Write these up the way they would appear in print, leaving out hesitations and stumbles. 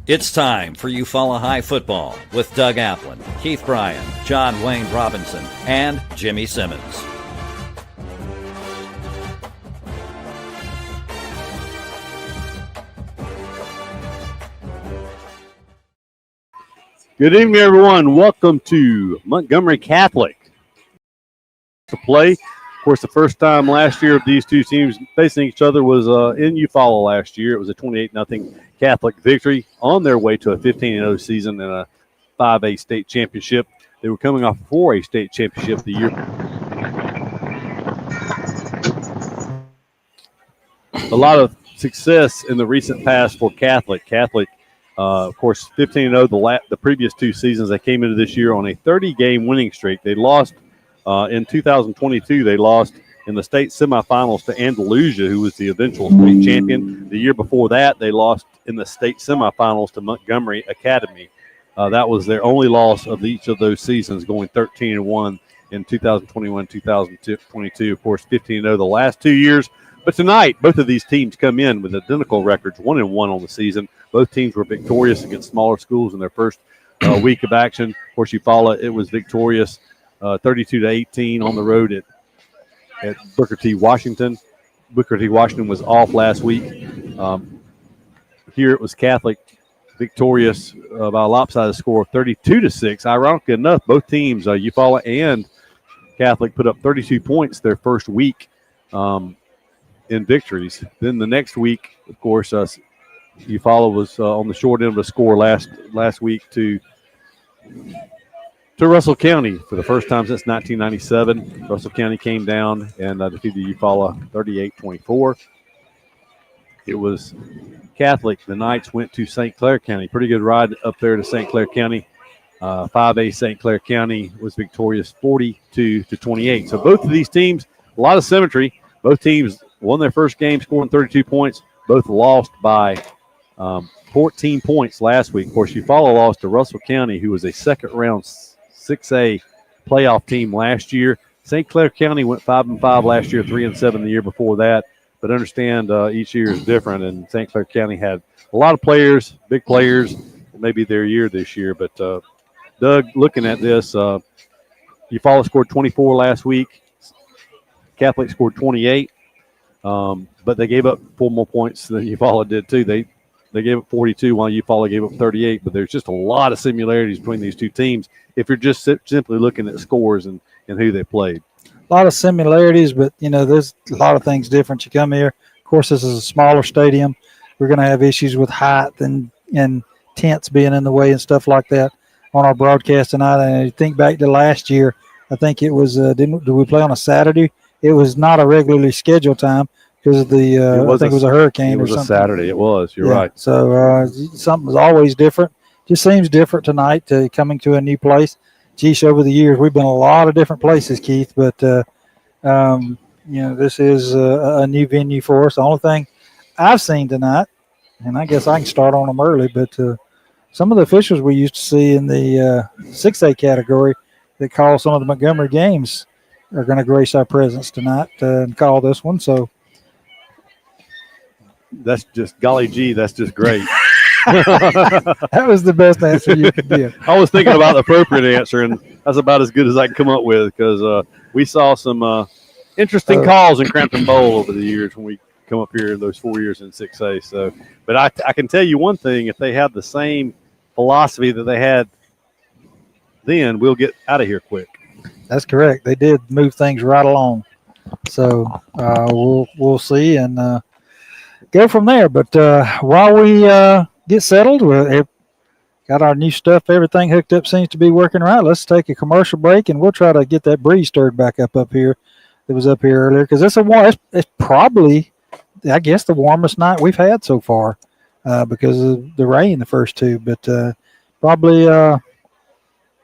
It's time for Eufaula High Football with Doug Applin, Keith Bryan, John Wayne Robinson, and Jimmy Simmons. Good evening, everyone. Welcome to Montgomery Catholic to play. Of course, the first time last year of these two teams facing each other was in Eufaula last year. It was a 28-0 Catholic victory on their way to a 15-0 season and a 5A state championship. They were coming off a 4A state championship the year. A lot of success in the recent past for Catholic. Of course, 15-0 the previous two seasons. They came into this year on a 30-game winning streak. They lost in 2022. They lost in the state semifinals to Andalusia, who was the eventual state champion. The year before that, they lost in the state semifinals to Montgomery Academy. That was their only loss of each of those seasons, going 13-1 in 2021, 2022. Of course, 15-0 the last 2 years. But tonight, both of these teams come in with identical records, 1-1 on the season. Both teams were victorious against smaller schools in their first week of action. Of course, Eufaula, it was victorious 32-18 on the road at Booker T. Washington. Booker T. Washington was off last week. Here it was Catholic victorious by a lopsided score of 32-6. Ironically enough, both teams, Eufaula and Catholic, put up 32 points their first week in victories. Then the next week, of course, Eufaula was on the short end of the score last week to Russell County for the first time since 1997. Russell County came down and defeated Eufaula 38-24. It was Catholic. The Knights went to St. Clair County. Pretty good ride up there to St. Clair County. 5A St. Clair County was victorious 42-28. So both of these teams, a lot of symmetry. Both teams won their first game, scoring 32 points. Both lost by 14 points last week. Of course, Eufaula lost to Russell County, who was a second-round 6A playoff team last year. St. Clair County went 5-5 last year, 3-7 the year before that. But understand each year is different, and St. Clair County had a lot of players, big players, maybe their year this year. But, Doug, looking at this, Eufaula scored 24 last week. Catholic scored 28. But they gave up 4 more points than Eufaula did, too. They gave up 42 while Eufaula gave up 38. But there's just a lot of similarities between these two teams if you're just simply looking at scores and who they played. A lot of similarities, but, there's a lot of things different. You come here. Of course, this is a smaller stadium. We're going to have issues with height and tents being in the way and stuff like that on our broadcast tonight. And you think back to last year, I think it was did we play on a Saturday? It was not a regularly scheduled time because of the I think it was a hurricane or something. It was a Saturday. It was. You're right. So something was always different. Just seems different tonight coming to a new place. Geez, over the years, we've been a lot of different places, Keith, but, this is a new venue for us. The only thing I've seen tonight, and I guess I can start on them early, but some of the officials we used to see in the 6A category that call some of the Montgomery games are going to grace our presence tonight and call this one. So that's just, golly gee, that's just great. That was the best answer you could give. I was thinking about the appropriate answer, and that's about as good as I can come up with because we saw some interesting calls in Crampton Bowl over the years when we come up here in those 4 years in 6A. So, but I can tell you one thing: if they have the same philosophy that they had then, we'll get out of here quick. That's correct. They did move things right along. So we'll see and go from there. But while we get settled, we've got our new stuff, everything hooked up seems to be working right. Let's take a commercial break, and we'll try to get that breeze stirred back up here. It was up here earlier because it's probably, I guess, the warmest night we've had so far because of the rain the first two. But probably,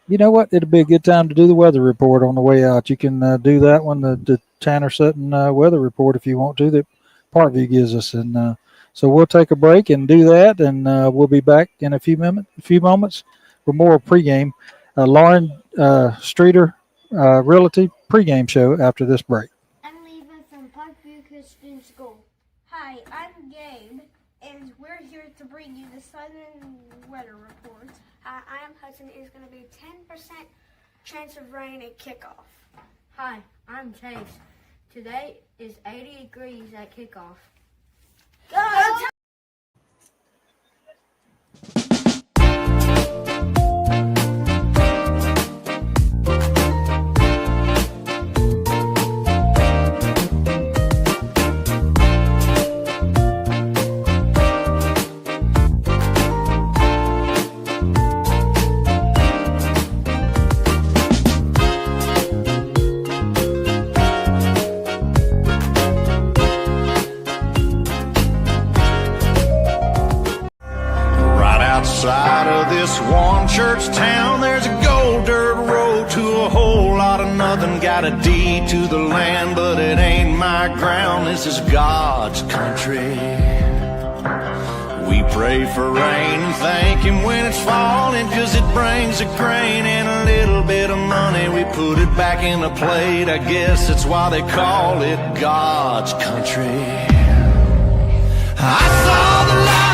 you know what, it'll be a good time to do the weather report on the way out. You can do that one, the Tanner Sutton weather report if you want to, that Parkview gives us. And so we'll take a break and do that, and we'll be back in a few moments with more pregame. Lauren Streeter Realty pregame show after this break. I'm leaving from Parkview Christian School. Hi, I'm Gabe, and we're here to bring you the Sideline Hi, I am Hudson. It is going to be 10% chance of rain at kickoff. Hi, I'm Chase. Today is 80 degrees at kickoff. Go! Outside of this one church town, there's a gold dirt road to a whole lot of nothing. Got a deed to the land, but it ain't my ground. This is God's country. We pray for rain and thank Him when it's falling, 'cause it brings a grain and a little bit of money. We put it back in the plate. I guess that's why they call it God's country. I saw the light.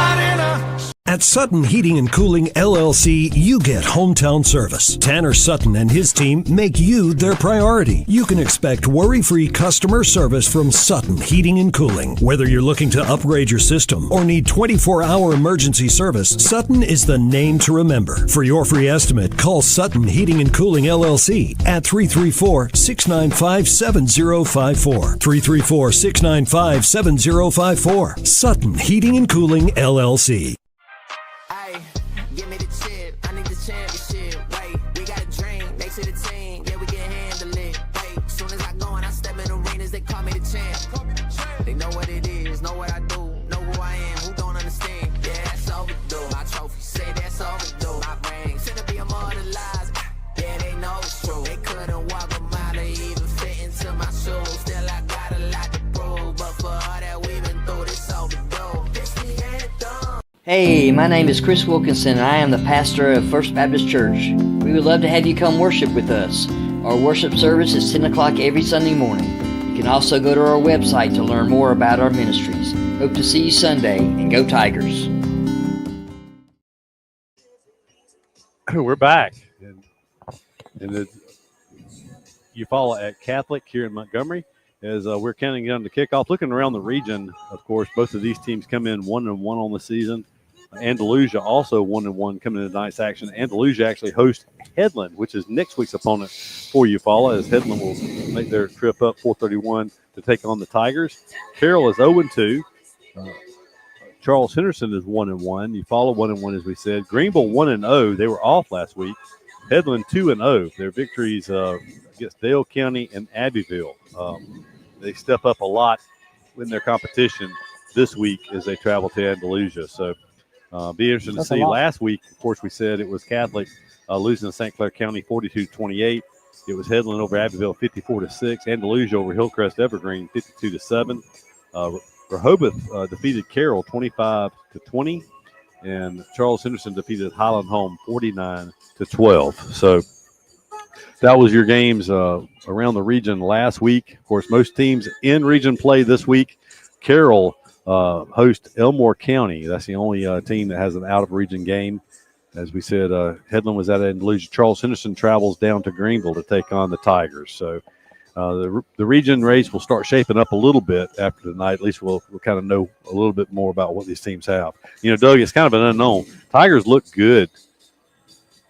At Sutton Heating and Cooling LLC, you get hometown service. Tanner Sutton and his team make you their priority. You can expect worry-free customer service from Sutton Heating and Cooling. Whether you're looking to upgrade your system or need 24-hour emergency service, Sutton is the name to remember. For your free estimate, call Sutton Heating and Cooling LLC at 334-695-7054. 334-695-7054. Sutton Heating and Cooling LLC. Give me the chip, I need the championship. Wait, we got a dream, next to the team, yeah, we can handle it. Wait, as soon as I go and I step in arenas, they call me the champ. They know what it is, know what I do, know who I am, who don't understand. Yeah, that's overdue. My trophy say that's overdue. My brain said to be immortalized. Yeah, they know it's true. They couldn't walk a mile to even fit into my shoes. Still, I got a lot to prove, but for all that we've been through, this overdue. This we ain't done. Hey, my name is Chris Wilkinson, and I am the pastor of First Baptist Church. We would love to have you come worship with us. Our worship service is 10 o'clock every Sunday morning. You can also go to our website to learn more about our ministries. Hope to see you Sunday, and go Tigers. We're back. And the Eufaula at Catholic here in Montgomery. As we're counting down the kickoff, looking around the region, of course, both of these teams come in 1-1 on the season. Andalusia also 1-1 coming into tonight's action. Andalusia actually hosts Headland, which is next week's opponent for Eufaula, as Headland will make their trip up 431 to take on the Tigers. Carroll is 0-2. Charles Henderson is 1-1. Eufaula 1-1, as we said. Greenville 1-0. They were off last week. Headland 2-0. Their victories against Dale County and Abbeville. They step up a lot in their competition this week as they travel to Andalusia. So be interesting to see. Last week, of course, we said it was Catholic losing to St. Clair County 42-28. It was Headland over Abbeville 54-6. Andalusia over Hillcrest Evergreen 52-7. Rehoboth defeated Carroll 25-20. And Charles Henderson defeated Highland Home 49-12. So that was your games around the region last week. Of course, most teams in region play this week. Carroll hosts Elmore County. That's the only team that has an out-of-region game. As we said, Headland was at Andalusia. Charles Henderson travels down to Greenville to take on the Tigers. So the region race will start shaping up a little bit after tonight. At least we'll kind of know a little bit more about what these teams have. You know, Doug, it's kind of an unknown. Tigers look good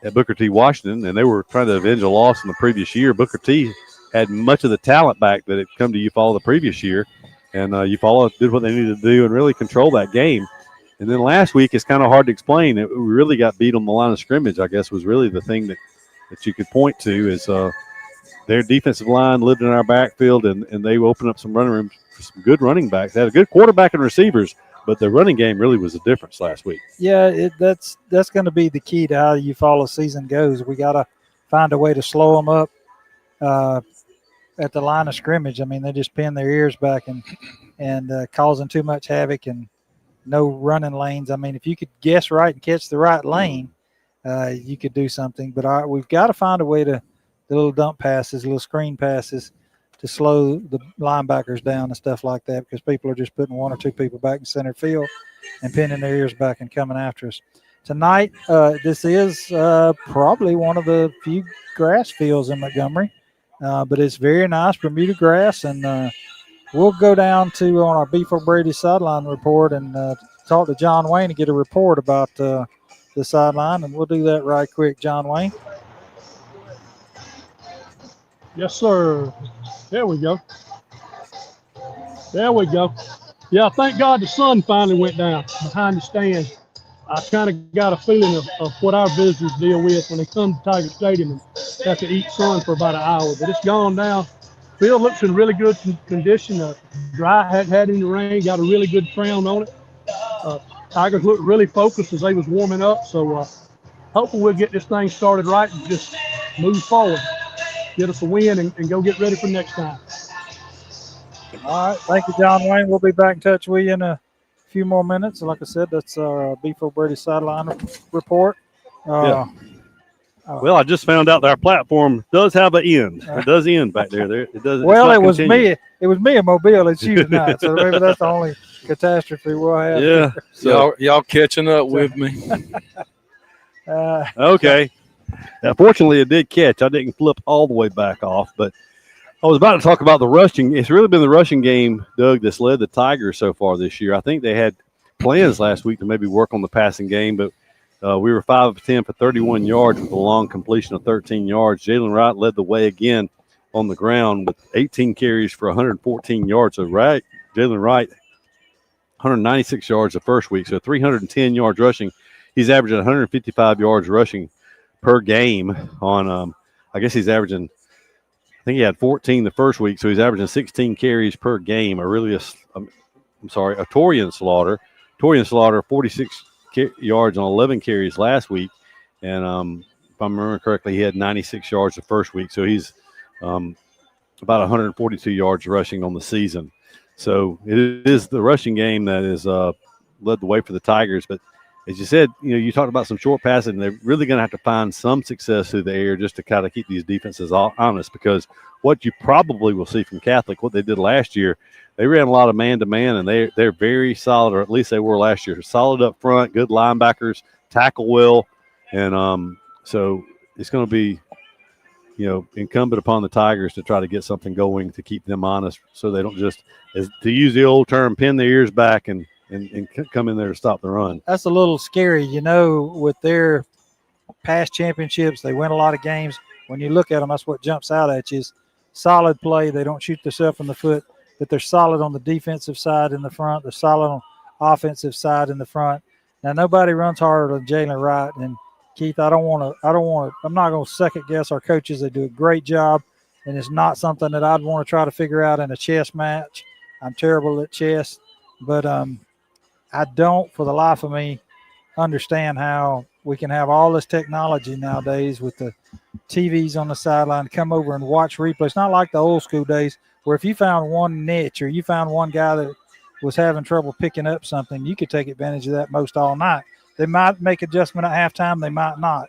at Booker T. Washington, and they were trying to avenge a loss in the previous year. Booker T. had much of the talent back that had come to Eufaula the previous year, and Eufaula did what they needed to do and really control that game. And then last week, it's kind of hard to explain. We really got beat on the line of scrimmage, I guess, was really the thing that you could point to is their defensive line lived in our backfield, and they opened up some running room for some good running backs. They had a good quarterback and receivers, but the running game really was the difference last week. Yeah, that's going to be the key to how Eufaula season goes. We got to find a way to slow them up at the line of scrimmage. I mean, they just pin their ears back and causing too much havoc and no running lanes. I mean, if you could guess right and catch the right lane, you could do something. But we've got to find a way to the little dump passes, little screen passes to slow the linebackers down and stuff like that, because people are just putting one or two people back in center field and pinning their ears back and coming after us. tonight, this is probably one of the few grass fields in Montgomery, but it's very nice Bermuda grass. And we'll go down to on our Beef O'Brady sideline report and talk to John Wayne to get a report about the sideline, and we'll do that right quick. John Wayne. Yes, sir. There we go. There we go. Yeah, thank God the sun finally went down behind the stands. I kind of got a feeling of what our visitors deal with when they come to Tiger Stadium and have to eat sun for about an hour. But it's gone down. Field looks in really good condition. Dry, hadn't had any rain, got a really good crown on it. Tigers looked really focused as they was warming up. So hopefully we'll get this thing started right and just move forward. Get us a win and go get ready for next time. All right. Thank you, John Wayne. We'll be back in touch with you in a few more minutes. Like I said, that's our Beef O'Brady sideline report. Well, I just found out that our platform does have an end. It does end back there. It does. Well, it was me. It was me in Mobile. It's you tonight. So maybe that's the only catastrophe we'll have. Yeah. So y'all catching up with me. Okay. Now, fortunately, it did catch. I didn't flip all the way back off, but I was about to talk about the rushing. It's really been the rushing game, Doug, that's led the Tigers so far this year. I think they had plans last week to maybe work on the passing game, but we were 5 of 10 for 31 yards with a long completion of 13 yards. Jalen Wright led the way again on the ground with 18 carries for 114 yards. So Jalen Wright, 196 yards the first week, so 310 yards rushing. He's averaging 155 yards rushing per game on, I guess he's averaging, I think he had 14 the first week, so he's averaging 16 carries per game. Torian Slaughter. Torian Slaughter, 46 yards on 11 carries last week. And if I remember correctly, he had 96 yards the first week. So he's about 142 yards rushing on the season. So it is the rushing game that is led the way for the Tigers. But as you said, you talked about some short passing, and they're really going to have to find some success through the air just to kind of keep these defenses honest, because what you probably will see from Catholic, what they did last year, they ran a lot of man-to-man, and they're very solid, or at least they were last year. Solid up front, good linebackers, tackle well, and so it's going to be, incumbent upon the Tigers to try to get something going to keep them honest, so they don't just, to use the old term, pin their ears back and come in there to stop the run. That's a little scary, with their past championships. They win a lot of games. When you look at them, that's what jumps out at you is solid play. They don't shoot themselves in the foot, but they're solid on the defensive side in the front. They're solid on offensive side in the front. Now, nobody runs harder than Jalen Wright. And Keith, I'm not going to second guess our coaches. They do a great job, and it's not something that I'd want to try to figure out in a chess match. I'm terrible at chess, but I don't, for the life of me, understand how we can have all this technology nowadays with the TVs on the sideline, come over and watch replays. It's not like the old school days where if you found one niche or you found one guy that was having trouble picking up something, you could take advantage of that most all night. They might make adjustment at halftime. They might not.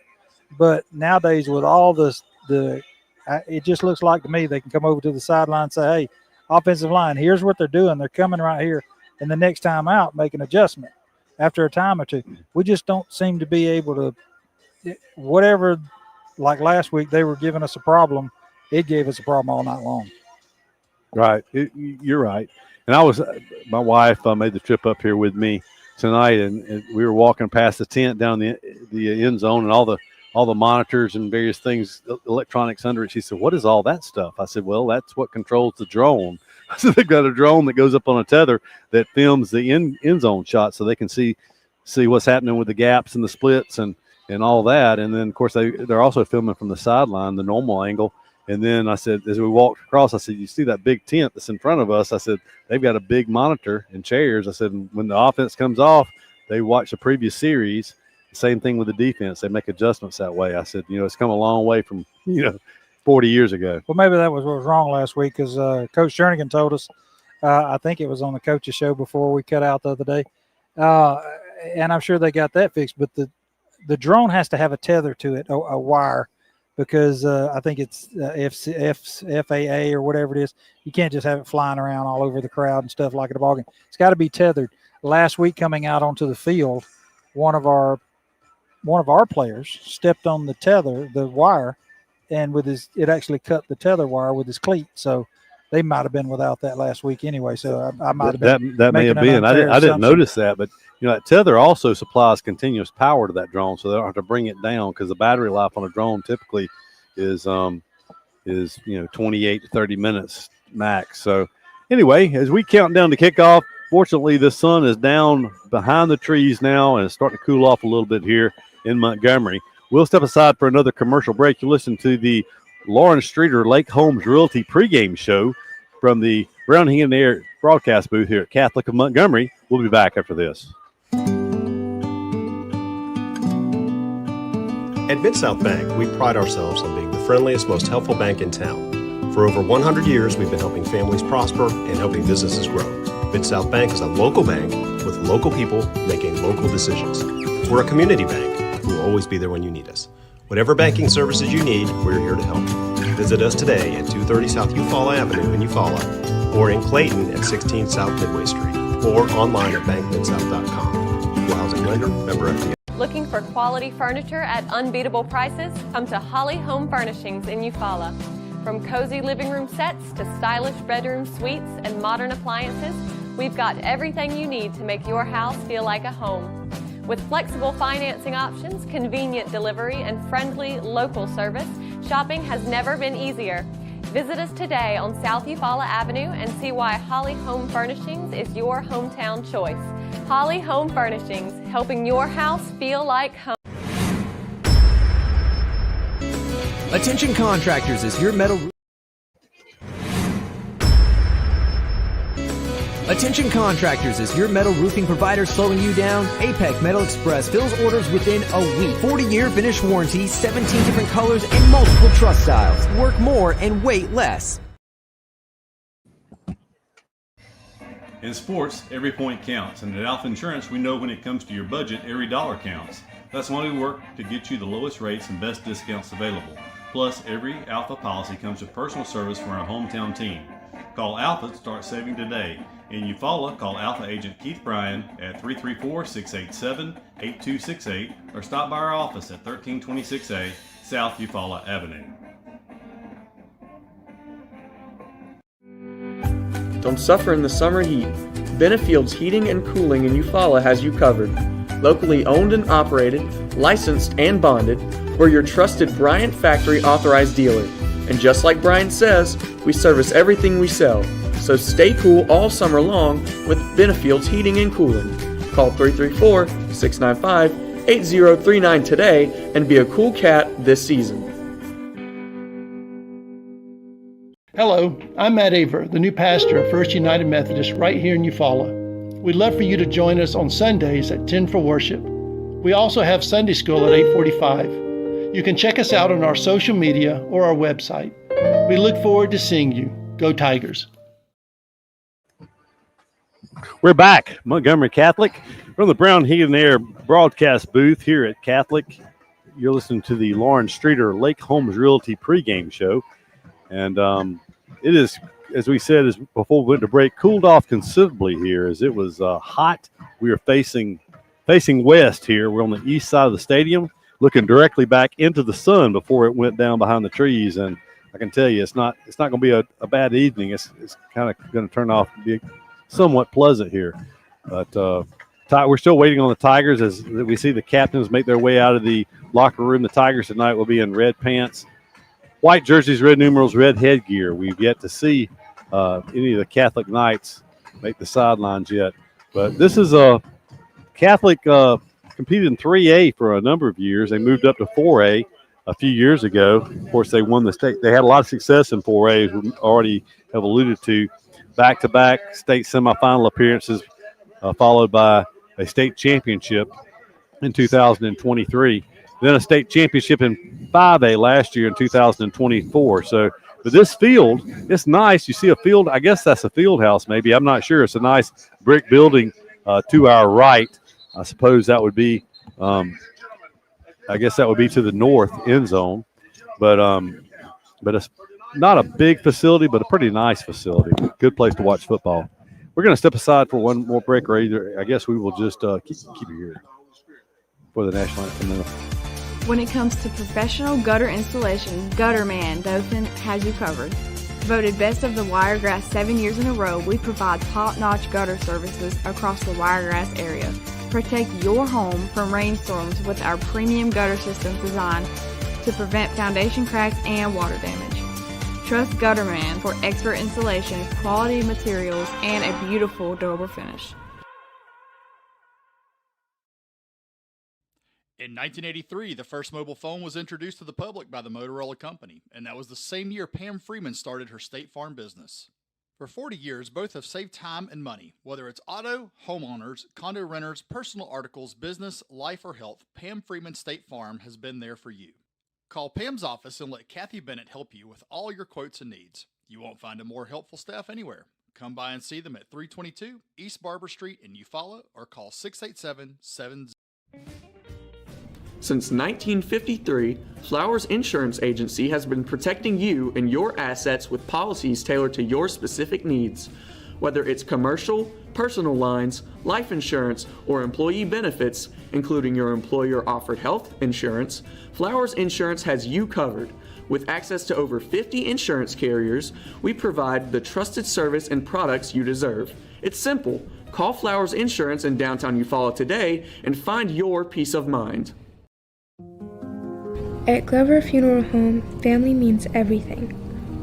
But nowadays with all this, it just looks like to me they can come over to the sideline and say, hey, offensive line, here's what they're doing. They're coming right here. And the next time out, make an adjustment after a time or two. We just don't seem to be able to, whatever, like last week, they were giving us a problem. It gave us a problem all night long. Right. You're right. And my wife made the trip up here with me tonight, and we were walking past the tent down the end zone and all the monitors and various things, electronics under it. She said, what is all that stuff? I said, well, that's what controls the drone. So they've got a drone that goes up on a tether that films the end zone shot, so they can see what's happening with the gaps and the splits and all that. And then, of course, they're also filming from the sideline, the normal angle. And then I said, as we walked across, I said, you see that big tent that's in front of us? I said, they've got a big monitor and chairs. I said, when the offense comes off, they watch the previous series. Same thing with the defense. They make adjustments that way. I said, it's come a long way from, 40 years ago. Well, maybe that was what was wrong last week because Coach Jernigan told us, I think it was on the coach's show before we cut out the other day, and I'm sure they got that fixed, but the drone has to have a tether to it, a wire, because I think it's FAA or whatever it is. You can't just have it flying around all over the crowd and stuff like at a ballgame. It's got to be tethered. Last week coming out onto the field, one of our one of our players stepped on the wire, and it actually cut the tether wire with his cleat. So they might have been without that last week anyway. So I might have been. That may have been. I didn't notice that, but that tether also supplies continuous power to that drone, so they don't have to bring it down because the battery life on a drone typically is 28 to 30 minutes max. So anyway, as we count down to kickoff, fortunately the sun is down behind the trees now and it's starting to cool off a little bit here in Montgomery. We'll step aside for another commercial break. You listen to the Lawrence Streeter Lake Holmes Realty pregame show from the Brown Heaton Air broadcast booth here at Catholic of Montgomery. We'll be back after this. At Mid-South Bank, we pride ourselves on being the friendliest, most helpful bank in town. For over 100 years, we've been helping families prosper and helping businesses grow. Mid-South Bank is a local bank with local people making local decisions. We're a community bank who will always be there when you need us. Whatever banking services you need, we're here to help. Visit us today at 230 South Eufaula Avenue in Eufaula, or in Clayton at 16 South Midway Street, or online at bankmidsouth.com. Equal housing lender, member FDIC. Looking for quality furniture at unbeatable prices? Come to Holly Home Furnishings in Eufaula. From cozy living room sets to stylish bedroom suites and modern appliances, we've got everything you need to make your house feel like a home. With flexible financing options, convenient delivery, and friendly local service, shopping has never been easier. Visit us today on South Eufaula Avenue and see why Holly Home Furnishings is your hometown choice. Holly Home Furnishings, helping your house feel like home. Attention contractors, is your metal... Attention contractors, is your metal roofing provider slowing you down? APEC Metal Express fills orders within a week. 40-year finish warranty, 17 different colors, and multiple truss styles. Work more and wait less. In sports, every point counts, and at Alpha Insurance, we know when it comes to your budget, every dollar counts. That's why we work to get you the lowest rates and best discounts available. Plus, every Alpha policy comes with personal service from our hometown team. Call Alpha to start saving today. In Eufaula, call Alpha agent Keith Bryan at 334-687-8268 or stop by our office at 1326A South Eufaula Avenue. Don't suffer in the summer heat. Benefield's Heating and Cooling in Eufaula has you covered. Locally owned and operated, licensed and bonded, we're your trusted Bryant Factory authorized dealer. And just like Bryant says, we service everything we sell. So stay cool all summer long with Benefield's Heating and Cooling. Call 334-695-8039 today and be a cool cat this season. Hello, I'm Matt Aver, the new pastor of First United Methodist right here in Eufaula. We'd love for you to join us on Sundays at 10 for worship. We also have Sunday school at 8:45. You can check us out on our social media or our website. We look forward to seeing you. Go Tigers. We're back, Montgomery Catholic, from the Brown Heaton Air broadcast booth here at Catholic. You're listening to the Lawrence Streeter Lake Holmes Realty pregame show. And it is, as we said before we went to break, cooled off considerably here as it was hot. We are facing west here. We're on the east side of the stadium, looking directly back into the sun before it went down behind the trees. And I can tell you, it's not going to be a bad evening. It's kind of going to turn off to be somewhat pleasant here. But we're still waiting on the Tigers as we see the captains make their way out of the locker room. The Tigers tonight will be in red pants, white jerseys, red numerals, red headgear. We've yet to see any of the Catholic Knights make the sidelines yet. But this is a Catholic competed in 3A for a number of years. They moved up to 4A a few years ago. Of course, they won the state. They had a lot of success in 4A, as we already have alluded to. Back-to-back state semifinal appearances, followed by a state championship in 2023. Then a state championship in 5A last year in 2024. So, but this field, it's nice. You see a field, I guess that's a field house maybe. I'm not sure. It's a nice brick building to our right. I suppose that would be, I guess that would be to the north end zone. But it's not a big facility, but a pretty nice facility. Good place to watch football. We're going to step aside for one more break, or either I guess we will just keep it here. for the national anthem. When it comes to professional gutter installation, Gutterman Dothan has you covered. Voted Best of the Wiregrass 7 years in a row, we provide top-notch gutter services across the Wiregrass area. Protect your home from rainstorms with our premium gutter systems designed to prevent foundation cracks and water damage. Trust Gutterman for expert installation, quality materials, and a beautiful, durable finish. In 1983, the first mobile phone was introduced to the public by the Motorola Company, and that was the same year Pam Freeman started her State Farm business. For 40 years, both have saved time and money. Whether it's auto, homeowners, condo renters, personal articles, business, life, or health, Pam Freeman State Farm has been there for you. Call Pam's office and let Kathy Bennett help you with all your quotes and needs. You won't find a more helpful staff anywhere. Come by and see them at 322 East Barber Street in Eufaula or call 687-70. Since 1953, Flowers Insurance Agency has been protecting you and your assets with policies tailored to your specific needs. Whether it's commercial, personal lines, life insurance, or employee benefits, including your employer-offered health insurance, Flowers Insurance has you covered. With access to over 50 insurance carriers, we provide the trusted service and products you deserve. It's simple. Call Flowers Insurance in downtown Eufaula today and find your peace of mind. At Glover Funeral Home, family means everything.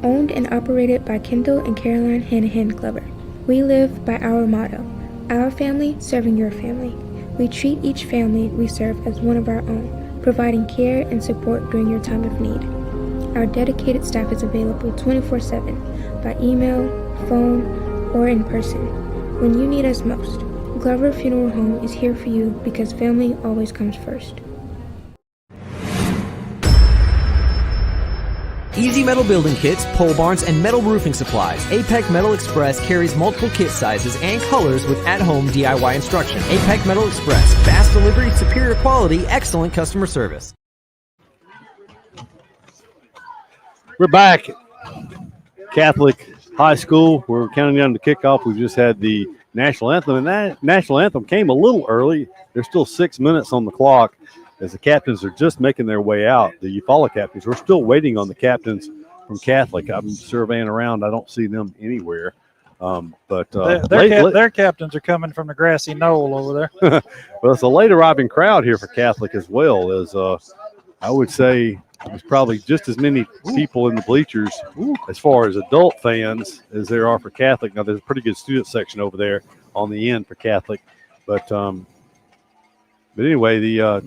Owned and operated by Kendall and Caroline Hanahan Glover. We live by our motto, our family serving your family. We treat each family we serve as one of our own, providing care and support during your time of need. Our dedicated staff is available 24/7 by email, phone, or in person. When you need us most, Glover Funeral Home is here for you because family always comes first. Easy Metal Building Kits, pole barns, and metal roofing supplies. APEC Metal Express carries multiple kit sizes and colors with at-home DIY instruction. APEC Metal Express, fast delivery, superior quality, excellent customer service. We're back at Catholic High School. We're counting down the kickoff. We've just had the national anthem, and that national anthem came a little early. There's still 6 minutes on the clock as the captains are just making their way out. The Eufaula captains, we're still waiting on the captains from Catholic. I'm surveying around. I don't see them anywhere. Their captains are coming from the grassy knoll over there. Well, it's a late arriving crowd here for Catholic as well. As I would say, there's probably just as many people in the bleachers as far as adult fans as there are for Catholic. Now, there's a pretty good student section over there on the end for Catholic. But anyway, the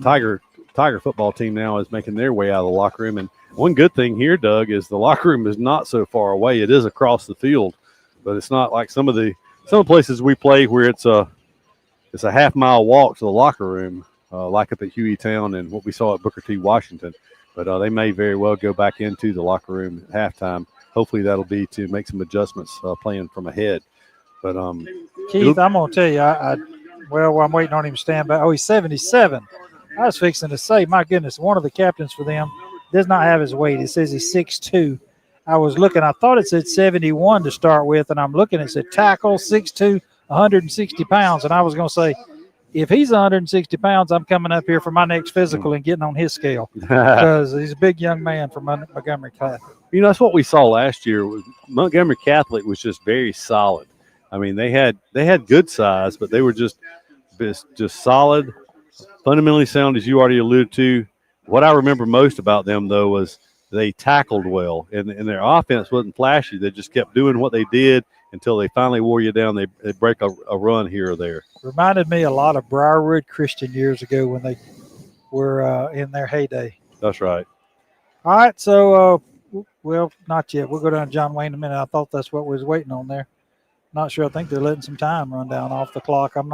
Tiger football team now is making their way out of the locker room. And one good thing here, Doug, is the locker room is not so far away. It is across the field, but it's not like some of the places we play where it's a half-mile walk to the locker room, like at the Hueytown and what we saw at Booker T. Washington. But they may very well go back into the locker room at halftime. Hopefully that'll be to make some adjustments playing from ahead. But Keith, I'm going to tell you, I'm waiting on him to stand by. Oh, he's 77. I was fixing to say, my goodness, one of the captains for them does not have his weight. It says he's 6'2". I was looking. I thought it said 71 to start with, and I'm looking. It said tackle, 6'2", 160 pounds. And I was going to say, if he's 160 pounds, I'm coming up here for my next physical and getting on his scale because he's a big young man from Montgomery Catholic. You know, that's what we saw last year. Montgomery Catholic was just very solid. I mean, they had good size, but they were just solid, fundamentally sound, as you already alluded to. What I remember most about them, though, was they tackled well, and their offense wasn't flashy. They just kept doing what they did until they finally wore you down. They break a run here or there. Reminded me a lot of Briarwood Christian years ago when they were in their heyday. That's right. All right, so, well, not yet. We'll go down to John Wayne in a minute. I thought that's what we was waiting on there. Not sure. I think they're letting some time run down off the clock. I'm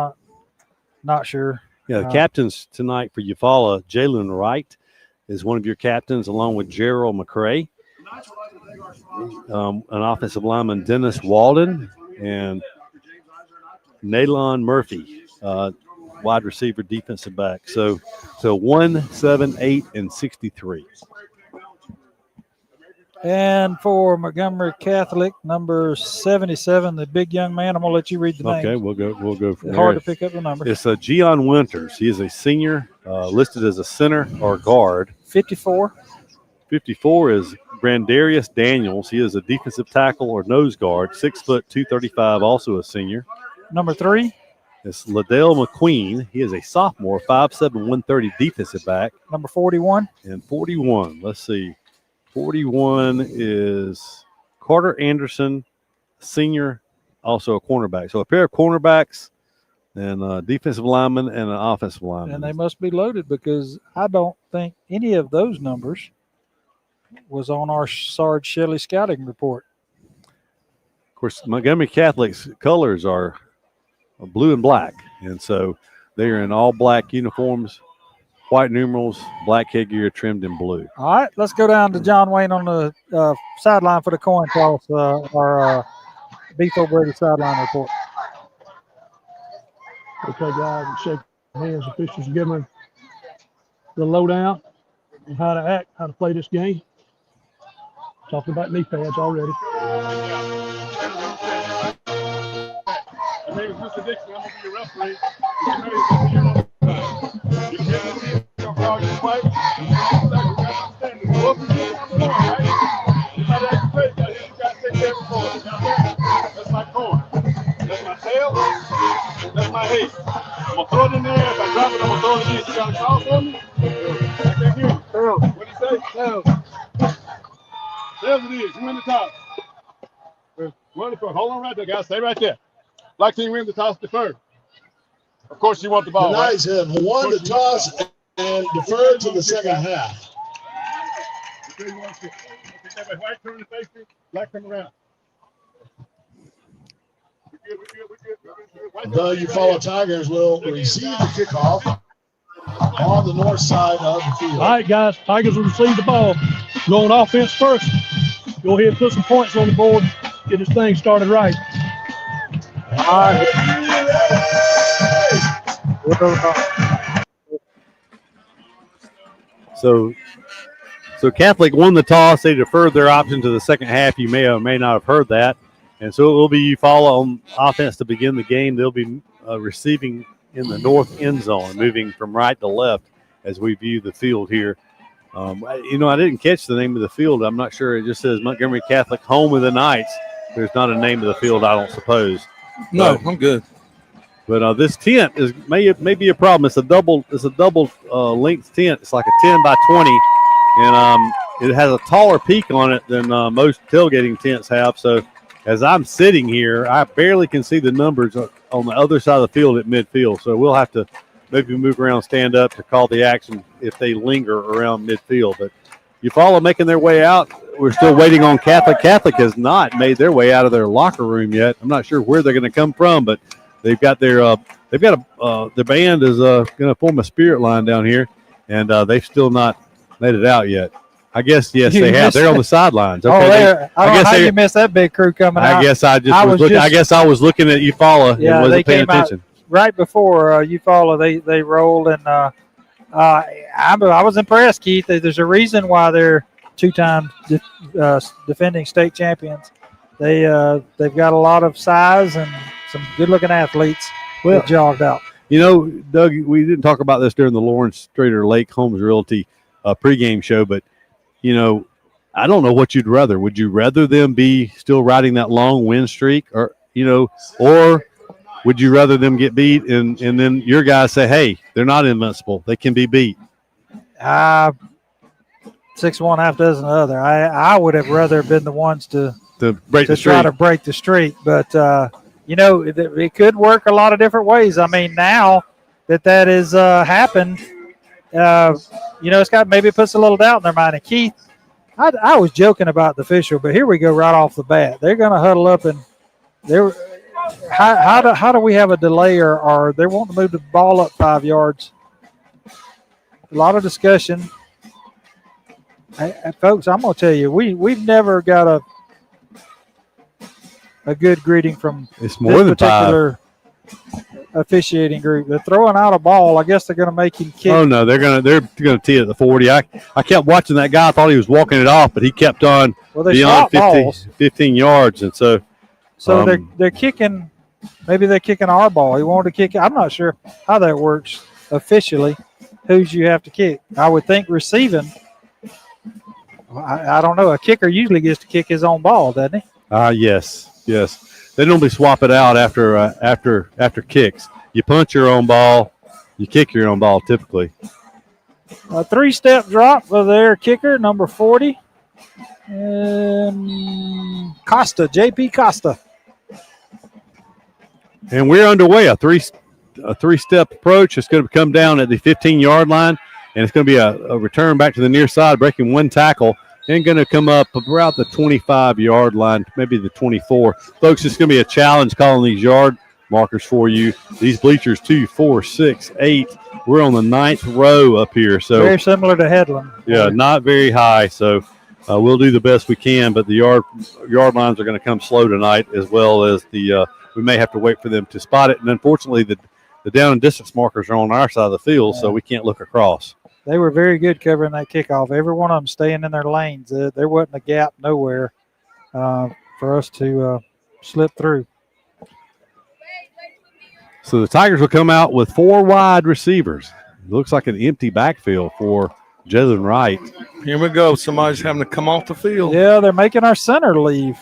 not sure. Yeah, the captains tonight for Eufaula, Jalen Wright is one of your captains, along with Gerald McCray. An offensive lineman, Dennis Walden, and Nalon Murphy, wide receiver, defensive back. So 1, 7, 8, and 63. And for Montgomery Catholic, number 77, the big young man. I'm gonna let you read the name. Okay, we'll go from there. Hard to pick up the number. It's Gian Winters. He is a senior, listed as a center or guard. 54. 54 is Brandarius Daniels. He is a defensive tackle or nose guard, 6 foot 235, also a senior. Number 3. It's Liddell McQueen. He is a sophomore, 5'7", 130 defensive back. Number 41. And 41, let's see. 41 is Carter Anderson, senior, also a cornerback. So a pair of cornerbacks and a defensive lineman and an offensive lineman. And they must be loaded because I don't think any of those numbers was on our Sarge Shelley scouting report. Of course, Montgomery Catholic's colors are blue and black, and so they are in all black uniforms, white numerals, black headgear trimmed in blue. All right, let's go down to John Wayne on the sideline for the coin toss, our Beef O'Brady sideline report. Okay, guys, shake hands. Officials give them the lowdown on how to act, how to play this game. Talking about knee pads already. My name is Mr. Dixon. I'm going to be your referee. That's my corn. That's my tail. That's my head. I'm going to throw it in there. If I drop it, I'm going to throw it in. You got a call for me? I can't hear you. Tails. What do you say? Tails. Tails it is. You win the toss. Wonderful. Hold on right there, guys. Stay right there. Black team wins the toss deferred. Of course, you want the ball. The Knights have won the toss and deferred to the second half. White turn the face, black come around. The Eufaula Tigers will receive the kickoff on the north side of the field. All right, guys. Tigers will receive the ball. Go on offense first. Go ahead and put some points on the board. Get this thing started right. All right. So Catholic won the toss. They deferred their option to the second half. You may or may not have heard that. And so it will be Eufaula on offense to begin the game. They'll be receiving in the north end zone, moving from right to left as we view the field here. I didn't catch the name of the field. I'm not sure. It just says Montgomery Catholic Home of the Knights. There's not a name of the field, I don't suppose. No, I'm good. But this tent may be a problem. It's a double length tent. It's like a 10 by 20, and it has a taller peak on it than most tailgating tents have. So as I'm sitting here, I barely can see the numbers on the other side of the field at midfield. So we'll have to maybe move around, stand up to call the action if they linger around midfield. But Eufaula making their way out. We're still waiting on Catholic. Catholic has not made their way out of their locker room yet. I'm not sure where they're going to come from, but they've got their band is going to form a spirit line down here, and they've still not made it out yet. I guess yes, they have. They're on the sidelines. Okay, I don't know how you missed that big crew coming out. I guess I was looking. I guess I was looking at Eufaula and wasn't paying attention. Right before Eufaula, they rolled, and I was impressed, Keith. There's a reason why they're two-time defending state champions. They've got a lot of size and some good-looking athletes that jogged out. You know, Doug, we didn't talk about this during the Lawrence Strader Lake Homes Realty pregame show, but, you know, I don't know what you'd rather. Would you rather them be still riding that long win streak or would you rather them get beat and then your guys say, hey, they're not invincible. They can be beat? 6 1, half dozen the other. I would have rather been the ones to try to break the streak. But, it could work a lot of different ways. I mean, now that has happened, it's got maybe puts a little doubt in their mind. And Keith, I was joking about the official, but here we go right off the bat. They're going to huddle up and they're how do we have a delay or they want to move the ball up 5 yards? A lot of discussion. Folks, I'm going to tell you, we've never got a good greeting from it's more than particular 5. officiating group. They're throwing out a ball. I guess they're going to make him kick. Oh no, they're gonna tee it at the 40. I kept watching that guy. I thought he was walking it off, but he kept on beyond 15 yards, and so they're kicking. Maybe they're kicking our ball. He wanted to kick it. I'm not sure how that works officially. Who's you have to kick? I would think receiving. I don't know. A kicker usually gets to kick his own ball, doesn't he? Yes. They normally swap it out after kicks. You punch your own ball, you kick your own ball typically. A 3-step drop for their kicker, number 40. Costa, J.P. Costa. And we're underway, a three-step approach. It's going to come down at the 15-yard line, and it's going to be a return back to the near side, breaking one tackle, and going to come up about the 25-yard line, maybe the 24. Folks, it's going to be a challenge calling these yard markers for you. These bleachers, 2, 4, 6, 8. We're on the 9th row up here. So very similar to Headland. Yeah, not very high. So we'll do the best we can, but the yard lines are going to come slow tonight, as well as we may have to wait for them to spot it. And unfortunately, the down and distance markers are on our side of the field, so we can't look across. They were very good covering that kickoff. Every one of them staying in their lanes. There wasn't a gap nowhere for us to slip through. So the Tigers will come out with 4 wide receivers. It looks like an empty backfield for Jalen Wright. Here we go. Somebody's having to come off the field. Yeah, they're making our center leave.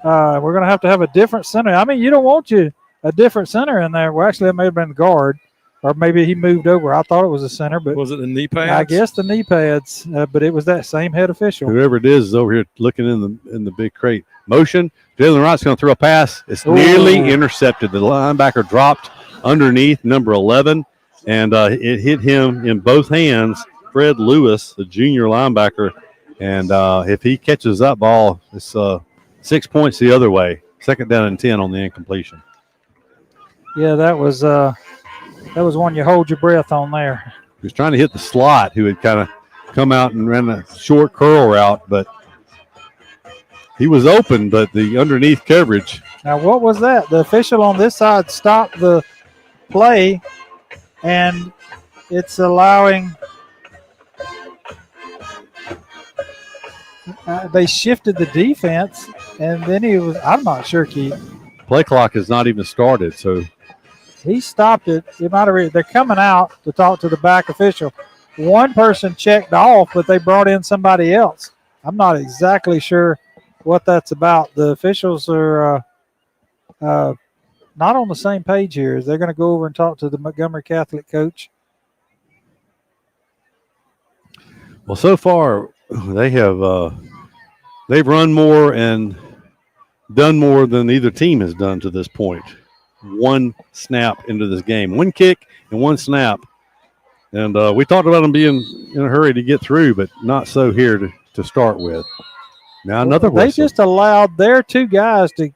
We're going to have a different center. I mean, you don't want a different center in there. Well, actually, it may have been the guard, or maybe he moved over. I thought it was a center, but was it the knee pads? I guess the knee pads, but it was that same head official. Whoever it is over here looking in the big crate. Motion. Jalen Wright's going to throw a pass. It's nearly intercepted. The linebacker dropped underneath number 11, and it hit him in both hands. Fred Lewis, the junior linebacker, and if he catches that ball, it's 6 points the other way. 2nd down and 10 on the incompletion. Yeah, that was one you hold your breath on there. He was trying to hit the slot, who had kind of come out and ran a short curl route, but he was open, but the underneath coverage. Now, what was that? The official on this side stopped the play, and it's allowing they shifted the defense, and then I'm not sure, Keith. Play clock has not even started, so he stopped it. They're coming out to talk to the back official. One person checked off, but they brought in somebody else. I'm not exactly sure what that's about. The officials are not on the same page here. They're going to go over and talk to the Montgomery Catholic coach. Well, so far they've run more and done more than either team has done to this point. 1 snap into this game, 1 kick and 1 snap. And we talked about them being in a hurry to get through, but not so here to start with. Now another whistle. They just allowed their 2 guys to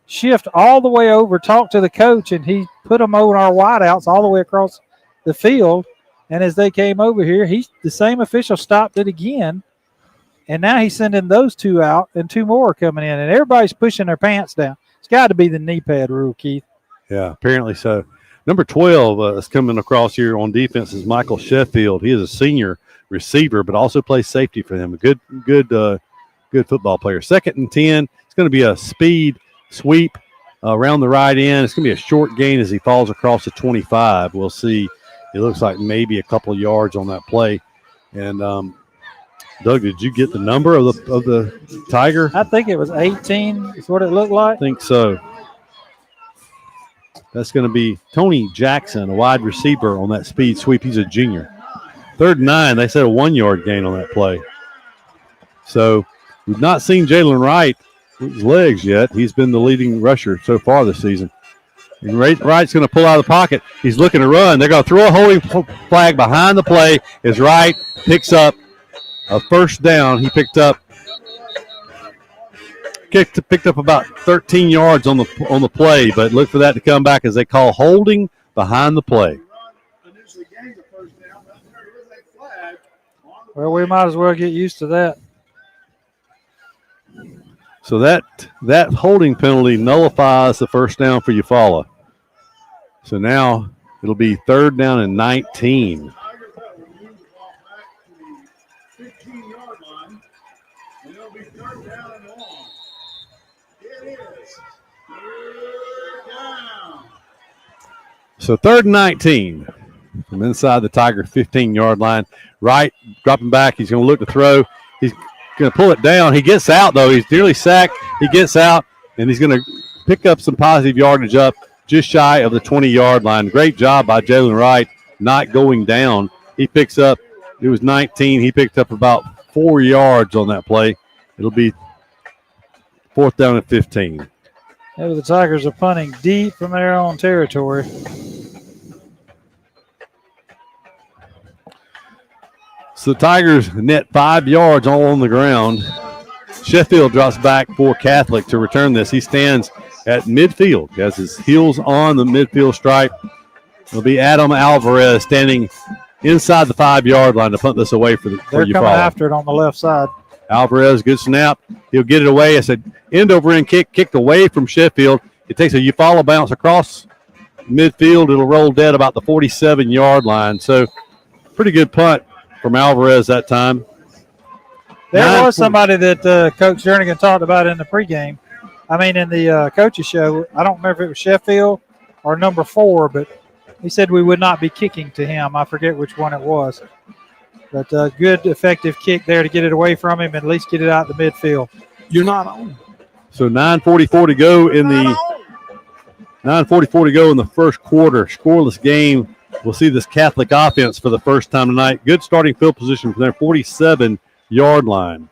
shift all the way over, talk to the coach, and he put them over our wideouts all the way across the field. And as they came over here, the same official stopped it again. And now he's sending those 2 out, and 2 more are coming in. And everybody's pushing their pants down. It's got to be the knee pad rule, Keith. Yeah, apparently so. Number 12 is coming across here on defense is Michael Sheffield. He is a senior receiver, but also plays safety for them. A good football player. 2nd and 10. It's going to be a speed sweep around the right end. It's going to be a short gain as he falls across the 25. We'll see. It looks like maybe a couple of yards on that play. And Doug, did you get the number of the Tiger? I think it was 18 is what it looked like. I think so. That's going to be Tony Jackson, a wide receiver on that speed sweep. He's a junior. 3rd and 9. They said a 1-yard gain on that play. So we've not seen Jalen Wright with his legs yet. He's been the leading rusher so far this season. And Wright's going to pull out of the pocket. He's looking to run. They're going to throw a holding flag behind the play as Wright picks up a 1st down. He picked up about 13 yards on the play, but look for that to come back as they call holding behind the play. Well, we might as well get used to that. So that holding penalty nullifies the 1st down for Eufaula. So now it'll be 3rd down and 19. So 3rd and 19 from inside the Tiger 15-yard line. Right, dropping back. He's going to look to throw. He's going to pull it down. He gets out, though. He's nearly sacked. He gets out, and he's going to pick up some positive yardage up just shy of the 20-yard line. Great job by Jalen Wright not going down. He picks up, it was 19. He picked up about 4 yards on that play. It'll be 4th down and 15. Yeah, the Tigers are punting deep from their own territory. So the Tigers net 5 yards all on the ground. Sheffield drops back for Catholic to return this. He stands at midfield, has his heels on the midfield stripe. It'll be Adam Alvarez standing inside the 5-yard line to punt this away for They're coming after it on the left side. Alvarez, good snap. He'll get it away. It's an end-over-end kick, kicked away from Sheffield. It takes a Eufaula bounce across midfield. It'll roll dead about the 47-yard line. So pretty good punt from Alvarez that time. There was somebody that Coach Jernigan talked about in the pregame. I mean, in the coaches show. I don't remember if it was Sheffield or number 4, but he said we would not be kicking to him. I forget which one it was. But good, effective kick there to get it away from him and at least get it out the midfield. You're not on. So 9:44 to go in the 9:44 to go in the first quarter. Scoreless game. We'll see this Catholic offense for the first time tonight. Good starting field position from their 47-yard line.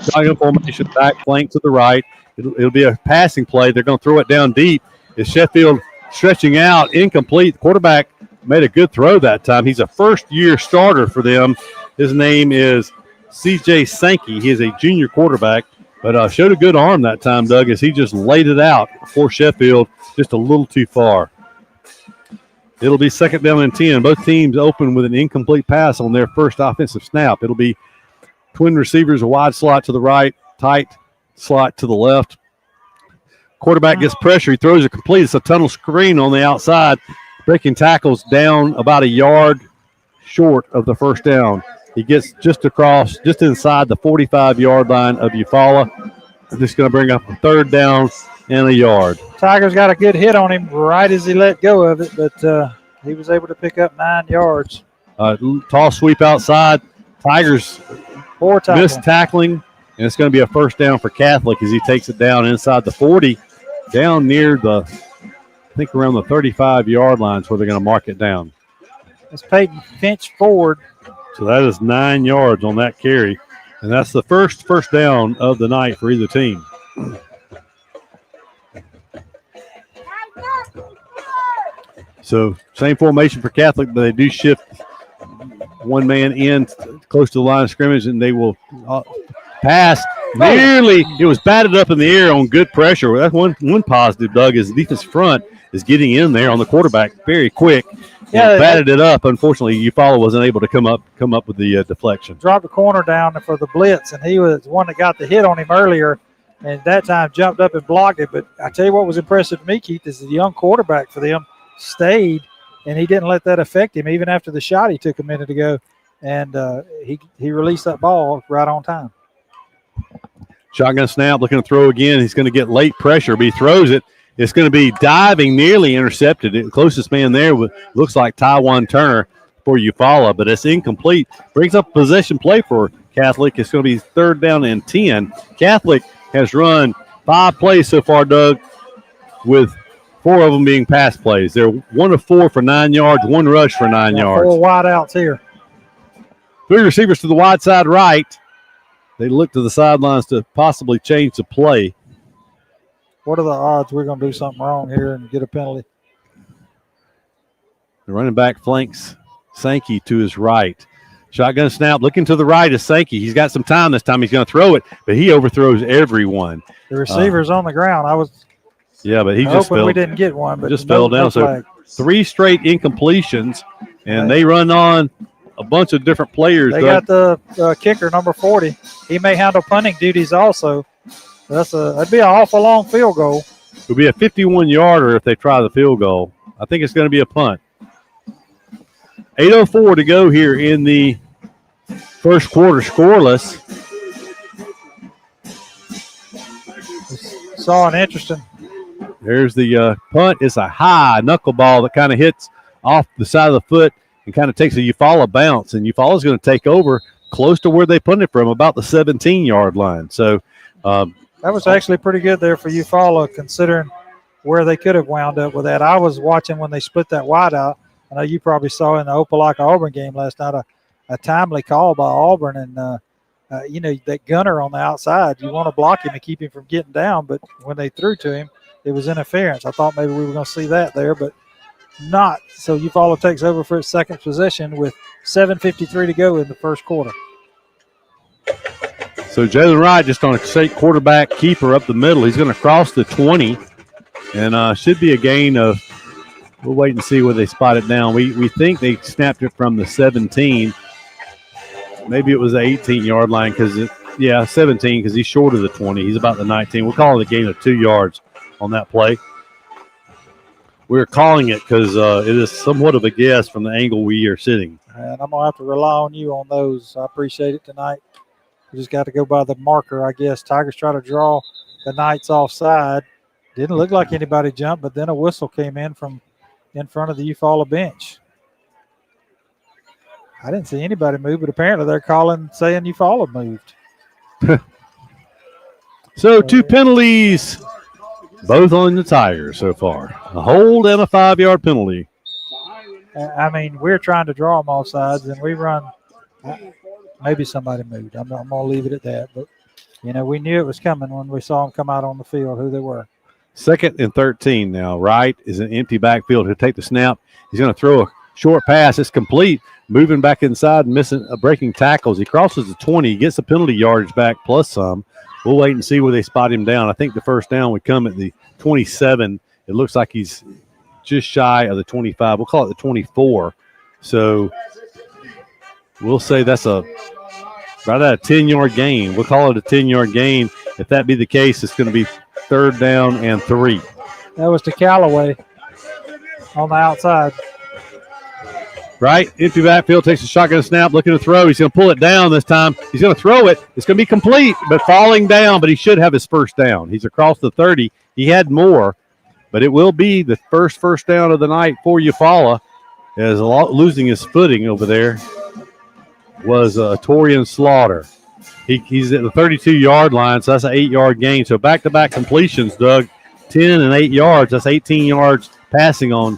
Shotgun formation, back flank to the right. It'll be a passing play. They're going to throw it down deep. Is Sheffield stretching out, incomplete. The quarterback made a good throw that time. He's a first-year starter for them. His name is C.J. Sankey. He is a junior quarterback, but showed a good arm that time, Doug, as he just laid it out for Sheffield just a little too far. It'll be 2nd down and 10. Both teams open with an incomplete pass on their first offensive snap. It'll be twin receivers, a wide slot to the right, tight slot to the left. Quarterback gets pressure. He throws it complete. It's a tunnel screen on the outside. Breaking tackles down about a yard short of the first down. He gets just across, just inside the 45-yard line of Eufaula. Just going to bring up a 3rd down and a yard. Tigers got a good hit on him right as he let go of it, but he was able to pick up 9 yards. Tall sweep outside. Tigers missed tackling, and it's going to be a 1st down for Catholic as he takes it down inside the 40, down near the, I think around the 35-yard line is where they're going to mark it down. It's Peyton Finch forward. So that is 9 yards on that carry, and that's the first down of the night for either team. So same formation for Catholic, but they do shift one man in close to the line of scrimmage, and they will pass. Nearly, it was batted up in the air on good pressure. That's one positive, Doug, is the defense front is getting in there on the quarterback very quick. Yeah, batted it up. Unfortunately, Eufaula wasn't able to come up with the deflection. Dropped the corner down for the blitz, and he was the one that got the hit on him earlier, and that time jumped up and blocked it. But I tell you what was impressive to me, Keith, is the young quarterback for them stayed, and he didn't let that affect him even after the shot he took a minute ago, and he released that ball right on time. Shotgun snap, looking to throw again. He's going to get late pressure, but he throws it. It's going to be diving, nearly intercepted. The closest man there looks like Tywan Turner for Eufaula, but it's incomplete. Brings up a possession play for Catholic. It's going to be 3rd down and 10. Catholic has run 5 plays so far, Doug, with 4 of them being pass plays. They're 1 of 4 for 9 yards, 1 rush for 9 yards. 4 wide outs here. 3 receivers to the wide side right. They look to the sidelines to possibly change the play. What are the odds we're going to do something wrong here and get a penalty? The running back flanks Sankey to his right. Shotgun snap, looking to the right is Sankey. He's got some time this time. He's going to throw it, but he overthrows everyone. The receiver's on the ground. But he just fell. We didn't get one, but just fell down. So 3 straight incompletions, and they run on a bunch of different players. They got the kicker, number 40. He may handle punting duties also. That'd be an awful long field goal. It'll be a 51-yarder if they try the field goal. I think it's going to be a punt. 8:04 to go here in the first quarter, scoreless. Saw an interesting. There's the punt. It's a high knuckleball that kind of hits off the side of the foot and kind of takes a Eufaula bounce, and Eufaula's going to take over close to where they put it from, about the 17-yard line. So that was actually pretty good there for Eufaula, considering where they could have wound up with that. I was watching when they split that wide out. I know you probably saw in the Opelika-Auburn game last night a timely call by Auburn, and that gunner on the outside, you want to block him and keep him from getting down, but when they threw to him, it was interference. I thought maybe we were going to see that there, but not. So Eufaula takes over for its second possession with 7:53 to go in the first quarter. So Jalen Wright just on a straight quarterback keeper up the middle. He's going to cross the 20 and should be a gain of, we'll wait and see where they spot it down. We think they snapped it from the 17. Maybe it was the 18-yard line 17 because he's short of the 20. He's about the 19. We'll call it a gain of 2 yards on that play. We're calling it because it is somewhat of a guess from the angle we are sitting. And I'm going to have to rely on you on those. I appreciate it tonight. We just got to go by the marker, I guess. Tigers try to draw the Knights offside. Didn't look like anybody jumped, but then a whistle came in from in front of the Eufaula bench. I didn't see anybody move, but apparently they're saying Eufaula moved. So 2 penalties, both on the Tigers so far. A hold and a 5-yard penalty. I mean, we're trying to draw them off sides, and we run. Maybe somebody moved. I'm going to leave it at that. But, we knew it was coming when we saw them come out on the field, who they were. 2nd and 13 now. Wright is an empty backfield. He'll take the snap. He's going to throw a short pass. It's complete. Moving back inside, breaking tackles. He crosses the 20. He gets the penalty yardage back plus some. We'll wait and see where they spot him down. I think the first down would come at the 27. It looks like he's just shy of the 25. We'll call it the 24. So we'll say that's right at a 10-yard gain. We'll call it a 10-yard gain. If that be the case, it's going to be 3rd down and 3. That was to Callaway on the outside. Right, empty backfield, takes a shotgun snap, looking to throw. He's going to pull it down this time. He's going to throw it. It's going to be complete, but falling down, but he should have his first down. He's across the 30. He had more, but it will be the first down of the night for Eufaula, as losing his footing over there was Torian Slaughter. He's at the 32-yard line, so that's an 8-yard gain. So back-to-back completions, Doug, 10 and 8 yards. That's 18 yards passing on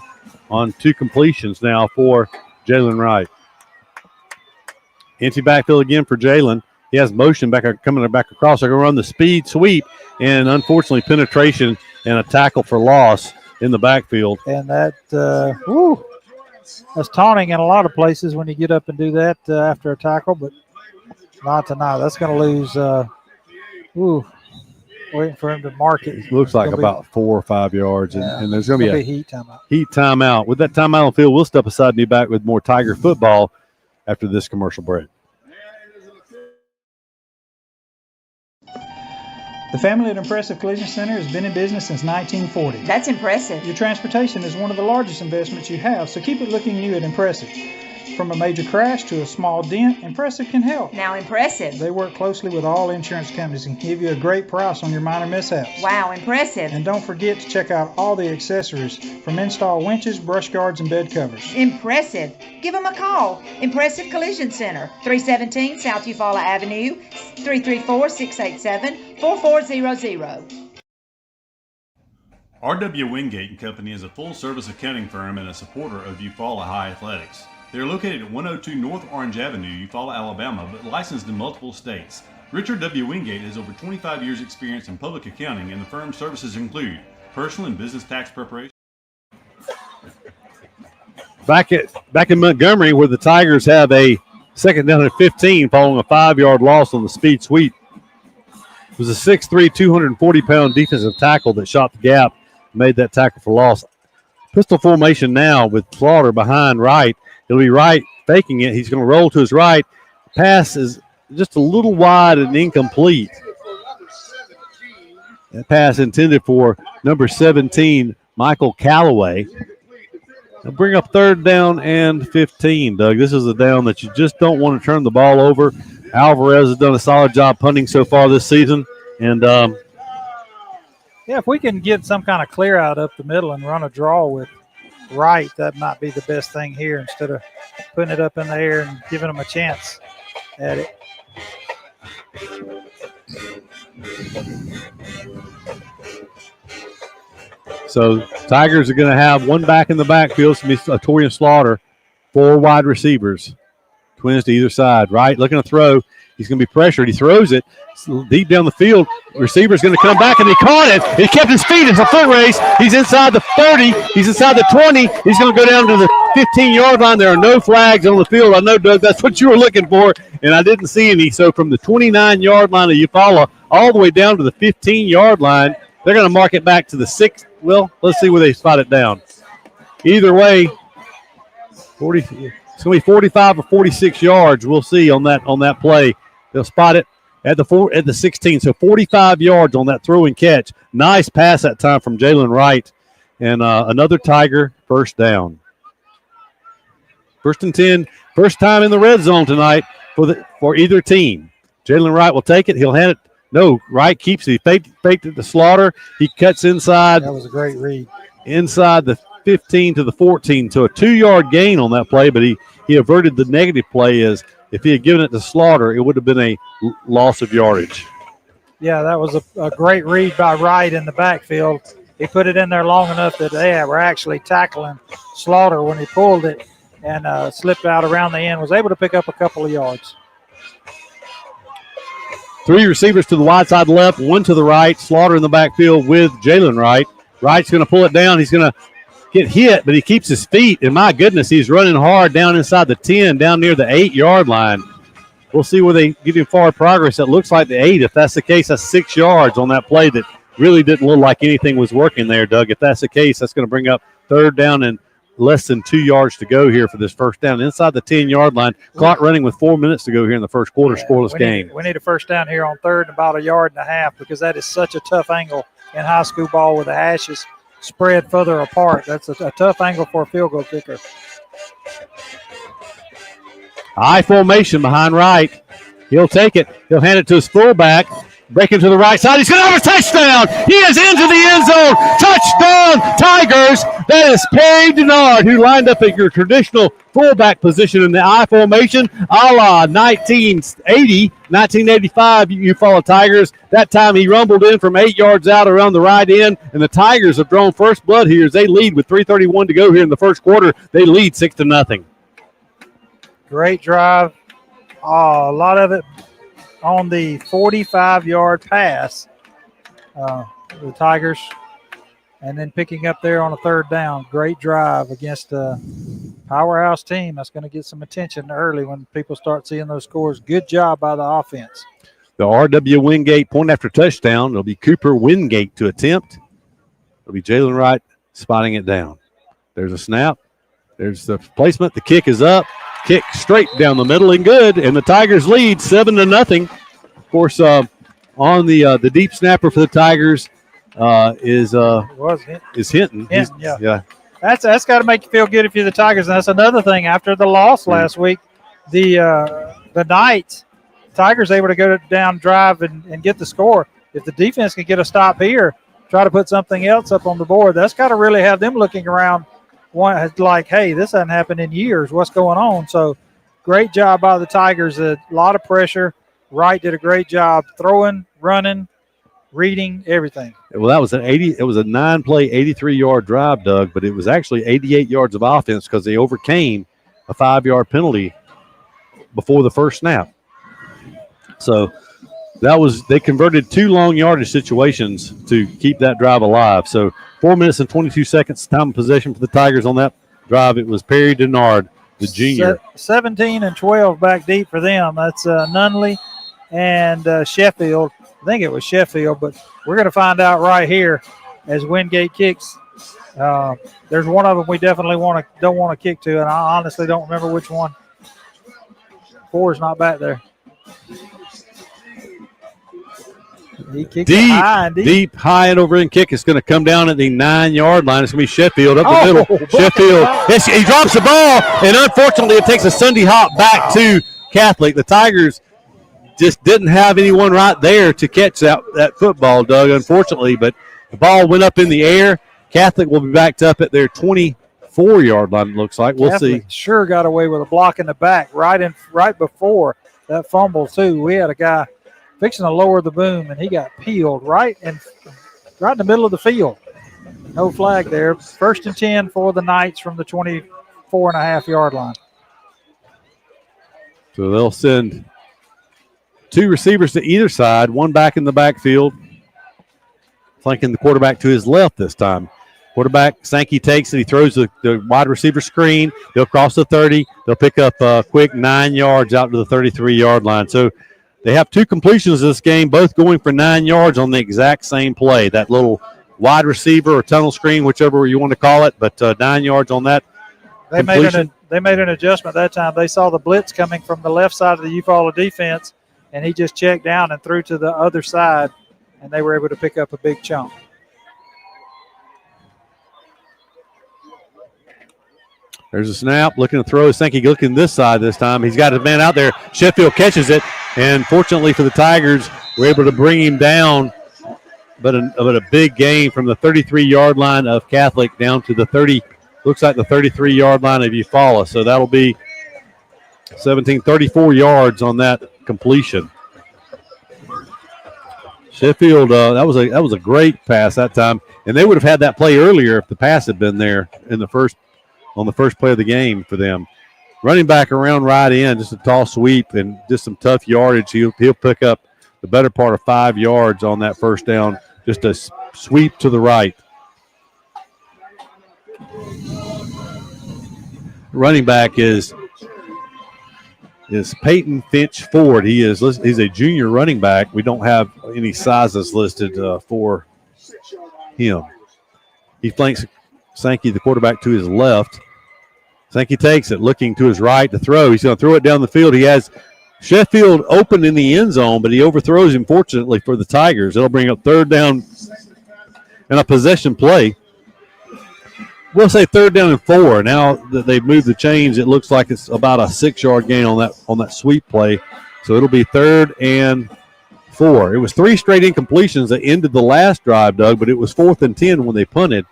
2 completions now for Jalen Wright. Empty backfield again for Jalen. He has motion coming back across. They're going to run the speed sweep, and unfortunately penetration and a tackle for loss in the backfield. And that's taunting in a lot of places when you get up and do that after a tackle, but not tonight. That's going to lose. Waiting for him to mark it. It looks like about 4 or 5 yards, and there's going to be a heat timeout. Heat timeout. With that timeout on the field, we'll step aside and be back with more Tiger football after this commercial break. The family at Impressive Collision Center has been in business since 1940. That's impressive. Your transportation is one of the largest investments you have, so keep it looking new at Impressive. From a major crash to a small dent, Impressive can help. Now, Impressive. They work closely with all insurance companies and give you a great price on your minor mishaps. Wow, impressive. And don't forget to check out all the accessories from install winches, brush guards, and bed covers. Impressive. Give them a call. Impressive Collision Center, 317 South Eufaula Avenue, 334-687-4400. R.W. Wingate & Company is a full-service accounting firm and a supporter of Eufaula High Athletics. They are located at 102 North Orange Avenue, Eufaula, Alabama, but licensed in multiple states. Richard W. Wingate has over 25 years' experience in public accounting, and the firm's services include personal and business tax preparation. Back in Montgomery, where the Tigers have a 2nd down and 15 following a 5-yard loss on the speed sweep. It was a 6'3", 240-pound defensive tackle that shot the gap, made that tackle for loss. Pistol formation now with Slaughter behind Wright. It'll be Wright faking it. He's going to roll to his right. Pass is just a little wide and incomplete. That pass intended for number 17, Michael Calloway. They'll bring up 3rd down and 15, Doug. This is a down that you just don't want to turn the ball over. Alvarez has done a solid job punting so far this season. And, yeah, if we can get some kind of clear out up the middle and run a draw with Wright, that might be the best thing here instead of putting it up in the air and giving them a chance at it. So Tigers are going to have one back in the backfield. It's going to be Torian Slaughter, 4 wide receivers, twins to either side. Right, looking to throw. He's going to be pressured. He throws it deep down the field. Receiver's going to come back, and he caught it. He kept his feet. It's a foot race. He's inside the 30. He's inside the 20. He's going to go down to the 15-yard line. There are no flags on the field. I know, Doug, that's what you were looking for, and I didn't see any. So from the 29-yard line of Eufaula all the way down to the 15-yard line, they're going to mark it back to the 6th. Well, let's see where they spot it down. Either way, it's going to be 45 or 46 yards. We'll see on that play. They'll spot it at the 16, so 45 yards on that throw and catch. Nice pass that time from Jalen Wright, and another Tiger first down. 1st and 10, first time in the red zone tonight for either team. Jalen Wright will take it. He'll hand it. No, Wright keeps it. He faked it to Slaughter. He cuts inside. That was a great read. Inside the 15 to the 14. So a 2-yard gain on that play, but he averted the negative play as if he had given it to Slaughter, it would have been a loss of yardage. Yeah, that was a great read by Wright in the backfield. He put it in there long enough that they were actually tackling Slaughter when he pulled it and slipped out around the end, was able to pick up a couple of yards. 3 receivers to the wide side left, 1 to the right. Slaughter in the backfield with Jalen Wright. Wright's going to pull it down. He's going to get hit, but he keeps his feet. And my goodness, he's running hard down inside the 10, down near the 8-yard line. We'll see where they give him forward progress. It looks like the 8. If that's the case, that's 6 yards on that play that really didn't look like anything was working there, Doug. If that's the case, that's going to bring up 3rd down and less than 2 yards to go here for this first down. Inside the 10-yard line, clock running with 4 minutes to go here in the first quarter, scoreless game. We need a first down here on 3rd and about 1.5 yards because that is such a tough angle in high school ball with the hashes spread further apart. That's a tough angle for a field goal kicker. I formation behind Wright. He'll take it. He'll hand it to his fullback. Breaking to the right side. He's going to have a touchdown. He is into the end zone. Touchdown, Tigers. That is Perry Denard, who lined up at your traditional fullback position in the I formation, a la 1980, 1985 Eufaula Tigers. That time he rumbled in from 8 yards out around the right end, and the Tigers have drawn first blood here as they lead with 3:31 to go here in the first quarter. They lead 6-0. Great drive. Oh, a lot of it on the 45-yard pass, the Tigers, and then picking up there on a 3rd down. Great drive against a powerhouse team. That's going to get some attention early when people start seeing those scores. Good job by the offense. The R.W. Wingate point after touchdown. It'll be Cooper Wingate to attempt. It'll be Jalen Wright spotting it down. There's a snap. There's the placement. The kick is up. Kick straight down the middle and good, and the Tigers lead 7-0. Of course, on the deep snapper for the Tigers is Hinton. Yeah. That's got to make you feel good if you're the Tigers. And that's another thing. After the loss last week, the Knights, Tigers able to go down, drive, and get the score. If the defense can get a stop here, try to put something else up on the board, that's got to really have them looking around. Like, hey, this hasn't happened in years. What's going on? So great job by the Tigers. A lot of pressure. Wright did a great job throwing, running, reading, everything. Well, that was it was a 9-play, 83-yard drive, Doug, but it was actually 88 yards of offense because they overcame a 5-yard penalty before the first snap. So they converted 2 long yardage situations to keep that drive alive. So 4 minutes and 22 seconds time of possession for the Tigers on that drive. It was Perry Denard, the junior. 17 and 12 back deep for them. That's Nunley and Sheffield. I think it was Sheffield, but we're going to find out right here as Wingate kicks. There's one of them we definitely don't want to kick to, and I honestly don't remember which one. 4 is not back there. He kicked it high and deep, high and over and kick. It's going to come down at the 9-yard line. It's going to be Sheffield up the middle. Sheffield, he drops the ball, and unfortunately it takes a Sunday hop back to Catholic. The Tigers just didn't have anyone right there to catch that football, Doug, unfortunately, but the ball went up in the air. Catholic will be backed up at their 24-yard line, it looks like. We'll Catholic see. Sure got away with a block in the back right before that fumble, too. We had a guy fixing to lower the boom, and he got peeled right in the middle of the field. No flag there. 1st and 10 for the Knights from the 24.5-yard line. So they'll send 2 receivers to either side, one back in the backfield, flanking the quarterback to his left this time. Quarterback, Sankey takes it. He throws the wide receiver screen. They'll cross the 30. They'll pick up a quick 9 yards out to the 33-yard line. So they have 2 completions this game, both going for 9 yards on the exact same play. That little wide receiver or tunnel screen, whichever you want to call it, but 9 yards on that completion. They made an adjustment that time. They saw the blitz coming from the left side of the Eufaula defense, and he just checked down and threw to the other side, and they were able to pick up a big chunk. There's a snap, looking to throw. Sankey looking this side this time. He's got his man out there. Sheffield catches it, and fortunately for the Tigers, we're able to bring him down. But a big gain from the 33-yard line of Catholic down to the 33-yard line of Eufaula. So that'll be 34 yards on that completion. Sheffield, that was a great pass that time, and they would have had that play earlier if the pass had been there on the first play of the game for them. Running back around right in, just a tall sweep and just some tough yardage. He'll pick up the better part of 5 yards on that first down, just a sweep to the right. Running back is Peyton Finch Ford. He's a junior running back. We don't have any sizes listed for him. He flanks Sankey, the quarterback, to his left. Sankey takes it, looking to his right to throw. He's going to throw it down the field. He has Sheffield open in the end zone, but he overthrows him, fortunately, for the Tigers. It'll bring up 3rd down and a possession play. We'll say 3rd down and 4. Now that they've moved the chains, it looks like it's about a 6-yard gain on that sweep play. So it'll be 3rd and 4. It was 3 straight incompletions that ended the last drive, Doug, but it was 4th and 10 when they punted.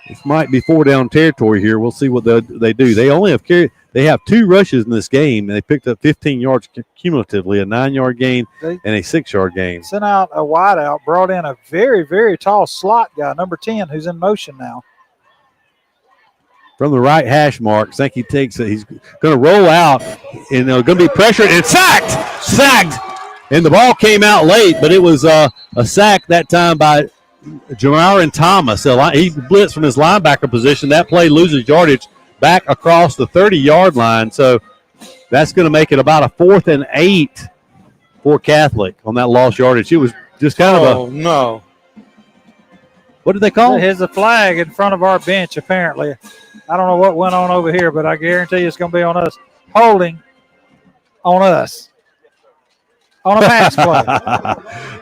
This might be 4-down territory here. We'll see what they do. They have 2 rushes in this game, and they picked up 15 yards cumulatively, a 9-yard gain and a 6-yard gain. Sent out a wideout, brought in a very, very tall slot guy, number 10, who's in motion now. From the right hash mark, Sankey takes it. He's going to roll out, and going to be pressured and sacked. And the ball came out late, but it was a sack that time by Jamarin Thomas. He blitzed from his linebacker position. That play loses yardage back across the 30-yard line. So that's going to make it about a 4th and 8 for Catholic on that lost yardage. It was just kind of no. What did they call it? There's a flag in front of our bench, apparently. I don't know what went on over here, but I guarantee you it's going to be on us. Holding on us. On a pass play.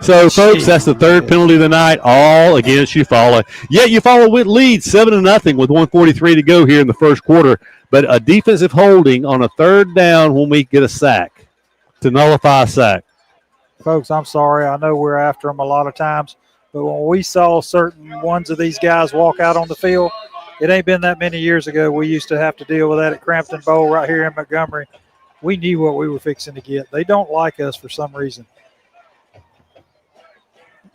So, folks, that's the 3rd penalty of the night, all against Eufaula. Yet Eufaula leads 7-0 with 1:43 to go here in the first quarter. But a defensive holding on a 3rd down when we get a sack to nullify a sack. Folks, I'm sorry. I know we're after them a lot of times. But when we saw certain ones of these guys walk out on the field, it ain't been that many years ago. We used to have to deal with that at Crampton Bowl right here in Montgomery. We knew what we were fixing to get. They don't like us for some reason.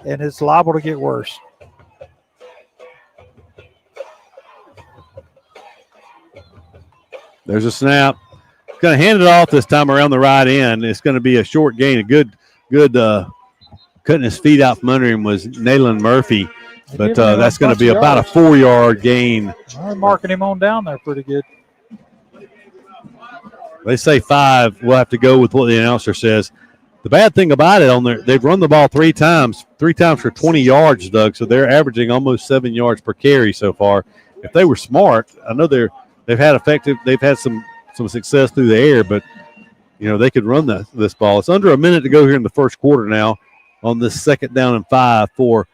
And it's liable to get worse. There's a snap. Going to hand it off this time around the right end. It's going to be a short gain. A good cutting his feet out from under him was Nayland Murphy. But that's going to be about a 4-yard gain. They're marking him on down there pretty good. They say 5. We'll have to go with what the announcer says. The bad thing about it, they've run the ball 3 times for 20 yards, Doug. So they're averaging almost 7 yards per carry so far. If they were smart, I know they've had some success through the air, but they could run this ball. It's under a minute to go here in the first quarter now. on this 2nd down and 5 for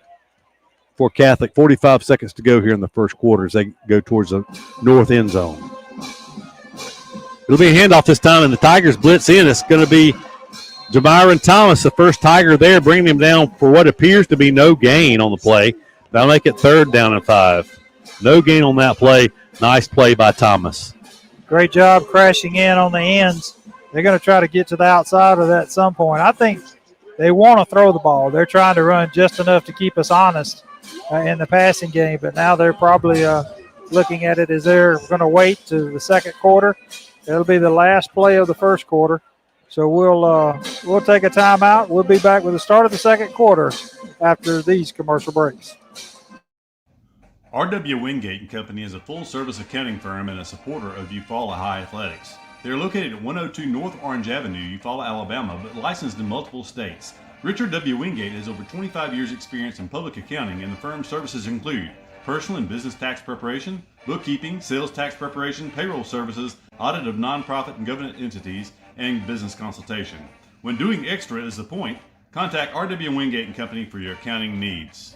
Catholic. 45 seconds to go here in the first quarter as they go towards the north end zone. It'll be a handoff this time, and the Tigers blitz in. It's going to be Jamiron Thomas, the first Tiger there, bringing him down for what appears to be no gain on the play. That'll make it 3rd down and 5. No gain on that play. Nice play by Thomas. Great job crashing in on the ends. They're going to try to get to the outside of that at some point. I think they want to throw the ball. They're trying to run just enough to keep us honest in the passing game, but now they're probably looking at it as they're going to wait to the second quarter. It'll be the last play of the first quarter. So we'll take a timeout. We'll be back with the start of the second quarter after these commercial breaks. R.W. Wingate & Company is a full-service accounting firm and a supporter of Eufaula High Athletics. They are located at 102 North Orange Avenue, Eufaula, Alabama, but licensed in multiple states. Richard W. Wingate has over 25 years' experience in public accounting, and the firm's services include personal and business tax preparation, bookkeeping, sales tax preparation, payroll services, audit of nonprofit and government entities, and business consultation. When doing extra is the point, contact R.W. Wingate & Company for your accounting needs.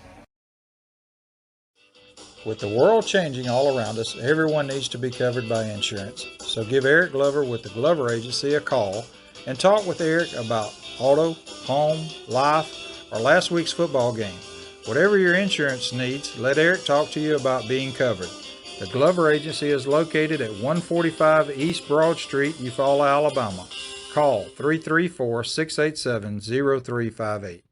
With the world changing all around us, everyone needs to be covered by insurance. So give Eric Glover with the Glover Agency a call and talk with Eric about auto, home, life, or last week's football game. Whatever your insurance needs, let Eric talk to you about being covered. The Glover Agency is located at 145 East Broad Street, Eufaula, Alabama. Call 334-687-0358.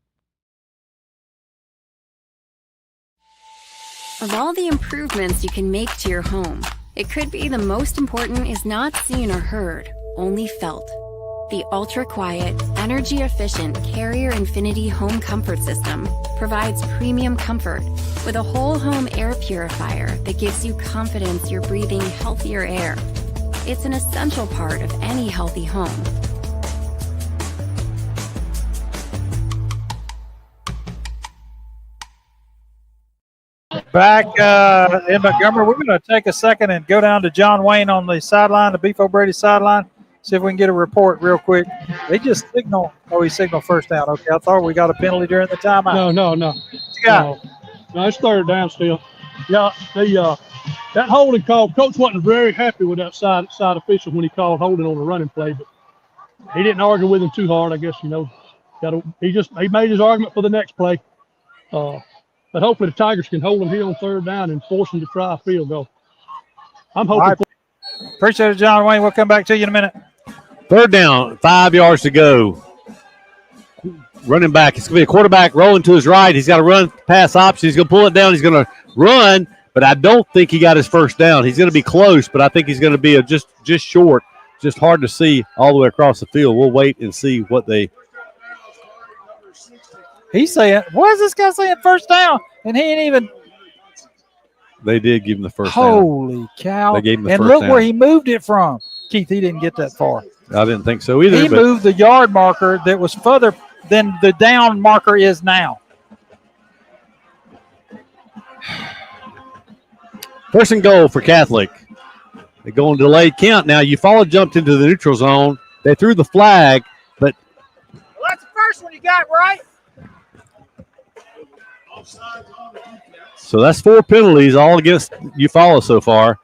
Of all the improvements you can make to your home, it could be the most important is not seen or heard, only felt. The ultra-quiet, energy-efficient Carrier Infinity Home Comfort System provides premium comfort with a whole home air purifier that gives you confidence you're breathing healthier air. It's an essential part of any healthy home. Back in Montgomery, we're going to take a second and go down to John Wayne on the sideline, the Beef O'Brady sideline. See if we can get a report real quick. They just signal. Oh, he signaled first down. Okay, I thought we got a penalty during the timeout. No. What you got? No, it's 3rd down still. Yeah, that holding call, Coach wasn't very happy with that side official when he called holding on the running play, but he didn't argue with him too hard, I guess, he made his argument for the next play. But hopefully the Tigers can hold him here on 3rd down and force him to try a field goal. I'm hoping. Right. Appreciate it, John Wayne. We'll come back to you in a minute. 3rd down, 5 yards to go. Running back. It's going to be a quarterback rolling to his right. He's got a run pass option. He's going to pull it down. He's going to run, but I don't think he got his first down. He's going to be close, but I think he's going to be just short. Just hard to see all the way across the field. We'll wait and see what they. He's saying, what is this guy saying, first down? And he ain't even. They did give him the first down. Holy cow. They gave him the and first look down. Where he moved it from. Keith, he didn't get that far. I didn't think so either. He moved the yard marker that was further than the down marker is now. 1st and goal for Catholic. They go on delayed count now. Eufaula jumped into the neutral zone. They threw the flag, but. Well, that's the first one you got, right? So that's 4 penalties all against Eufaula so far.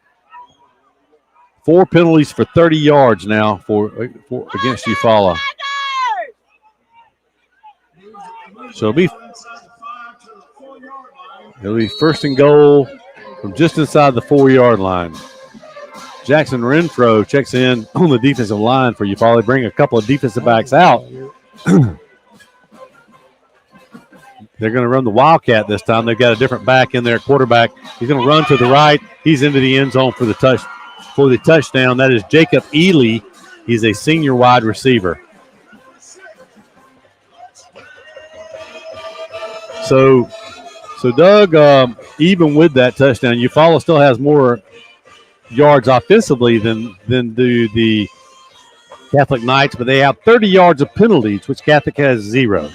4 penalties for 30 yards now for against Eufaula. So it'll be 1st and goal from just inside the 4-yard line. Jackson Renfro checks in on the defensive line for Eufaula. They bring a couple of defensive backs out. They're going to run the Wildcat this time. They've got a different back in there, quarterback. He's going to run to the right. He's into the end zone for the touchdown. That is Jacob Ely. He's a senior wide receiver. So Doug, even with that touchdown, Eufaula still has more yards offensively than do the Catholic Knights, but they have 30 yards of penalties, which Catholic has 0.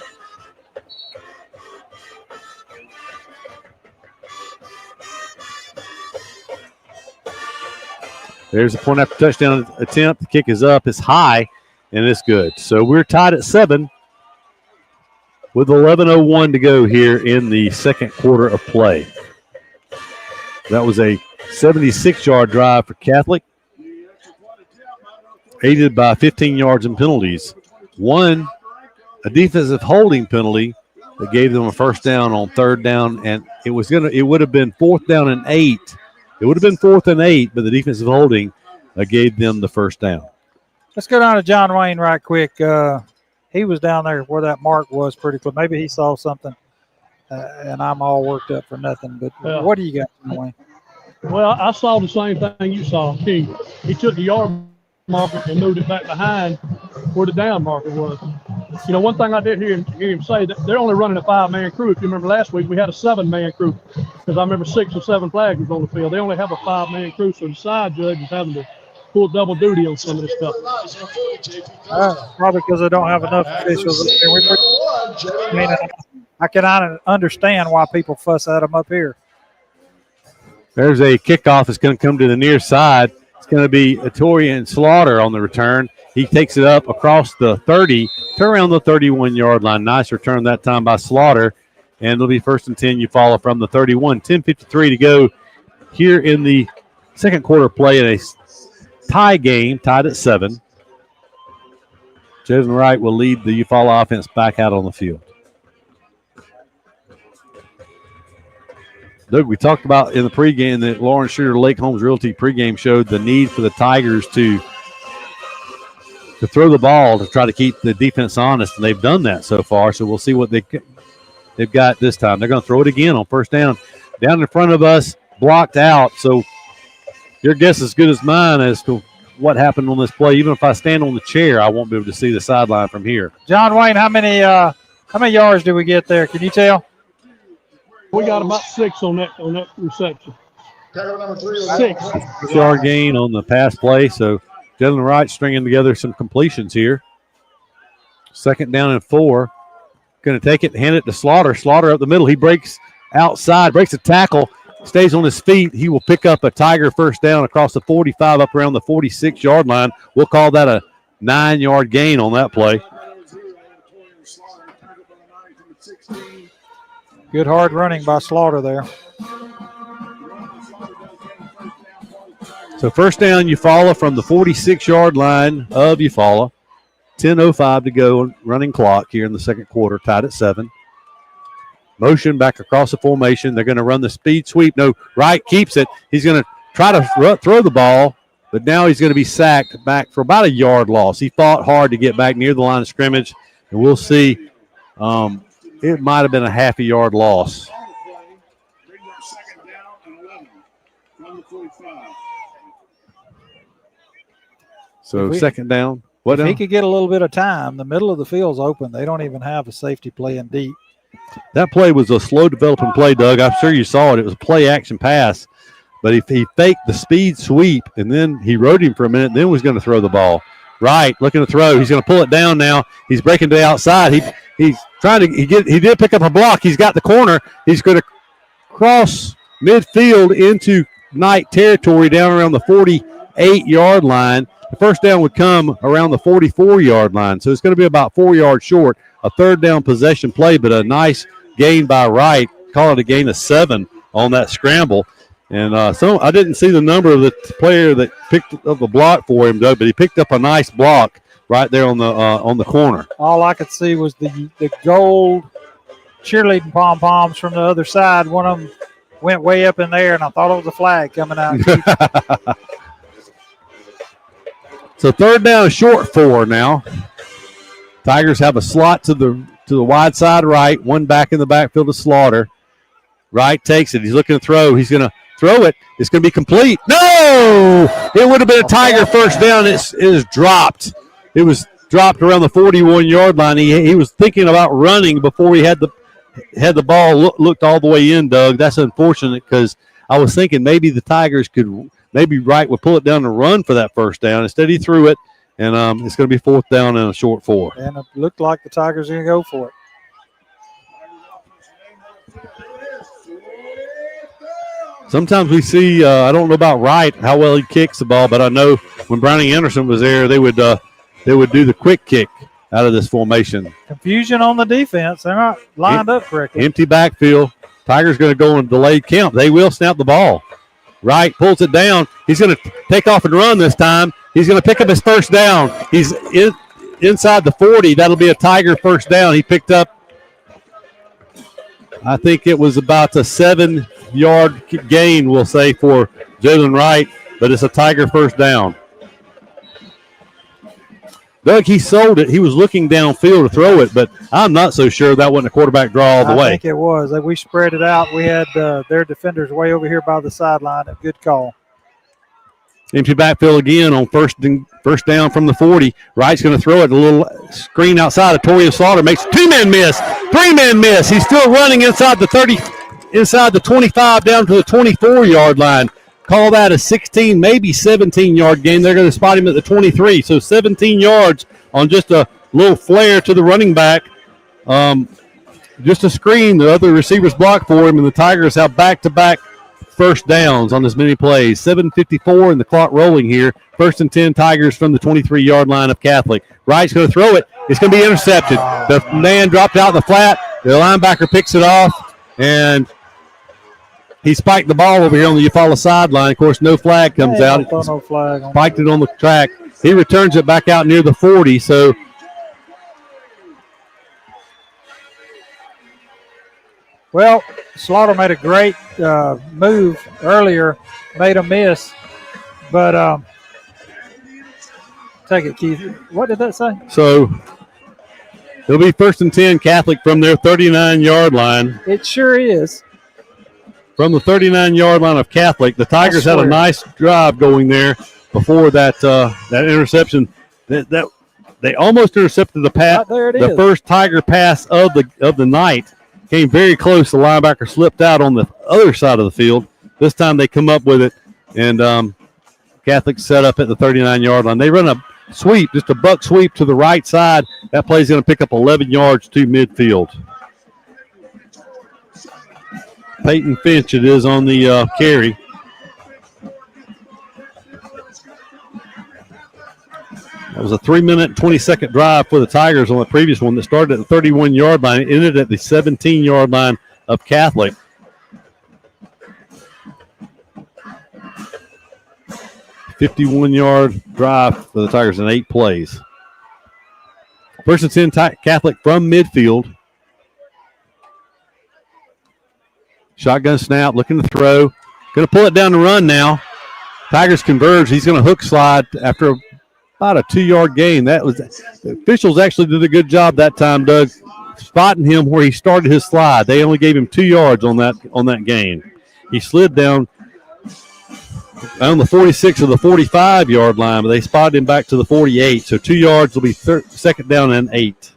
There's a point after touchdown attempt. The kick is up, it's high, and it's good. So we're tied at 7 with 11:01 to go here in the second quarter of play. That was a 76-yard drive for Catholic, aided by 15 yards in penalties. One, a defensive holding penalty that gave them a first down on third down, and it would have been 4th down and 8. It would have been 4th and 8, but the defensive holding gave them the first down. Let's go down to John Wayne right quick. He was down there where that mark was pretty close. Maybe he saw something, and I'm all worked up for nothing. But what do you got, John Wayne? Well, I saw the same thing you saw. He took the yard marker and moved it back behind where the down marker was. You know, one thing I did hear him say that they're only running a 5-man crew. If you remember last week, we had a 7-man crew because I remember 6 or 7 flags was on the field. They only have a 5-man crew, so the side judge is having to pull double duty on some of this stuff. Probably because they don't have enough officials. I can understand why people fuss at them up here. There's a kickoff. It's going to come to the near side. It's going to be Torian Slaughter on the return. He takes it up across the 30, turn around the 31-yard line. Nice return that time by Slaughter. And it'll be 1st and 10. Eufaula from the 31. 10:53 to go here in the second quarter play in a tie game, tied at 7. Jaden Wright will lead the Eufaula offense back out on the field. Doug, we talked about in the pregame that Lawrence Shooter Lake Holmes Realty pregame showed the need for the Tigers to throw the ball to try to keep the defense honest, and they've done that so far. So we'll see what they've got this time. They're going to throw it again on first down. Down in front of us, blocked out. So your guess is as good as mine as to what happened on this play. Even if I stand on the chair, I won't be able to see the sideline from here. John Wayne, how many yards did we get there? Can you tell? We got about 6 on that reception. 6. 6-yard gain on the pass play. So Jalen Wright stringing together some completions here. 2nd down and 4. Going to take it, hand it to Slaughter. Slaughter up the middle. He breaks outside, breaks a tackle, stays on his feet. He will pick up a Tiger first down across the 45 up around the 46-yard line. We'll call that a 9-yard gain on that play. Good hard running by Slaughter there. So first down, Eufaula from the 46-yard line of Eufaula. 10:05 to go, running clock here in the second quarter, tied at 7. Motion back across the formation. They're going to run the speed sweep. No, Wright keeps it. He's going to try to throw the ball, but now he's going to be sacked back for about a yard loss. He fought hard to get back near the line of scrimmage, and we'll see. It might have been a half a yard loss. So second down. If he could get a little bit of time, the middle of the field's open. They don't even have a safety playing deep. That play was a slow developing play, Doug. I'm sure you saw it. It was a play action pass. But he faked the speed sweep, and then he rode him for a minute, then was going to throw the ball. Right, looking to throw. He's going to pull it down now. He's breaking to the outside. He's trying to he did pick up a block. He's got the corner. He's going to cross midfield into Knight territory down around the 48-yard line. The first down would come around the 44-yard line. So it's going to be about 4 yards short. A third down possession play, but a nice gain by Wright. Call it a gain of 7 on that scramble. And I didn't see the number of the player that picked up the block for him, Doug, but he picked up a nice block right there on the corner. All I could see was the gold cheerleading pom-poms from the other side. One of them went way up in there, and I thought it was a flag coming out. So third down, short 4 now. Tigers have a slot to the wide side right, one back in the backfield to Slaughter. Wright takes it. He's looking to throw. He's going to throw it. It's going to be complete. No! It would have been a Tiger first down. It is dropped. It was dropped around the 41-yard line. He was thinking about running before he had the ball looked all the way in, Doug. That's unfortunate because I was thinking maybe the Tigers maybe Wright would pull it down and run for that first down. Instead, he threw it, and it's going to be 4th down and a short 4. And it looked like the Tigers are going to go for it. Sometimes we see, I don't know about Wright, how well he kicks the ball, but I know when Brownie Anderson was there, they would do the quick kick out of this formation. Confusion on the defense. They're not lined up correctly. Empty backfield. Tigers going to go in delayed count. They will snap the ball. Wright pulls it down. He's going to take off and run this time. He's going to pick up his first down. He's inside the 40. That'll be a Tiger first down. He picked up, I think it was about a 7-yard gain, we'll say, for Jalen Wright, but it's a Tiger first down. Doug, he sold it. He was looking downfield to throw it, but I'm not so sure that wasn't a quarterback draw all the way. I think it was. We spread it out. We had their defenders way over here by the sideline. A good call. Empty backfield again on first down from the 40. Wright's going to throw it. A little screen outside of Torian Slaughter. Makes 2-man miss. 3-man miss. He's still running inside the 30, inside the 25 down to the 24-yard line. Call that a 16, maybe 17-yard gain. They're going to spot him at the 23. So 17 yards on just a little flare to the running back. Just a screen. The other receivers block for him, and the Tigers have back-to-back first downs on as many plays. 7:54 and the clock rolling here. 1st and 10 Tigers from the 23-yard line of Catholic. Wright's going to throw it. It's going to be intercepted. The man dropped out in the flat. The linebacker picks it off, and he spiked the ball over here on the Eufaula sideline. Of course, no flag comes out. No flag. Spiked it on the track. He returns it back out near the 40. So well, Slaughter made a great move earlier, made a miss, but take it, Keith. What did that say? So it'll be 1st and 10 Catholic from their 39-yard line. It sure is. From the 39-yard line of Catholic, the Tigers had a nice drive going there before that interception. That they almost intercepted the pass. There it the is. First Tiger pass of the night came very close. The linebacker slipped out on the other side of the field. This time they come up with it, and Catholic set up at the 39-yard line. They run a sweep, just a buck sweep to the right side. That play is going to pick up 11 yards to midfield. Peyton Finch it is on the carry. That was a 3-minute, 20-second drive for the Tigers on the previous one that started at the 31-yard line and ended at the 17-yard line of Catholic. $51-yard drive for the Tigers in 8 plays. 1st and 10 Catholic from midfield. Shotgun snap, looking to throw. Going to pull it down the run now. Tigers converge. He's going to hook slide after about a 2-yard gain. That was the officials actually did a good job that time, Doug, spotting him where he started his slide. They only gave him 2 yards on that gain. He slid down on the 46 or the 45-yard line, but they spotted him back to the 48. So 2 yards will be 2nd down and 8.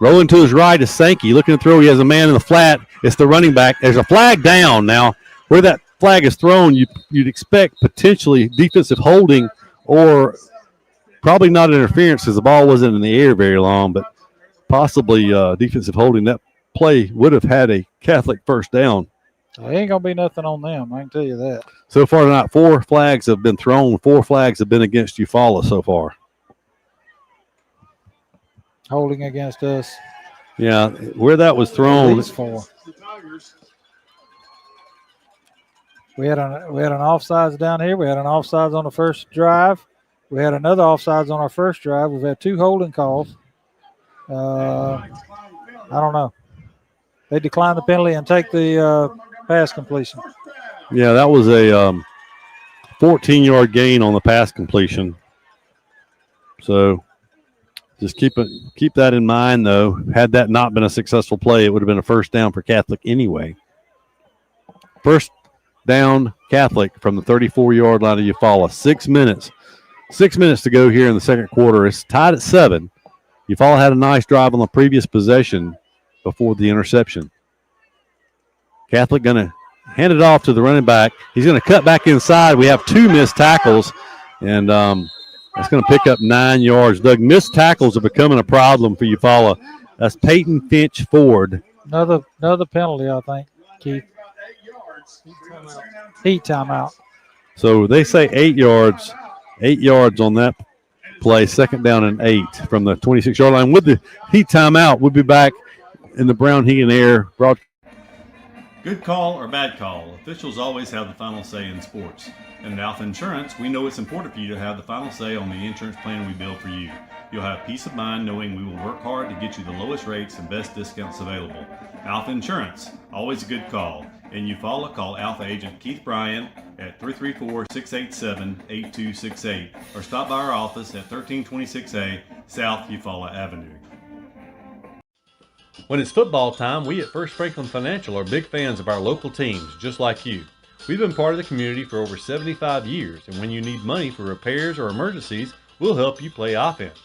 Rolling to his right is Sankey. Looking to throw. He has a man in the flat. It's the running back. There's a flag down. Now, where that flag is thrown, you'd expect potentially defensive holding or probably not interference because the ball wasn't in the air very long, but possibly defensive holding. That play would have had a Catholic first down. There ain't going to be nothing on them, I can tell you that. So far tonight, 4 flags have been thrown. 4 flags have been against Eufaula so far. Holding against us. Yeah, where that was thrown. At least 4. We had an offsides down here. We had an offsides on the first drive. We had another offsides on our first drive. We've had 2 holding calls. I don't know. They declined the penalty and take the pass completion. Yeah, that was a 14-yard gain on the pass completion. So just keep that in mind, though. Had that not been a successful play, it would have been a first down for Catholic anyway. First down Catholic from the 34-yard line of Eufaula. 6 minutes. 6 minutes to go here in the second quarter. It's tied at 7. Eufaula had a nice drive on the previous possession before the interception. Catholic going to hand it off to the running back. He's going to cut back inside. We have 2 missed tackles, and That's going to pick up 9 yards. Doug, missed tackles are becoming a problem for Eufaula. That's Peyton Finch Ford. Another penalty, I think, Keith. Heat timeout. So they say 8 yards. 8 yards on that play. 2nd down and 8 from the 26-yard line. With the heat timeout, we'll be back in the Brown Heat and Air broadcast. Good call or bad call, officials always have the final say in sports. And at Alpha Insurance, we know it's important for you to have the final say on the insurance plan we build for you. You'll have peace of mind knowing we will work hard to get you the lowest rates and best discounts available. Alpha Insurance, always a good call. In Eufaula, call Alpha Agent Keith Bryan at 334-687-8268 or stop by our office at 1326A South Eufaula Avenue. When it's football time, we at First Franklin Financial are big fans of our local teams, just like you. We've been part of the community for over 75 years, and when you need money for repairs or emergencies, we'll help you play offense.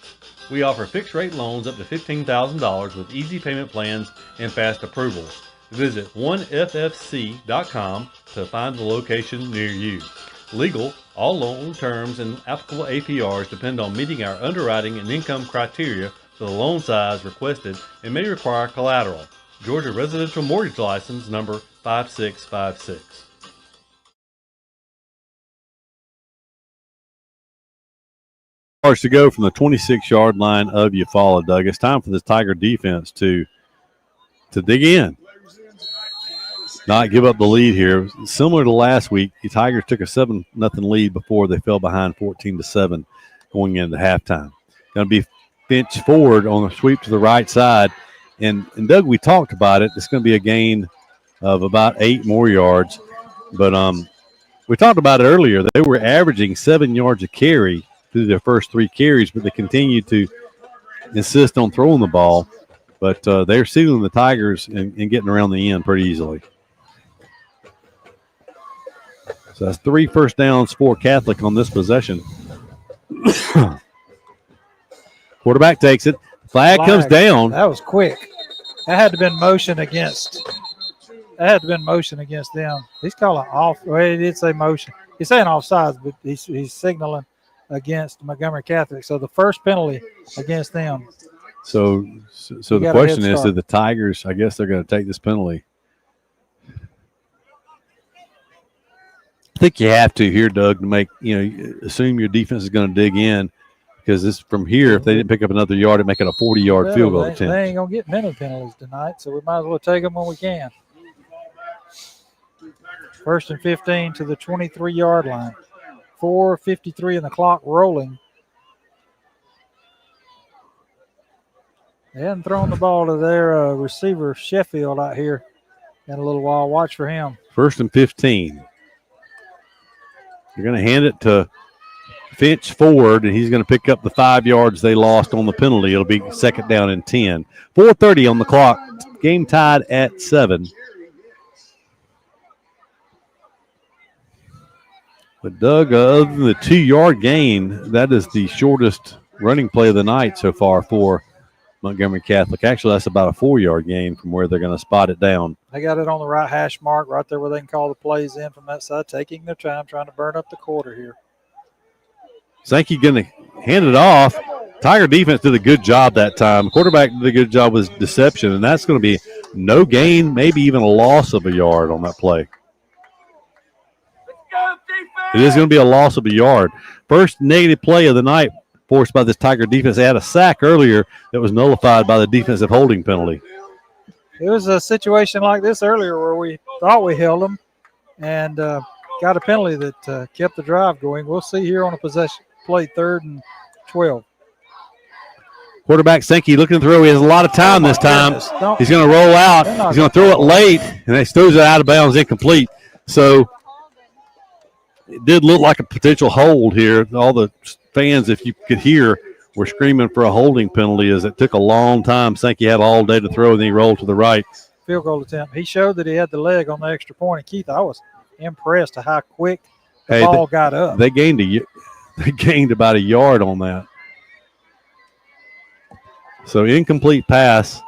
We offer fixed-rate loans up to $15,000 with easy payment plans and fast approvals. Visit 1ffc.com to find the location near you. Legal, all loan terms and applicable APRs depend on meeting our underwriting and income criteria for the loan size requested and may require collateral. Georgia Residential Mortgage License number 5656. Yards to go from the 26-yard line of Eufaula, Doug. It's time for this Tiger defense to dig in. Not give up the lead here. Similar to last week, the Tigers took a 7-0 lead before they fell behind 14-7 going into halftime. Going to be Finch Ford on the sweep to the right side. And Doug, we talked about it. It's going to be a gain of about 8 more yards. But we talked about it earlier. They were averaging 7 yards a carry through their first 3 carries, but they continued to insist on throwing the ball. But they're sealing the Tigers and getting around the end pretty easily. So that's 3 first downs for Catholic on this possession. Quarterback takes it. Flag comes down. That was quick. That had to have been motion against. That had to have been motion against them. He's calling off. Well, he did say motion. He's saying offsides, but he's signaling against Montgomery Catholic. So the first penalty against them. So the question is, did the Tigers, I guess they're going to take this penalty. I think you have to here, Doug, to make, assume your defense is going to dig in, because this from here, if they didn't pick up another yard, it'd make it a 40-yard field goal attempt. They ain't going to get many penalties tonight, so we might as well take them when we can. 1st and 15 to the 23-yard line. 4:53 in the clock rolling. They hadn't thrown the ball to their receiver, Sheffield, out here in a little while. Watch for him. 1st and 15. You're going to hand it to Finch Ford, and he's going to pick up the 5 yards they lost on the penalty. It'll be 2nd down and 10. 4:30 on the clock. Game tied at 7. But, Doug, other than the 2-yard gain, that is the shortest running play of the night so far for Montgomery Catholic. Actually, that's about a 4-yard gain from where they're going to spot it down. They got it on the right hash mark right there where they can call the plays in from that side, taking their time, trying to burn up the quarter here. Sankey going to hand it off. Tiger defense did a good job that time. Quarterback did a good job with deception, and that's going to be no gain, maybe even a loss of a yard on that play. It is going to be a loss of a yard. First negative play of the night forced by this Tiger defense. They had a sack earlier that was nullified by the defensive holding penalty. It was a situation like this earlier where we thought we held them and got a penalty that kept the drive going. We'll see here on a possession play, 3rd and 12. Quarterback Sankey looking to throw. He has a lot of time this time. He's going to roll out. He's going to throw it late, and he throws it out of bounds, incomplete. So it did look like a potential hold here. All the fans, if you could hear, were screaming for a holding penalty as it took a long time. Sankey had all day to throw, and then he rolled to the right. Field goal attempt. He showed that he had the leg on the extra point. And Keith, I was impressed at how quick the ball got up. They gained about a yard on that. So incomplete pass.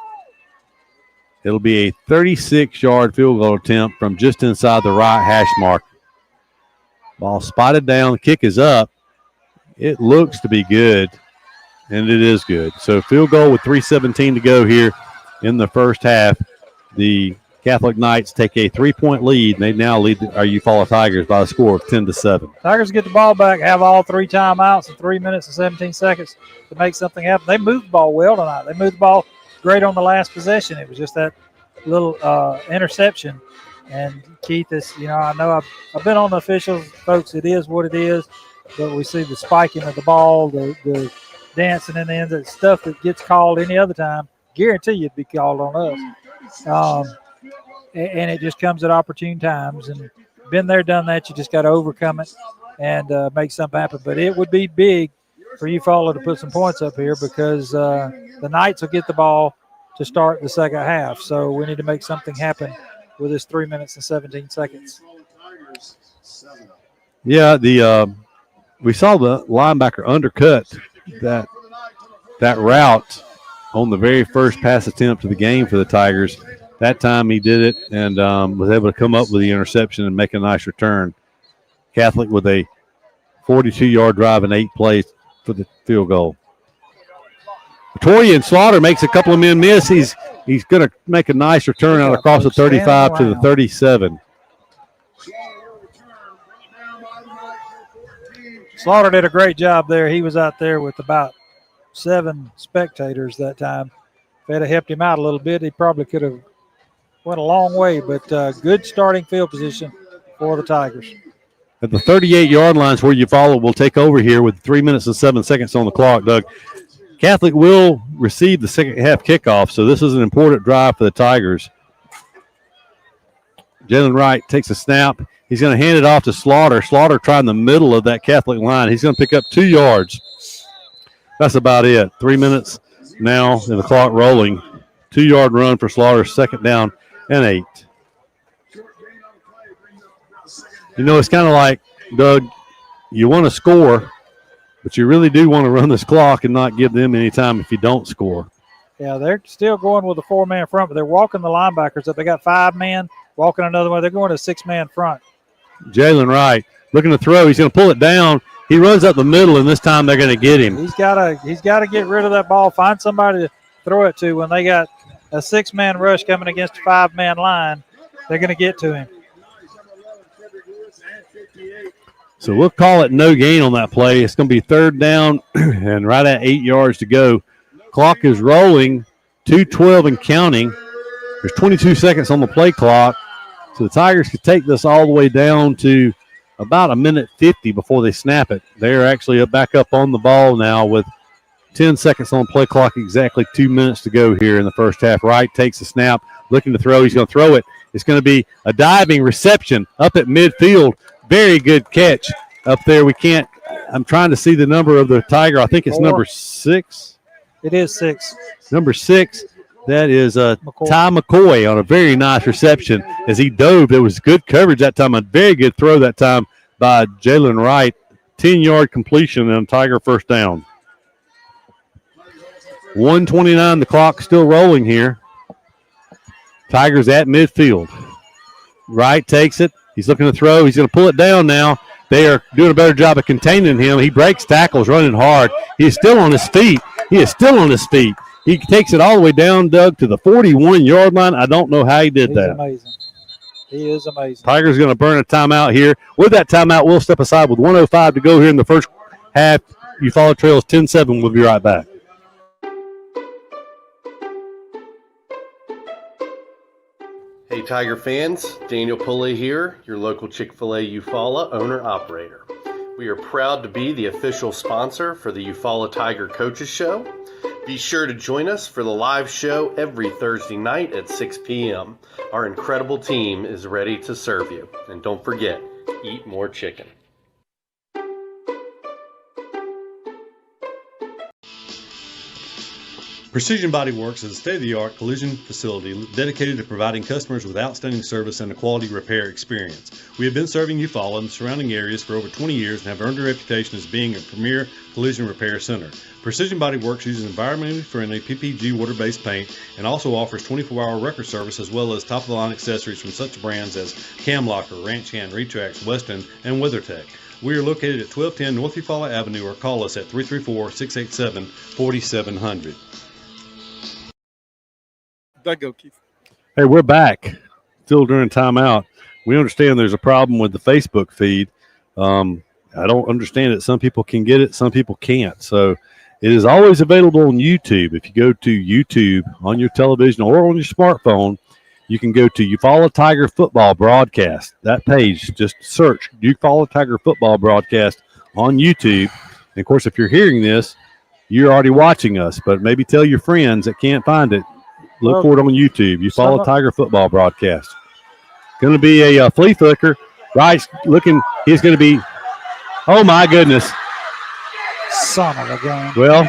It'll be a 36-yard field goal attempt from just inside the right hash mark. Ball spotted down. The kick is up. It looks to be good, and it is good. So field goal with 3:17 to go here in the first half. The Catholic Knights take a 3-point lead, and they now lead our Eufaula Tigers by a score of 10-7. Tigers get the ball back, have all 3 timeouts in 3 minutes and 17 seconds to make something happen. They moved the ball well tonight. They moved the ball great on the last possession. It was just that little interception. And Keith is, I know I've been on the officials, folks. It is what it is. But we see the spiking of the ball, the dancing in the end, the stuff that gets called any other time. Guarantee you it'd be called on us. And it just comes at opportune times. And been there, done that. You just got to overcome it and make something happen. But it would be big for Eufaula to put some points up here because the Knights will get the ball to start the second half. So we need to make something happen with this 3 minutes and 17 seconds. Yeah, we saw the linebacker undercut that route on the very first pass attempt of the game for the Tigers. That time he did it and was able to come up with the interception and make a nice return. Catholic with a 42-yard drive and 8 plays for the field goal. Torian Slaughter makes a couple of men miss. He's going to make a nice return out across the 35 to the 37. Slaughter did a great job there. He was out there with about 7 spectators that time. If they'd have helped him out a little bit, he probably could have went a long way, but good starting field position for the Tigers. At the 38-yard line is where Eufaula will take over here with 3 minutes and 7 seconds on the clock, Doug. Catholic will receive the second half kickoff, so this is an important drive for the Tigers. Jalen Wright takes a snap. He's going to hand it off to Slaughter. Slaughter trying the middle of that Catholic line. He's going to pick up 2 yards. That's about it. 3 minutes now and the clock rolling. 2-yard run for Slaughter, second down and 8. It's kind of like, Doug, you want to score, but you really do want to run this clock and not give them any time if you don't score. Yeah, they're still going with a 4-man front, but they're walking the linebackers up. They got 5 men walking another way. They're going to a 6-man front. Jalen Wright looking to throw. He's going to pull it down. He runs up the middle, and this time they're going to get him. He's got to get rid of that ball, find somebody to throw it to. When they got a 6-man rush coming against a 5-man line, they're going to get to him. So we'll call it no gain on that play. It's going to be 3rd down and right at 8 yards to go. Clock is rolling, 2:12 and counting. There's 22 seconds on the play clock. So the Tigers could take this all the way down to about 1:50 before they snap it. They're actually back up on the ball now with 10 seconds on the play clock, exactly 2 minutes to go here in the first half. Wright takes the snap, looking to throw. He's going to throw it. It's going to be a diving reception up at midfield. Very good catch up there. I'm trying to see the number of the Tiger. I think it's number 6. It is 6. Number 6. That is Ty McCoy on a very nice reception as he dove. There was good coverage that time. A very good throw that time by Jalen Wright. 10-yard completion and a Tiger first down. 1:29. The clock still rolling here. Tigers at midfield. Wright takes it. He's looking to throw. He's going to pull it down now. They are doing a better job of containing him. He breaks tackles, running hard. He is still on his feet. He takes it all the way down, Doug, to the 41-yard line. I don't know how he did that. Amazing. He is amazing. Tigers going to burn a timeout here. With that timeout, we'll step aside with 1:05 to go here in the first half. Eufaula trails 10-7. We'll be right back. Hey Tiger fans, Daniel Pulley here, your local Chick-fil-A Eufaula owner-operator. We are proud to be the official sponsor for the Eufaula Tiger Coaches Show. Be sure to join us for the live show every Thursday night at 6 p.m. Our incredible team is ready to serve you. And don't forget, eat more chicken. Precision Body Works is a state-of-the-art collision facility dedicated to providing customers with outstanding service and a quality repair experience. We have been serving Eufaula and the surrounding areas for over 20 years and have earned a reputation as being a premier collision repair center. Precision Body Works uses environmentally friendly PPG water-based paint and also offers 24-hour record service as well as top-of-the-line accessories from such brands as Cam Locker, Ranch Hand, Retrax, Weston, and WeatherTech. We are located at 1210 North Eufaula Avenue, or call us at 334-687-4700. There go, Keith. Hey, we're back. Still during timeout. We understand there's a problem with the Facebook feed. I don't understand it. Some people can get it, some people can't. So it is always available on YouTube. If you go to YouTube on your television or on your smartphone, you can go to Eufaula Tiger Football Broadcast. That page, just search Eufaula Tiger Football Broadcast on YouTube. And, of course, if you're hearing this, you're already watching us. But maybe tell your friends that can't find it. Look for it on YouTube. Eufaula Tiger Football Broadcast. Going to be a flea flicker. Right, looking, he's going to be, oh, my goodness. Son of a gun. Well,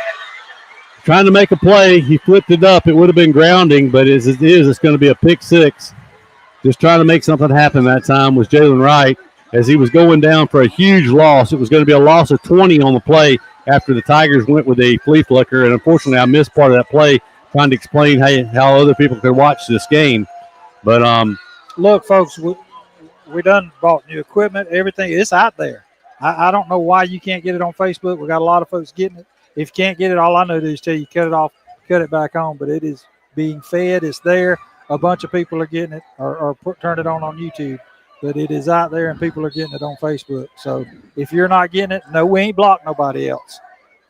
trying to make a play. He flipped it up. It would have been grounding, but as it is, it's going to be a pick six. Just trying to make something happen that time was Jalen Wright as he was going down for a huge loss. It was going to be a loss of 20 on the play after the Tigers went with a flea flicker, and unfortunately I missed part of that play trying to explain how other people could watch this game. But look, folks, we done bought new equipment, everything. It's out there. I don't know why you can't get it on Facebook. We got a lot of folks getting it. If you can't get it, all I know to do is tell you cut it off, cut it back on. But it is being fed. It's there. A bunch of people are getting it or turn it on YouTube. But it is out there, and people are getting it on Facebook. So if you're not getting it, no, we ain't blocked nobody else.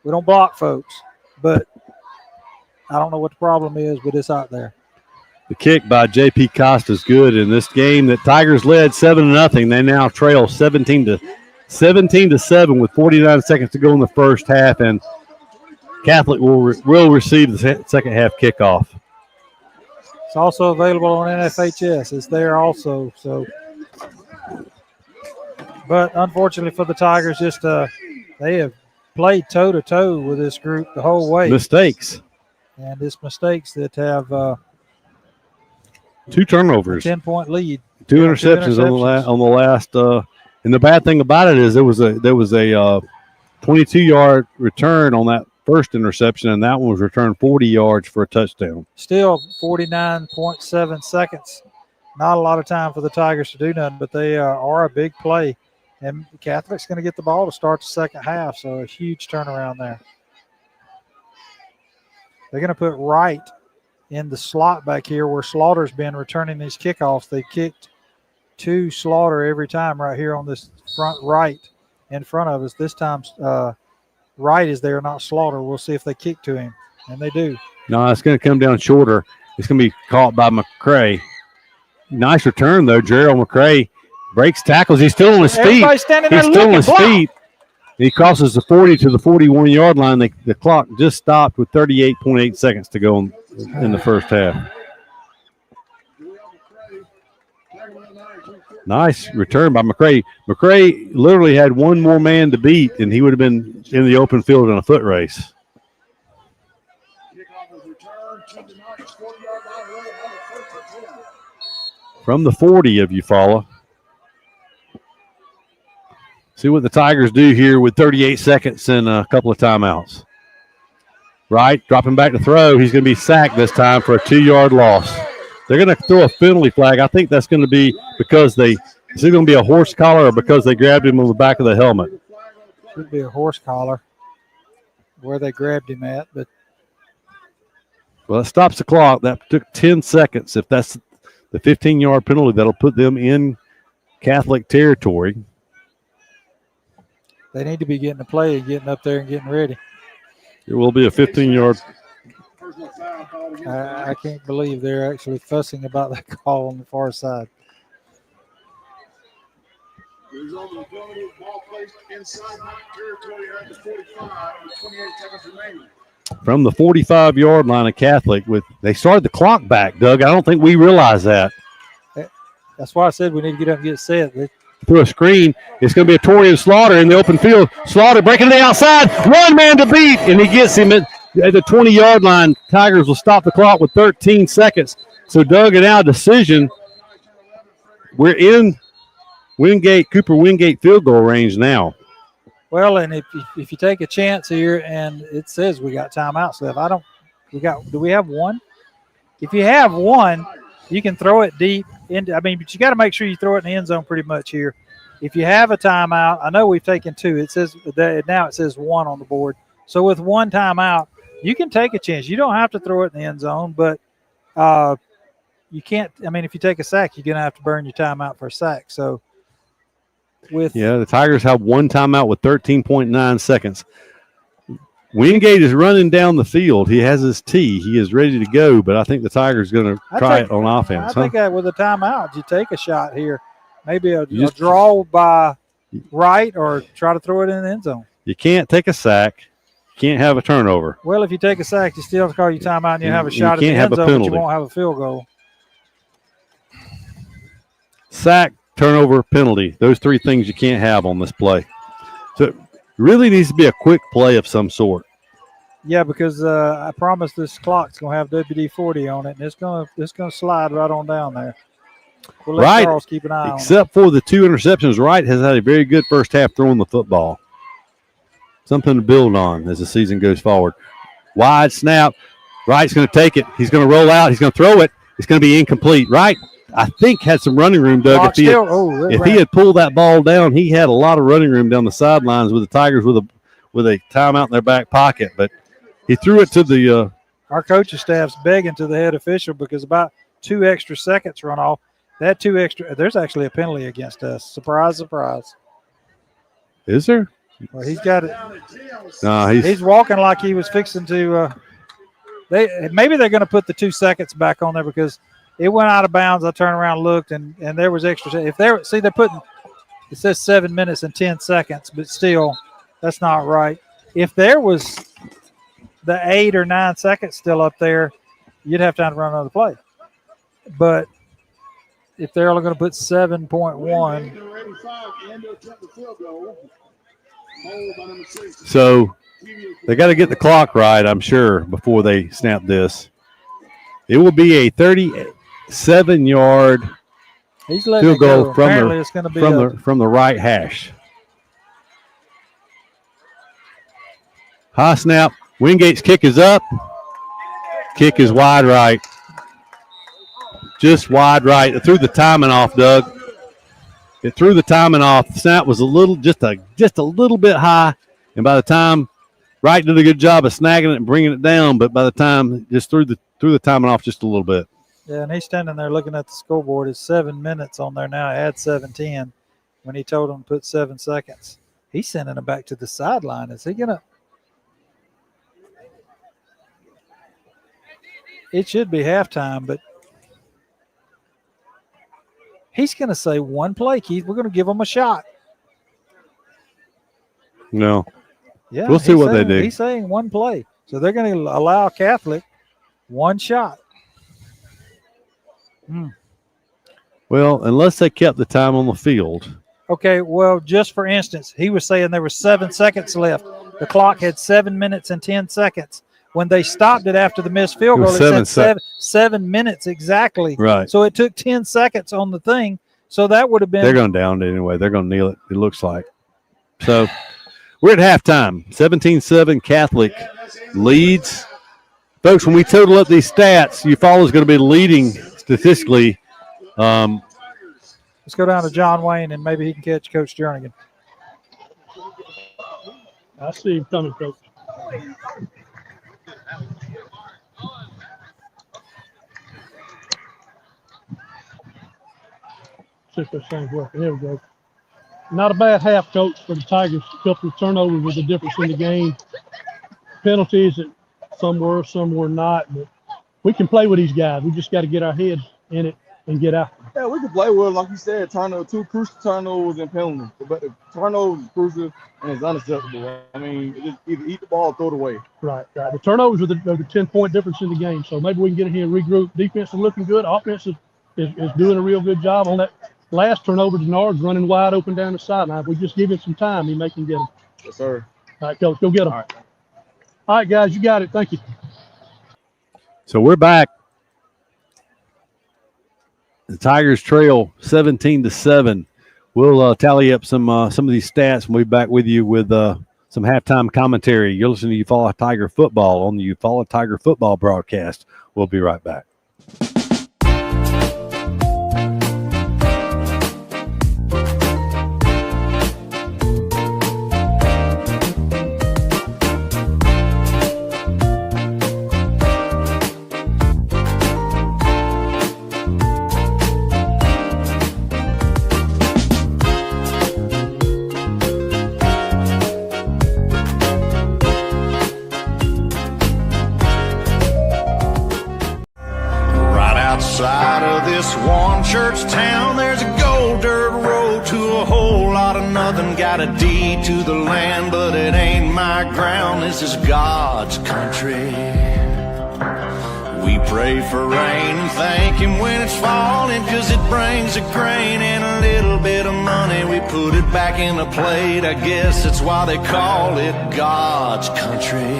We don't block folks. But I don't know what the problem is, but it's out there. the kick by J.P. Costa is good in this game that Tigers led 7-0. They now trail 17-7 with 49 seconds to go in the first half, and Catholic will receive the second half kickoff. It's also available on NFHS. It's there also. So, but unfortunately for the Tigers, just they have played toe-to-toe with this group the whole way. Mistakes. And it's mistakes that have 2 turnovers, 10-point lead, 2 interceptions on the last. And the bad thing about it is there was a 22-yard return on that first interception, and that one was returned 40 yards for a touchdown. Still 49.7 seconds. Not a lot of time for the Tigers to do nothing, but they are a big play. And Catholic's going to get the ball to start the second half, so a huge turnaround there. They're going to put Wright in the slot back here where Slaughter's been returning these kickoffs. They kicked to Slaughter every time right here on this front right in front of us. This time Wright is there, not Slaughter. We'll see if they kick to him, and they do. No, it's going to come down shorter. It's going to be caught by McCray. Nice return, though. Gerald McCray breaks tackles. He's still on his feet. Everybody's standing there He's still on his block. feet. He crosses the 40 to the 41-yard line. The clock just stopped with 38.8 seconds to go in the first half. Nice return by McCray. McCray literally had one more man to beat, and he would have been in the open field in a foot race. From the 40 of Eufaula. See what the Tigers do here with 38 seconds and a couple of timeouts. Right, dropping back to throw. He's going to be sacked this time for a 2-yard loss. They're going to throw a penalty flag. I think that's going to be because is it going to be a horse collar or because they grabbed him on the back of the helmet? Should be a horse collar where they grabbed him at. But well, it stops the clock. That took 10 seconds. If that's the 15-yard penalty, that'll put them in Catholic territory. They need to be getting a play and getting up there and getting ready. It will be a 15-yard. I can't believe they're actually fussing about that call on the far side. From the 45-yard line of Catholic, they started the clock back, Doug. I don't think we realize that. That's why I said we need to get up and get set. Through a screen, it's going to be a Torian Slaughter in the open field. Slaughter breaking to the outside, one man to beat, and he gets him at the 20-yard line. Tigers will stop the clock with 13 seconds. So, Doug, and now decision. We're in Cooper Wingate field goal range now. Well, and if you take a chance here, and it says we got timeouts left. Do we have one? If you have one, you can throw it deep. But you got to make sure you throw it in the end zone pretty much here. if you have a timeout, I know we've taken 2. It says that now it says 1 on the board. So with 1 timeout, you can take a chance. You don't have to throw it in the end zone, but you can't. I mean, if you take a sack, you're going to have to burn your timeout for a sack. So the Tigers have 1 timeout with 13.9 seconds. Wingate is running down the field. He has his tee. He is ready to go, but I think the Tigers going to try it on offense. I think that with a timeout, you take a shot here. Maybe a draw by right or try to throw it in the end zone. You can't take a sack. You can't have a turnover. Well, if you take a sack, you still have to call your timeout and you have a shot at the end zone, but you won't have a field goal. Sack, turnover, penalty. Those 3 things you can't have on this play. So it really needs to be a quick play of some sort. Yeah, because I promise this clock's going to have WD-40 on it, and it's going to slide right on down there. We'll let Charles keep an eye on it. Except for the 2 interceptions, Wright has had a very good first half throwing the football. Something to build on as the season goes forward. Wide snap. Wright's going to take it. He's going to roll out. He's going to throw it. It's going to be incomplete. Wright, I think, had some running room, Doug. If he had pulled that ball down, he had a lot of running room down the sidelines with the Tigers with a timeout in their back pocket. But he threw it to the our coaching staff's begging to the head official because about 2 extra seconds run off. That 2 extra, there's actually a penalty against us. Surprise, surprise. Is there? Well, he's got it. No, he's walking like he was fixing to. Maybe they're going to put the 2 seconds back on there because it went out of bounds. I turned around, and looked, and there was extra. If they're putting, it says 7 minutes and 10 seconds, but still, that's not right. If there was the 8 or 9 seconds still up there, you'd have time to run another play. But if they're only going to put 7.1. So they got to get the clock right, I'm sure, before they snap this. It will be a 37-yard field goal from the right hash. High snap. Wingate's kick is up. Kick is wide right. Just wide right. It threw the timing off, Doug. It threw the timing off. The snap was just a little bit high, and by the time Wright did a good job of snagging it and bringing it down, but by the time just threw the timing off just a little bit. Yeah, and he's standing there looking at the scoreboard. It's 7 minutes on there now. Add 7:10 when he told him to put 7 seconds. He's sending it back to the sideline. Is he gonna? It should be halftime, but he's going to say 1 play, Keith. We're going to give him a shot. No. Yeah, we'll see what they do. He's saying 1 play. So they're going to allow Catholic 1 shot. Well, unless they kept the time on the field. Okay, well, just for instance, he was saying there were 7 seconds left. The clock had 7 minutes and 10 seconds. When they stopped it after the missed field goal, it said 7 minutes exactly. Right. So it took 10 seconds on the thing. So that would have been. They're going to down it anyway. They're going to kneel it, it looks like. So we're at halftime. 17-7 Catholic leads. Folks, when we total up these stats, Eufaula is going to be leading statistically. Let's go down to John Wayne, and maybe he can catch Coach Jernigan. I see him coming, Coach. See if this thing's working. There we go. Not a bad half, Coach, for the Tigers. A couple of turnovers was the difference in the game. Penalties that some were not. But we can play with these guys. We just got to get our heads in it and get out. Yeah, we can play with, like you said, two crucial turnovers and penalties. But the turnovers is crucial and it's unacceptable. I mean, just either eat the ball or throw it away. Right. The turnovers are the 10-point difference in the game. So maybe we can get in here and regroup. Defense is looking good. Offense is doing a real good job on that. Last turnover, Denard's running wide open down the sideline. If we just give him some time, he may can get him. Yes, sir. All right, Coach, go get him. All right, guys, you got it. Thank you. So we're back. The Tigers trail 17-7. We'll tally up some of these stats, and we'll be back with you with some halftime commentary. You're listening to Eufaula Tiger Football on the Eufaula Tiger Football broadcast. We'll be right back. this one church town. There's a gold dirt road to a whole lot of nothing. Got a deed to the land, but it ain't my ground. This is God's country. We pray for rain and thank Him when it's falling, 'cause it brings a grain and a little bit of money. We put it back in the plate. I guess that's why they call it God's country.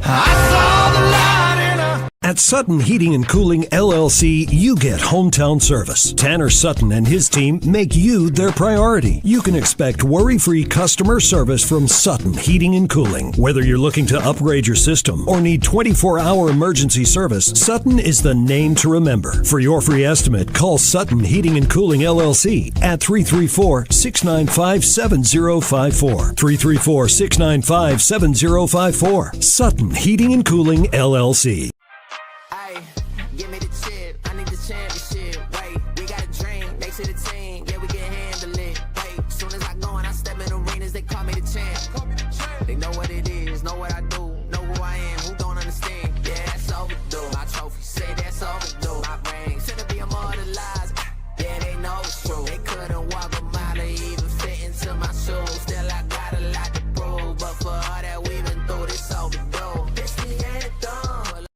I saw the light in a... At Sutton Heating and Cooling LLC, you get hometown service. Tanner Sutton and his team make you their priority. You can expect worry-free customer service from Sutton Heating and Cooling. Whether you're looking to upgrade your system or need 24-hour emergency service, Sutton is the name to remember. For your free estimate, call Sutton Heating and Cooling LLC at 334-695-7054. 334-695-7054. Sutton Heating and Cooling LLC. Give me the chip, I need the championship. Wait, we got a dream, next to the team, yeah, we can handle it. Wait, as soon as I go and I step in arenas, they call me the champ. They know what it is, know what I do, know who I am, who don't understand. Yeah, that's overdue. My trophy say that's overdue. My ring should be immortalized. Yeah, they know it's true. They couldn't walk a mile or even fit into my shoes. Still, I got a lot to prove, but for all that we've been through, this overdue. This the anthem.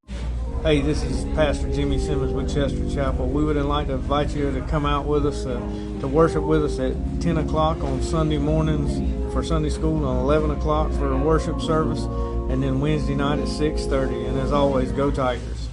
Hey, this is Pastor Jimmy Simmons with Chester Chapel. We would like to invite you to come out with us, to worship with us at 10 o'clock on Sunday mornings for Sunday school, and 11 o'clock for a worship service, and then Wednesday night at 6:30. And as always, go Tigers.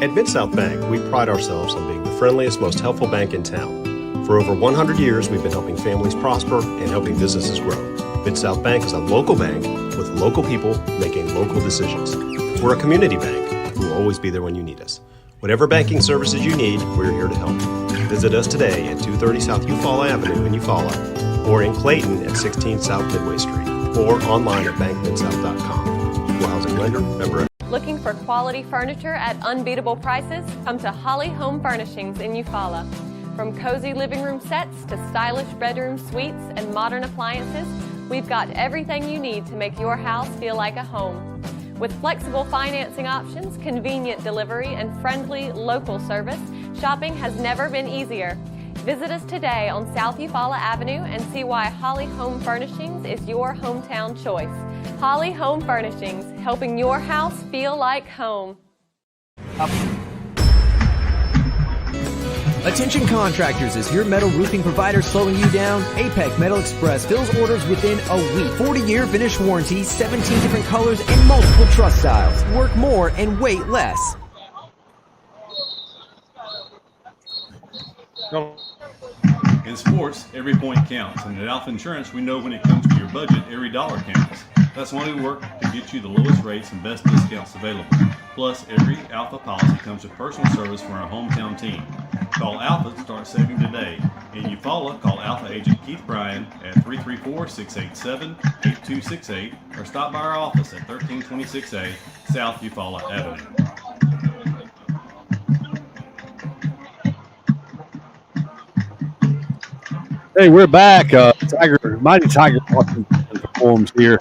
At Mid-South Bank, we pride ourselves on being the friendliest, most helpful bank in town. For over 100 years, we've been helping families prosper and helping businesses grow. Mid-South Bank is a local bank with local people making local decisions. We're a community bank who will always be there when you need us. Whatever banking services you need, we're here to help. Visit us today at 230 South Eufaula Avenue in Eufaula, or in Clayton at 16 South Midway Street, or online at bankmidsouth.com. Equal housing lender, member. Looking for quality furniture at unbeatable prices? Come to Holly Home Furnishings in Eufaula. From cozy living room sets to stylish bedroom suites and modern appliances, we've got everything you need to make your house feel like a home. With flexible financing options, convenient delivery, and friendly local service, shopping has never been easier. Visit us today on South Eufaula Avenue and see why Holly Home Furnishings is your hometown choice. Holly Home Furnishings, helping your house feel like home. Attention contractors, is your metal roofing provider slowing you down? APEC Metal Express fills orders within a week. 40-year finish warranty, 17 different colors, and multiple truss styles. Work more and wait less. In sports, every point counts, and at Alpha Insurance, we know when it comes to your budget, every dollar counts. That's why we work to get you the lowest rates and best discounts available. Plus, every Alpha policy comes with personal service from our hometown team. Call Alpha to start saving today. In Eufaula, call Alpha agent Keith Bryan at 334-687-8268 or stop by our office at 1326A South Eufaula Avenue. Hey, we're back. Mighty Tiger performs here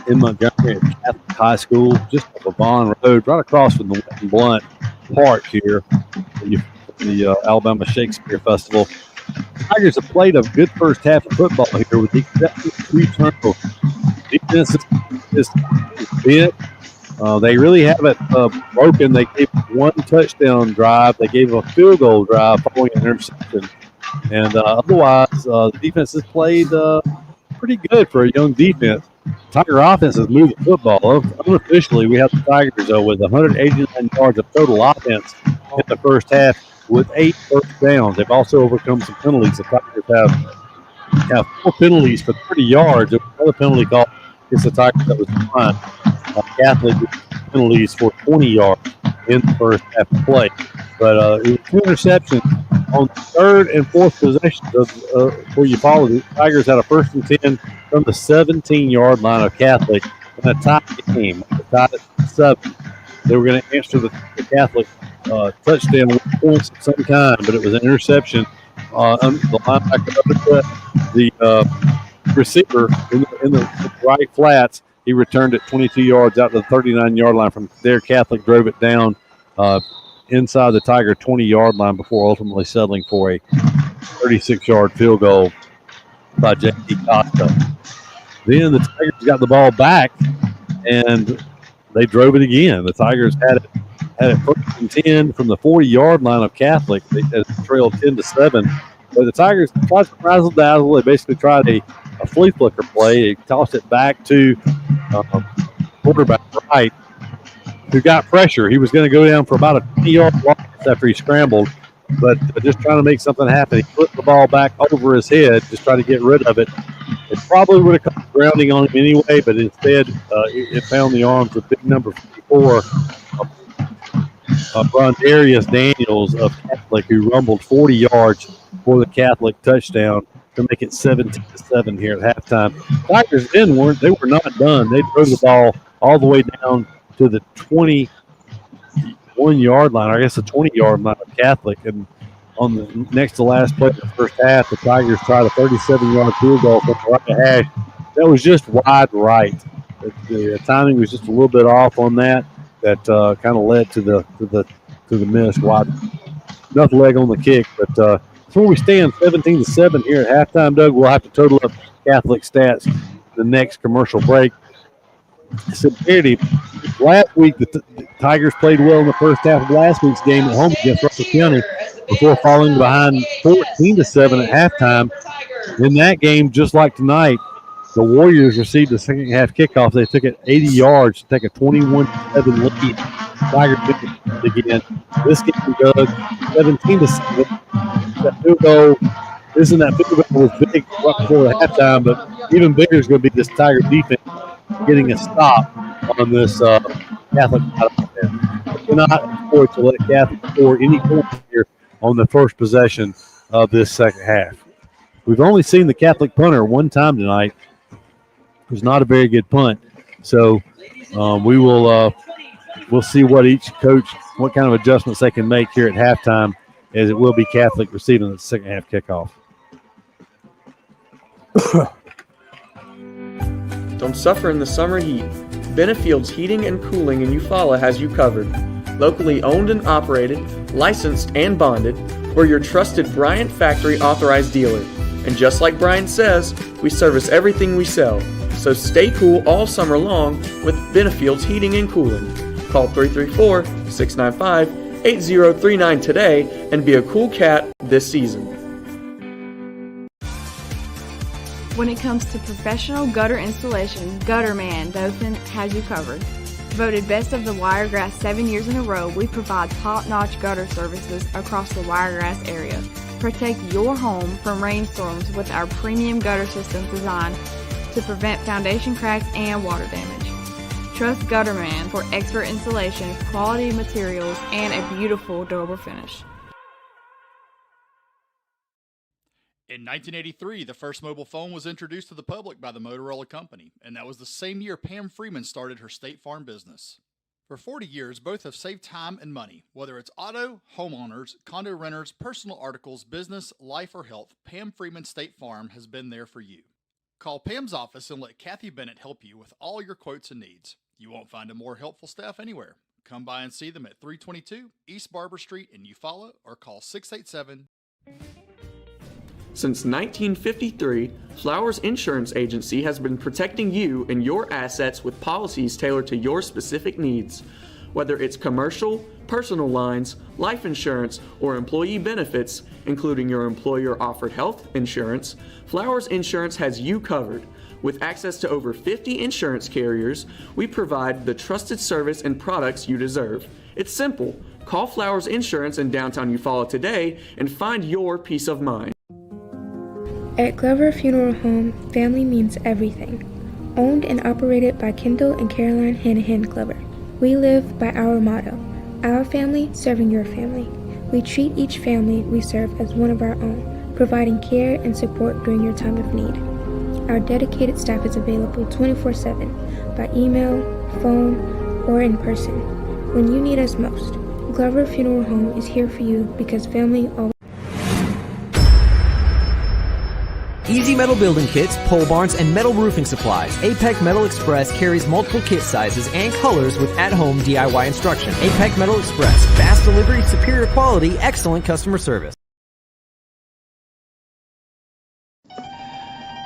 in Montgomery at Catholic High School, just off of Vaughn Road, right across from the Weston Blunt Park here, the Alabama Shakespeare Festival. The Tigers have played a good first half of football here with the exception of 3 turnovers. Defense is bent. They really haven't broken. They gave 1 touchdown drive. They gave a field goal drive following an interception. And otherwise, the defense has played pretty good for a young defense. Tiger offense has moved the football. Unofficially, we have the Tigers with 189 yards of total offense in the first half with 8 first downs. They've also overcome some penalties. The Tigers have 4 penalties for 30 yards. There was another penalty call against the Tigers that was declined. Catholic penalties for 20 yards in the first half of play. But it was 2 interceptions on the 3rd and 4th possessions for Eufaula. The Tigers had a 1st and 10 from the 17-yard line of Catholic in a tie game. Tied at 7. They were going to answer the Catholic touchdown with points of some kind, but it was an interception. The linebacker undercut the receiver in the right flats, He returned it 22 yards out to the 39-yard line. From there, Catholic drove it down inside the Tiger 20-yard line before ultimately settling for a 36-yard field goal by J.D. Costa. Then the Tigers got the ball back, and they drove it again. The Tigers had it first and 10 from the 40-yard line of Catholic. They trailed 10-7. But the Tigers tried to razzle-dazzle. They basically tried a flea flicker play. They tossed it back to quarterback Wright, who got pressure. He was going to go down for about a 20-yard loss after he scrambled, but just trying to make something happen. He put the ball back over his head, just trying to get rid of it. It probably would have come grounding on him anyway, but instead it found the arms of big number 54, Brondarius Daniels of Catholic, who rumbled 40 yards for the Catholic touchdown to make it 17-7 here at halftime. Tigers then were not done. They drove the ball all the way down to the 21-yard line, or I guess the 20-yard line of Catholic. And on the next to last play of the first half, the Tigers tried a 37-yard field goal from the right hash. That was just wide right. The timing was just a little bit off on that. That kind of led to the miss. Wide, enough leg on the kick, but that's where we stand, 17-7 here at halftime. Doug, we'll have to total up Catholic stats the next commercial break. Severity. Last week, the Tigers played well in the first half of last week's game at home against Russell County before falling behind 14-7 at halftime. In that game, just like tonight, the Warriors received the second half kickoff. They took it 80 yards to take a 21-7 lead. Tigers took it again. This game, Doug, 17-7. That field goal, that field goal was big right before the halftime, but even bigger is going to be this Tiger defense getting a stop on this Catholic offense. We're not afford to let Catholic score any points here on the first possession of this second half. We've only seen the Catholic punter one time tonight. It was not a very good punt. So we'll see what what kind of adjustments they can make here at halftime, as it will be Catholic receiving the second half kickoff. Don't suffer in the summer heat. Benefield's Heating and Cooling in Eufaula has you covered. Locally owned and operated, licensed and bonded, we're your trusted Bryant Factory authorized dealer. And just like Brian says, we service everything we sell. So stay cool all summer long with Benefield's Heating and Cooling. Call 334-695-8039 today and be a cool cat this season. When it comes to professional gutter installation, Gutterman Dothan has you covered. Voted Best of the Wiregrass 7 years in a row, we provide top-notch gutter services across the Wiregrass area. Protect your home from rainstorms with our premium gutter system designed to prevent foundation cracks and water damage. Trust Gutterman for expert installation, quality materials, and a beautiful durable finish. In 1983, the first mobile phone was introduced to the public by the Motorola Company, and that was the same year Pam Freeman started her State Farm business. For 40 years, both have saved time and money. Whether it's auto, homeowners, condo renters, personal articles, business, life, or health, Pam Freeman State Farm has been there for you. Call Pam's office and let Kathy Bennett help you with all your quotes and needs. You won't find a more helpful staff anywhere. Come by and see them at 322 East Barber Street in Eufaula or call 687. Since 1953, Flowers Insurance Agency has been protecting you and your assets with policies tailored to your specific needs. Whether it's commercial, personal lines, life insurance, or employee benefits, including your employer-offered health insurance, Flowers Insurance has you covered. With access to over 50 insurance carriers, we provide the trusted service and products you deserve. It's simple. Call Flowers Insurance in downtown Eufaula today and find your peace of mind. At Glover Funeral Home, family means everything. Owned and operated by Kendall and Caroline Hanahan Glover. We live by our motto, our family serving your family. We treat each family we serve as one of our own, providing care and support during your time of need. Our dedicated staff is available 24/7 by email, phone, or in person. When you need us most, Glover Funeral Home is here for you because family always. Easy Metal building kits, pole barns, and metal roofing supplies. APEC Metal Express carries multiple kit sizes and colors with at-home DIY instruction. APEC Metal Express. Fast delivery, superior quality, excellent customer service.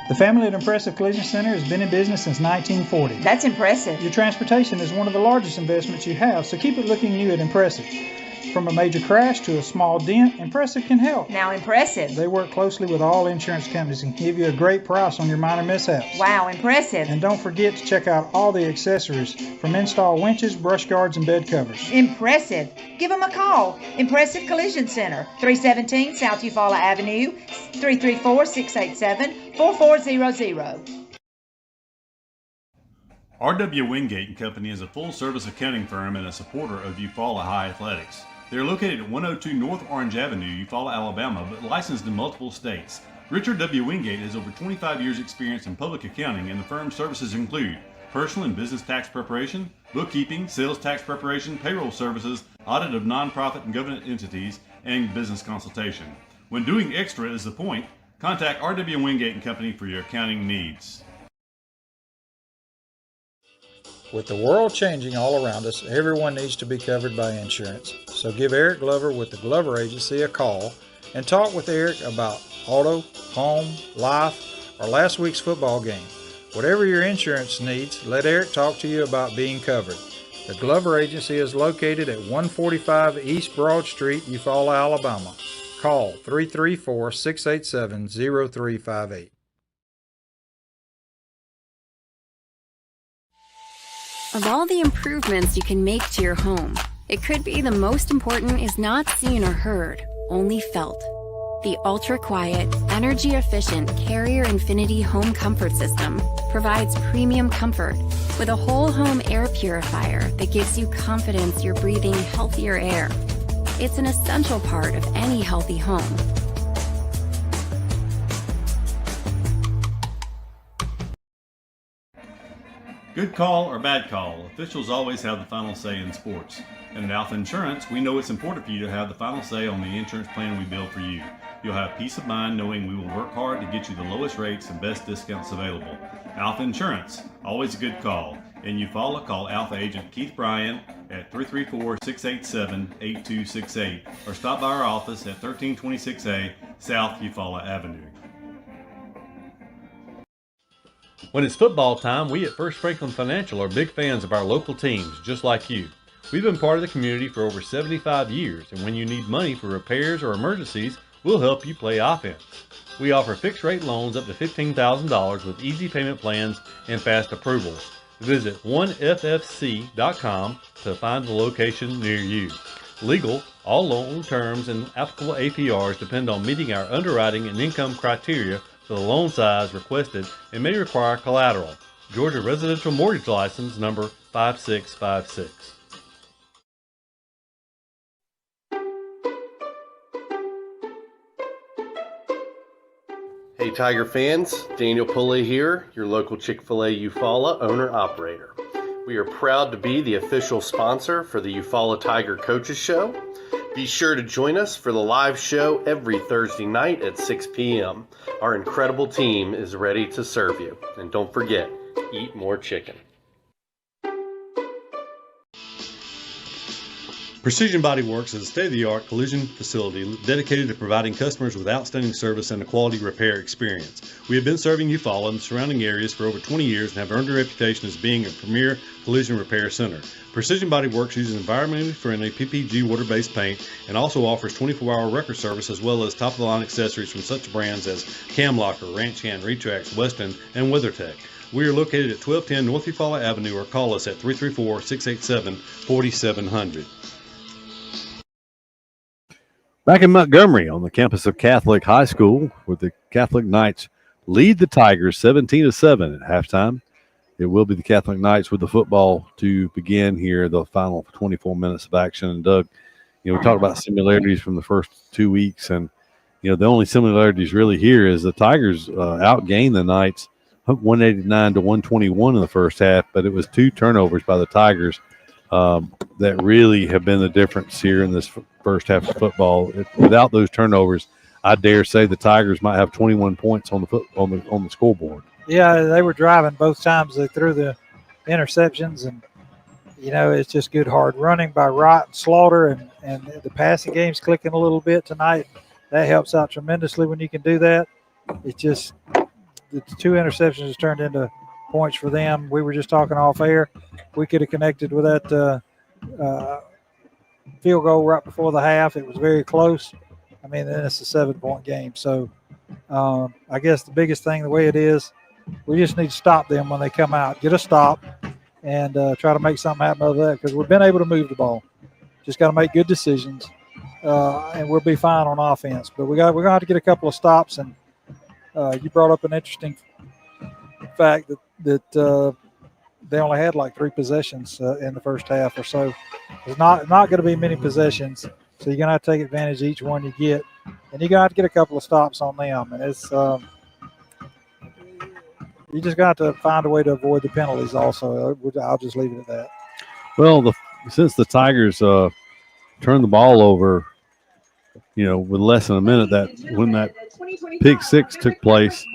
The family at Impressive Collision Center has been in business since 1940. That's impressive. Your transportation is one of the largest investments you have, so keep it looking new at Impressive. From a major crash to a small dent, Impressive can help. Now Impressive. They work closely with all insurance companies and give you a great price on your minor mishaps. Wow, impressive. And don't forget to check out all the accessories from install winches, brush guards, and bed covers. Impressive. Give them a call. Impressive Collision Center, 317 South Eufaula Avenue, 334-687-4400. R.W. Wingate and Company is a full-service accounting firm and a supporter of Eufaula High Athletics. They are located at 102 North Orange Avenue, Eufaula, Alabama, but licensed in multiple states. Richard W. Wingate has over 25 years' experience in public accounting, and the firm's services include personal and business tax preparation, bookkeeping, sales tax preparation, payroll services, audit of nonprofit and government entities, and business consultation. When doing extra is the point, contact R.W. Wingate and Company for your accounting needs. With the world changing all around us, everyone needs to be covered by insurance. So give Eric Glover with the Glover Agency a call and talk with Eric about auto, home, life, or last week's football game. Whatever your insurance needs, let Eric talk to you about being covered. The Glover Agency is located at 145 East Broad Street, Eufaula, Alabama. Call 334-687-0358. Of all the improvements you can make to your home, it could be the most important is not seen or heard, only felt. The ultra-quiet, energy-efficient Carrier Infinity Home Comfort System provides premium comfort with a whole home air purifier that gives you confidence you're breathing healthier air. It's an essential part of any healthy home. Good call or bad call, officials always have the final say in sports. And at Alpha Insurance, we know it's important for you to have the final say on the insurance plan we build for you. You'll have peace of mind knowing we will work hard to get you the lowest rates and best discounts available. Alpha Insurance, always a good call. In Eufaula, call Alpha Agent Keith Bryan at 334-687-8268 or stop by our office at 1326A South Eufaula Avenue. When it's football time, we at First Franklin Financial are big fans of our local teams, just like you. We've been part of the community for over 75 years, and when you need money for repairs or emergencies, we'll help you play offense. We offer fixed-rate loans up to $15,000 with easy payment plans and fast approvals. Visit 1ffc.com to find the location near you. Legal, all loan terms and applicable APRs depend on meeting our underwriting and income criteria for the loan size requested and may require collateral. Georgia Residential Mortgage License number 5656. Hey Tiger fans, Daniel Pulley here, your local Chick-fil-A Eufaula owner-operator. We are proud to be the official sponsor for the Eufaula Tiger Coaches Show. Be sure to join us for the live show every Thursday night at 6 p.m. Our incredible team is ready to serve you. And don't forget, eat more chicken. Precision Body Works is a state-of-the-art collision facility dedicated to providing customers with outstanding service and a quality repair experience. We have been serving Eufaula and the surrounding areas for over 20 years and have earned a reputation as being a premier collision repair center. Precision Body Works uses environmentally friendly PPG water-based paint and also offers 24-hour record service as well as top-of-the-line accessories from such brands as Cam Locker, Ranch Hand, Retrax, Weston, and WeatherTech. We are located at 1210 North Eufaula Avenue or call us at 334-687-4700. Back in Montgomery on the campus of Catholic High School, where the Catholic Knights lead the Tigers 17-7 at halftime. It will be the Catholic Knights with the football to begin here, the final 24 minutes of action. And Doug, we talked about similarities from the first 2 weeks, and the only similarities really here is the Tigers outgained the Knights 189-121 in the first half, but it was 2 turnovers by the Tigers that really have been the difference here in this first half of football. Without those turnovers, I dare say the Tigers might have 21 points on the scoreboard. Yeah, they were driving both times they threw the interceptions, and it's just good hard running by Wright and Slaughter, and the passing game's clicking a little bit tonight. That helps out tremendously when you can do that. It's just the 2 interceptions has turned into points for them. We were just talking off air. We could have connected with that field goal right before the half. It was very close. I mean, then it's a 7-point game. So I guess the biggest thing, the way it is, we just need to stop them when they come out. Get a stop and try to make something happen out of that, because we've been able to move the ball. Just got to make good decisions, and we'll be fine on offense. But we're going to have to get a couple of stops. And you brought up an interesting fact that they only had like 3 possessions in the first half or so. There's not going to be many possessions, so you're going to have to take advantage of each one you get, and you're going to have to get a couple of stops on them. And it's you just got to find a way to avoid the penalties also. I'll just leave it at that. Well, since the Tigers turned the ball over, with less than a minute, when that pick 6 took place,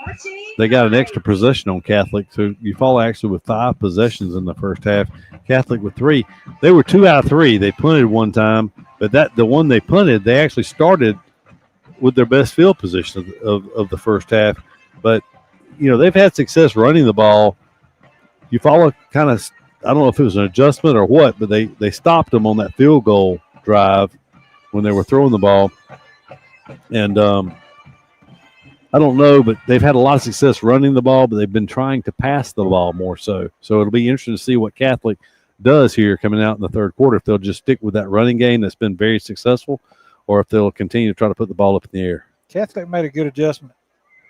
they got an extra possession on Catholic. So Eufaula actually with 5 possessions in the first half, Catholic with 3. They were 2 out of 3. They punted one time, but the one they punted, they actually started with their best field position of the first half. But they've had success running the ball. Eufaula kind of, I don't know if it was an adjustment or what, but they stopped them on that field goal drive when they were throwing the ball. And I don't know, but they've had a lot of success running the ball, but they've been trying to pass the ball more so. So it'll be interesting to see what Catholic does here coming out in the third quarter, if they'll just stick with that running game that's been very successful, or if they'll continue to try to put the ball up in the air. Catholic made a good adjustment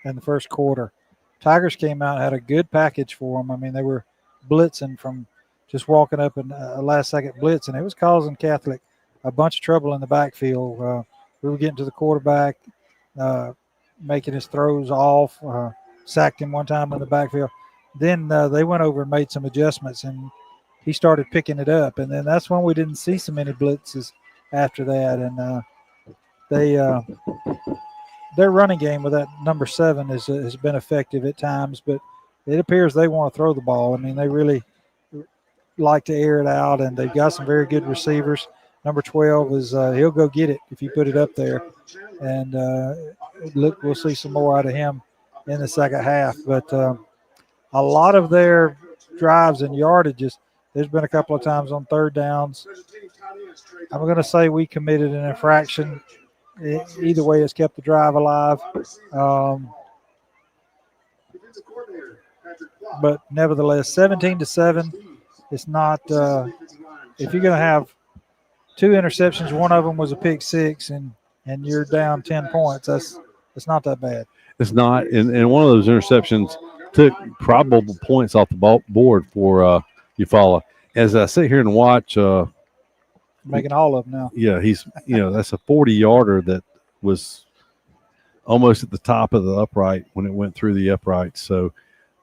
in the first quarter. Tigers came out and had a good package for them. I mean, they were blitzing from just walking up in a last-second blitz, and it was causing Catholic a bunch of trouble in the backfield. We were getting to the quarterback, making his throws off, sacked him one time in the backfield. Then they went over and made some adjustments, and he started picking it up. And then that's when we didn't see so many blitzes after that. And their running game with that number 7 has been effective at times, but it appears they want to throw the ball. I mean, they really like to air it out, and they've got some very good receivers. Number 12 is he'll go get it if you put it up there. And we'll see some more out of him in the second half. But a lot of their drives and yardages, there's been a couple of times on third downs. I'm going to say we committed an infraction. Either way, it's kept the drive alive. But nevertheless, 17-7, it's not if you're going to have 2 interceptions, one of them was a pick 6, and you're down 10 points, it's not that bad. It's not, and one of those interceptions took probable points off the board for Eufaula. As I sit here and watch, making all of them now. Yeah, he's that's a 40-yarder that was almost at the top of the upright when it went through the upright. So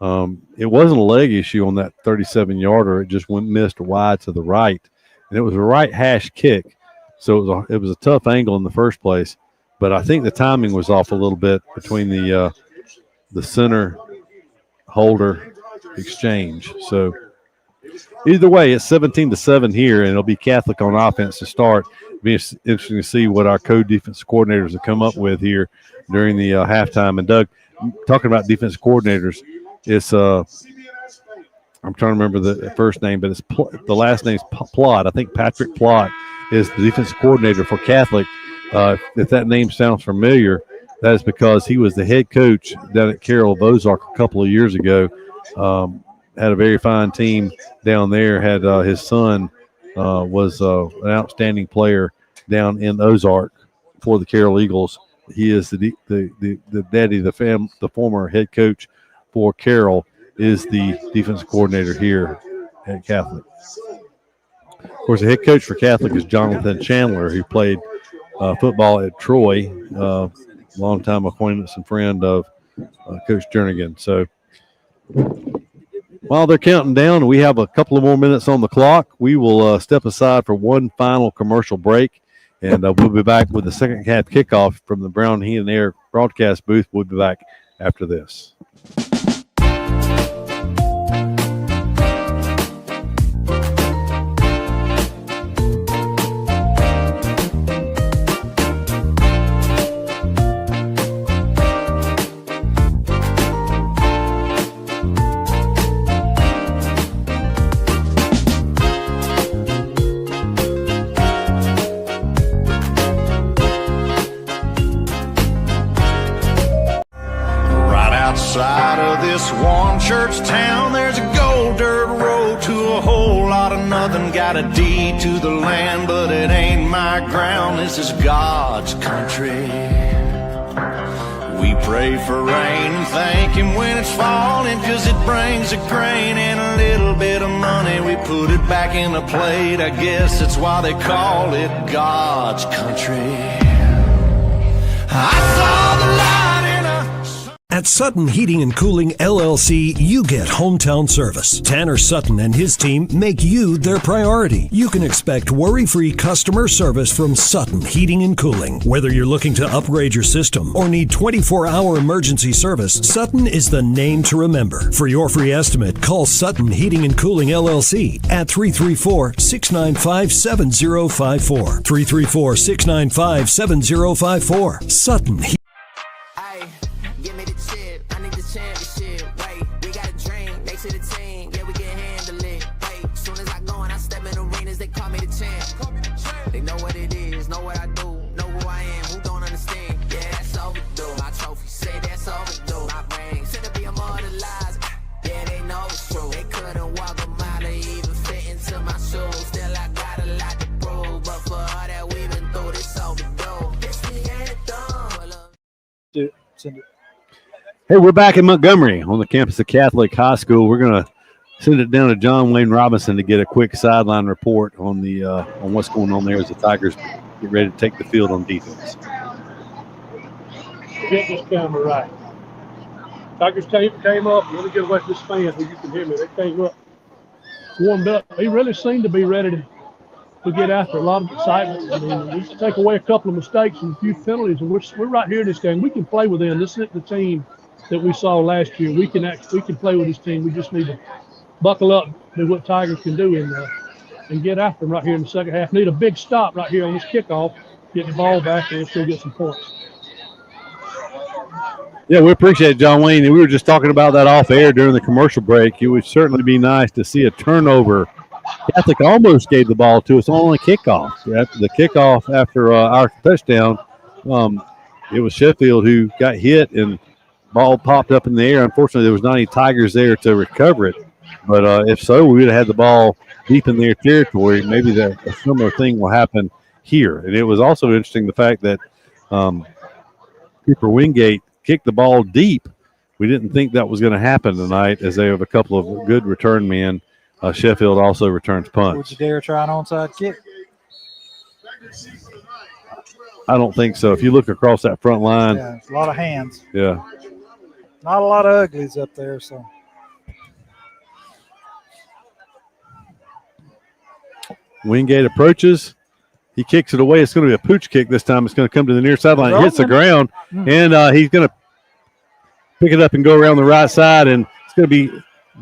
it wasn't a leg issue on that 37-yarder. It just missed wide to the right, and it was a right hash kick. So it was a tough angle in the first place. But I think the timing was off a little bit between the center holder exchange. So either way, it's 17-7 here, and it'll be Catholic on offense to start. It'll be interesting to see what our co-defense coordinators have come up with here during the halftime. And Doug, talking about defense coordinators, it's I'm trying to remember the first name, but it's the last name's Plott. I think Patrick Plott is the defense coordinator for Catholic. If that name sounds familiar, that is because he was the head coach down at Carroll of Ozark a couple of years ago. Had a very fine team down there. Had his son was an outstanding player down in Ozark for the Carroll Eagles. He is the daddy, the former head coach for Carroll, is the defense coordinator here at Catholic. Of course, the head coach for Catholic is Jonathan Chandler, who played football at Troy, longtime acquaintance and friend of Coach Jernigan. So while they're counting down, we have a couple of more minutes on the clock. We will step aside for one final commercial break, And we'll be back with the second half kickoff from the Brown Heat and Air broadcast booth. We'll be back after this. Outside of this one church town, there's a gold dirt road to a whole lot of nothing. Got a deed to the land, but it ain't my ground. This is God's country. We pray for rain and thank Him when it's falling, 'cause it brings a grain and a little bit of money. We put it back in the plate. I guess that's why they call it God's country. I saw the light. At Sutton Heating and Cooling LLC, you get hometown service. Tanner Sutton and his team make you their priority. You can expect worry-free customer service from Sutton Heating and Cooling. Whether you're looking to upgrade your system or need 24-hour emergency service, Sutton is the name to remember. For your free estimate, call Sutton Heating and Cooling LLC at 334-695-7054. 334-695-7054. Sutton Heating. Give me the chip, I need the championship. Wait, we got a dream, next to the team, yeah, we can handle it. Wait, soon as I go and I step in arenas, they call me the champ. They know what it is, know what I do, know who I am, who don't understand. Yeah, that's overdue. My trophy say that's overdue. My brain said to be immortalized. Yeah, they know it's true. They couldn't walk a mile to even fit into my shoes. Still, I got a lot to prove, but for all that we've been through, this overdue. This we ain't done. Send it. Hey, we're back in Montgomery on the campus of Catholic High School. We're going to send it down to John Wayne Robinson to get a quick sideline report on the on what's going on there as the Tigers get ready to take the field on defense. Get this camera right. Tigers came up. Let me get away from this fan so you can hear me. They came up, warmed up. They really seemed to be ready to get after a lot of excitement. I mean, we take away a couple of mistakes and a few penalties, and we're right here in this game. We can play with them. This isn't the team that we saw last year. We can play with this team. We just need to buckle up, do what Tigers can do, and get after them right here in the second half. Need a big stop right here on this kickoff, get the ball back, and still get some points. Yeah, we appreciate it, John Wayne. And we were just talking about that off air during the commercial break. It would certainly be nice to see a turnover. Catholic almost gave the ball to us on a kickoff. After the kickoff, after our touchdown, it was Sheffield who got hit and ball popped up in the air. Unfortunately, there was not any Tigers there to recover it. But if so, we would have had the ball deep in their territory. Maybe a similar thing will happen here. And it was also interesting the fact that Cooper Wingate kicked the ball deep. We didn't think that was going to happen tonight, as they have a couple of good return men. Sheffield also returns punts. Would you dare try an onside kick? I don't think so. If you look across that front line. Yeah, a lot of hands. Yeah. Not a lot of uglies up there, so. Wingate approaches. He kicks it away. It's going to be a pooch kick this time. It's going to come to the near sideline. It hits the ground, and he's going to pick it up and go around the right side, and it's going to be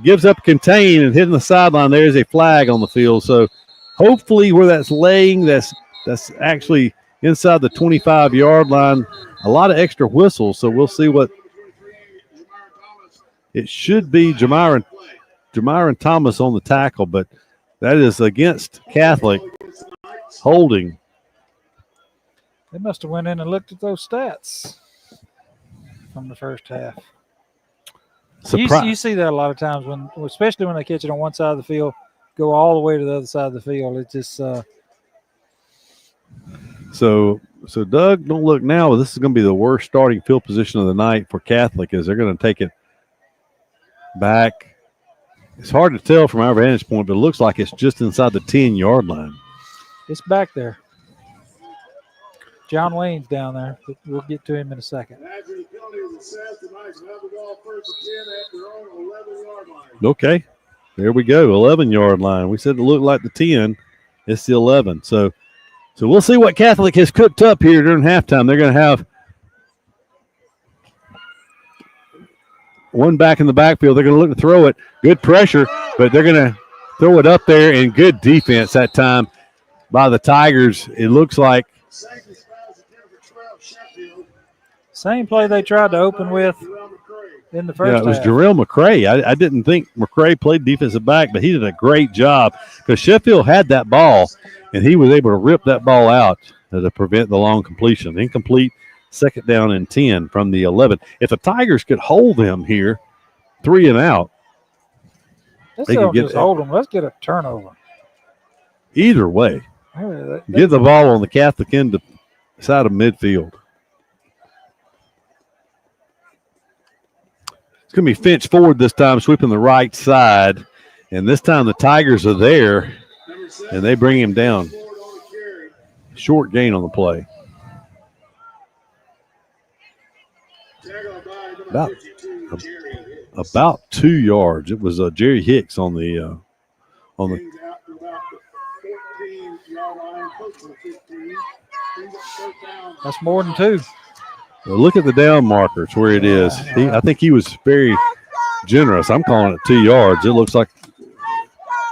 gives up contain and hitting the sideline. There is a flag on the field. So hopefully where that's laying, that's actually inside the 25-yard line. A lot of extra whistles, so we'll see what it should be. Jamiron Thomas on the tackle, but that is against Catholic. Holding. They must have went in and looked at those stats from the first half. You see that a lot of times, especially when they catch it on one side of the field, go all the way to the other side of the field. It's just So Doug, don't look now. This is going to be the worst starting field position of the night for Catholic, as they're going to take it back. It's hard to tell from our vantage point, but it looks like it's just inside the 10-yard line. It's back there. John Wayne's down there. We'll get to him in a second. Okay. There we go. 11-yard line. We said it looked like the 10. It's the 11. So So we'll see what Catholic has cooked up here during halftime. They're going to have one back in the backfield. They're going to look to throw it. Good pressure, but they're going to throw it up there, and good defense that time by the Tigers. It looks like same play they tried to open with in the first half. It was Jarrell McCray. I didn't think McCray played defensive back, but he did a great job because Sheffield had that ball, and he was able to rip that ball out to prevent the long completion. Incomplete, 2nd down and 10 from the 11. If the Tigers could hold them here, 3 and out, Let's they could get just hold them. Let's get a turnover. Either way, get the ball on the Catholic end side of midfield. It's going to be Finch Ford this time, sweeping the right side. And this time the Tigers are there, and they bring him down. Short gain on the play. About 2 yards. It was Jerry Hicks on the That's more than 2. Well, look at the down markers where it is. I think he was very generous. I'm calling it 2 yards. It looks like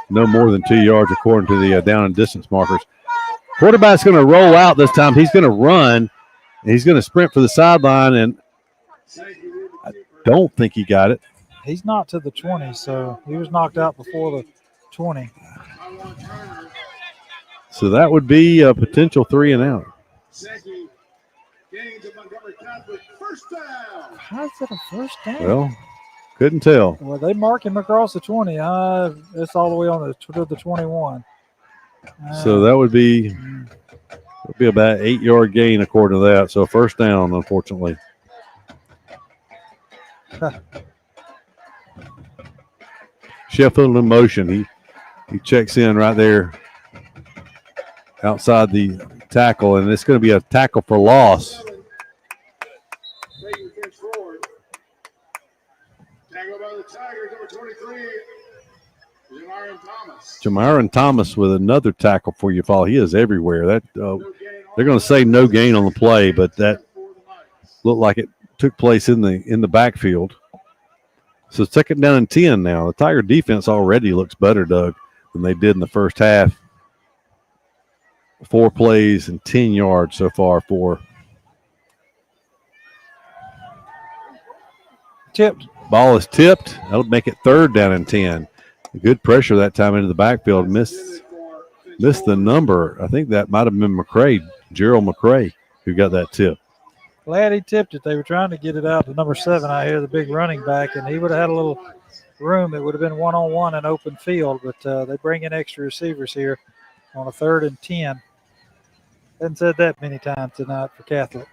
no more than 2 yards according to the down and distance markers. Quarterback's going to roll out this time. He's going to run, and he's going to sprint for the sideline, and I don't think he got it. He's not to the 20, so he was knocked out before the 20. So that would be a potential 3 and out. How's it a first down? Well, couldn't tell. Well, they mark him across the 20. It's all the way on to the 21. So that would be about 8 yard gain according to that. So first down, unfortunately. Sheffield in motion. He checks in right there outside the tackle, and it's going to be a tackle for loss. Jamarian Thomas with another tackle for Eufaula. He is everywhere. That they're going to say no gain on the play, but that looked like it took place in the backfield. So 2nd down and 10 now. The Tiger defense already looks better, Doug, than they did in the first half. 4 plays and 10 yards so far for. Tipped. Ball is tipped. That'll make it 3rd down and 10. Good pressure that time into the backfield. Missed the number. I think that might have been McCray, Gerald McCray, who got that tip. Glad he tipped it. They were trying to get it out to number 7 out here, the big running back, and he would have had a little room. It would have been one-on-one and open field, but they bring in extra receivers here on a 3rd and 10. Hadn't said that many times tonight for Catholic.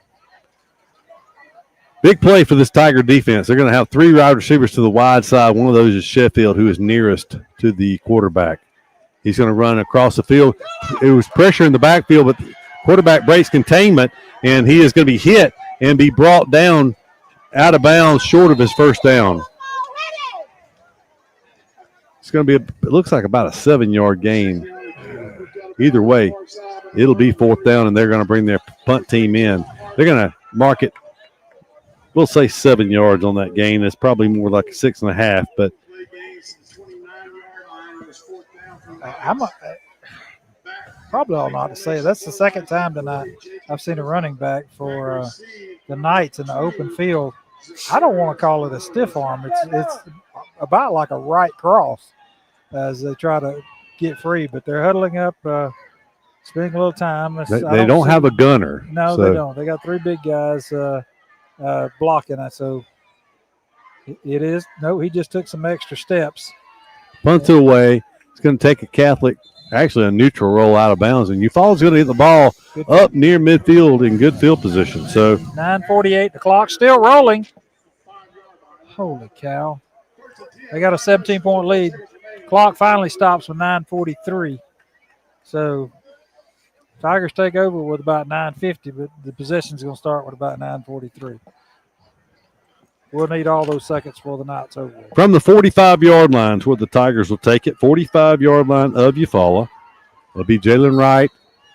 Big play for this Tiger defense. They're going to have 3 wide receivers to the wide side. One of those is Sheffield, who is nearest to the quarterback. He's going to run across the field. It was pressure in the backfield, but the quarterback breaks containment, and he is going to be hit and be brought down out of bounds short of his first down. It's going to be, it looks like about a 7 yard gain. Either way, it'll be 4th down, and they're going to bring their punt team in. They're going to mark it. We'll say 7 yards on that gain. It's probably more like 6.5, but probably all not to say. That's the 2nd time tonight I've seen a running back for the Knights in the open field. I don't want to call it a stiff arm. It's about like a right cross as they try to get free, but they're huddling up, spending a little time. They don't have a gunner. No, they don't. They got 3 big guys blocking it. So it is. No, he just took some extra steps. Punts it away. It's going to take a Catholic, actually a neutral roll out of bounds, and Eufaula's going to get the ball up near midfield in good field position. So 9:48, the clock still rolling. Holy cow. They got a 17-point lead. Clock finally stops with 9:43. So Tigers take over with about 9:50, but the possession's going to start with about 9:43. We'll need all those seconds for the Knights over. From the 45-yard line is where the Tigers will take it. 45-yard line of Eufaula. It'll be Jalen Wright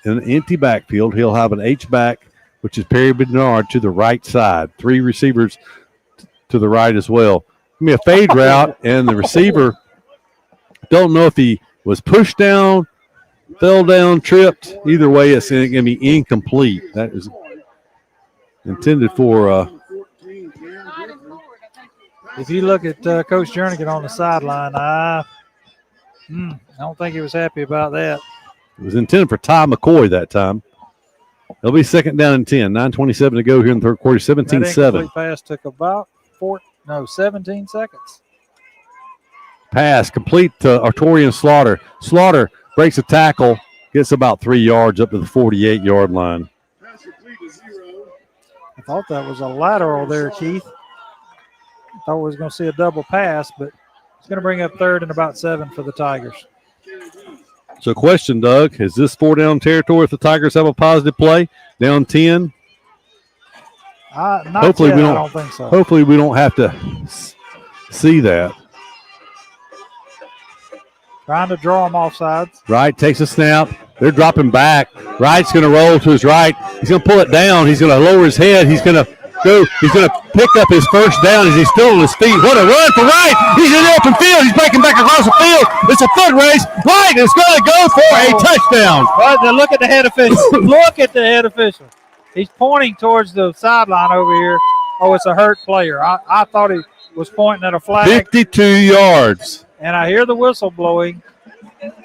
in an empty backfield. He'll have an H-back, which is Perry Bernard, to the right side. 3 receivers to the right as well. Give me a fade route, and the receiver, don't know if he was pushed down, fell down, tripped. Either way, it's going to be incomplete. That is intended for if you look at Coach Jernigan on the sideline, I don't think he was happy about that. It was intended for Ty McCoy that time. It'll be 2nd down and 10. 9:27 to go here in the third quarter. 17-7. That incomplete pass took about 17 seconds. Pass complete to Artorian Slaughter. Slaughter breaks a tackle, gets about 3 yards up to the 48-yard line. I thought that was a lateral there, Keith. I thought we was going to see a double pass, but it's going to bring up 3rd and about 7 for the Tigers. So question, Doug, is this 4-down territory if the Tigers have a positive play? Down 10? Hopefully I don't think so. Hopefully we don't have to see that. Trying to draw them off sides. Wright takes a snap. They're dropping back. Wright's going to roll to his right. He's going to pull it down. He's going to lower his head. He's going to go. He's going to pick up his first down as he's still on his feet. What a run for Wright. He's in the open field. He's breaking back across the field. It's a foot race. Wright is going to go for a touchdown. But look at the head official. Look at the head official. He's pointing towards the sideline over here. Oh, it's a hurt player. I thought he was pointing at a flag. 52 yards. And I hear the whistle blowing,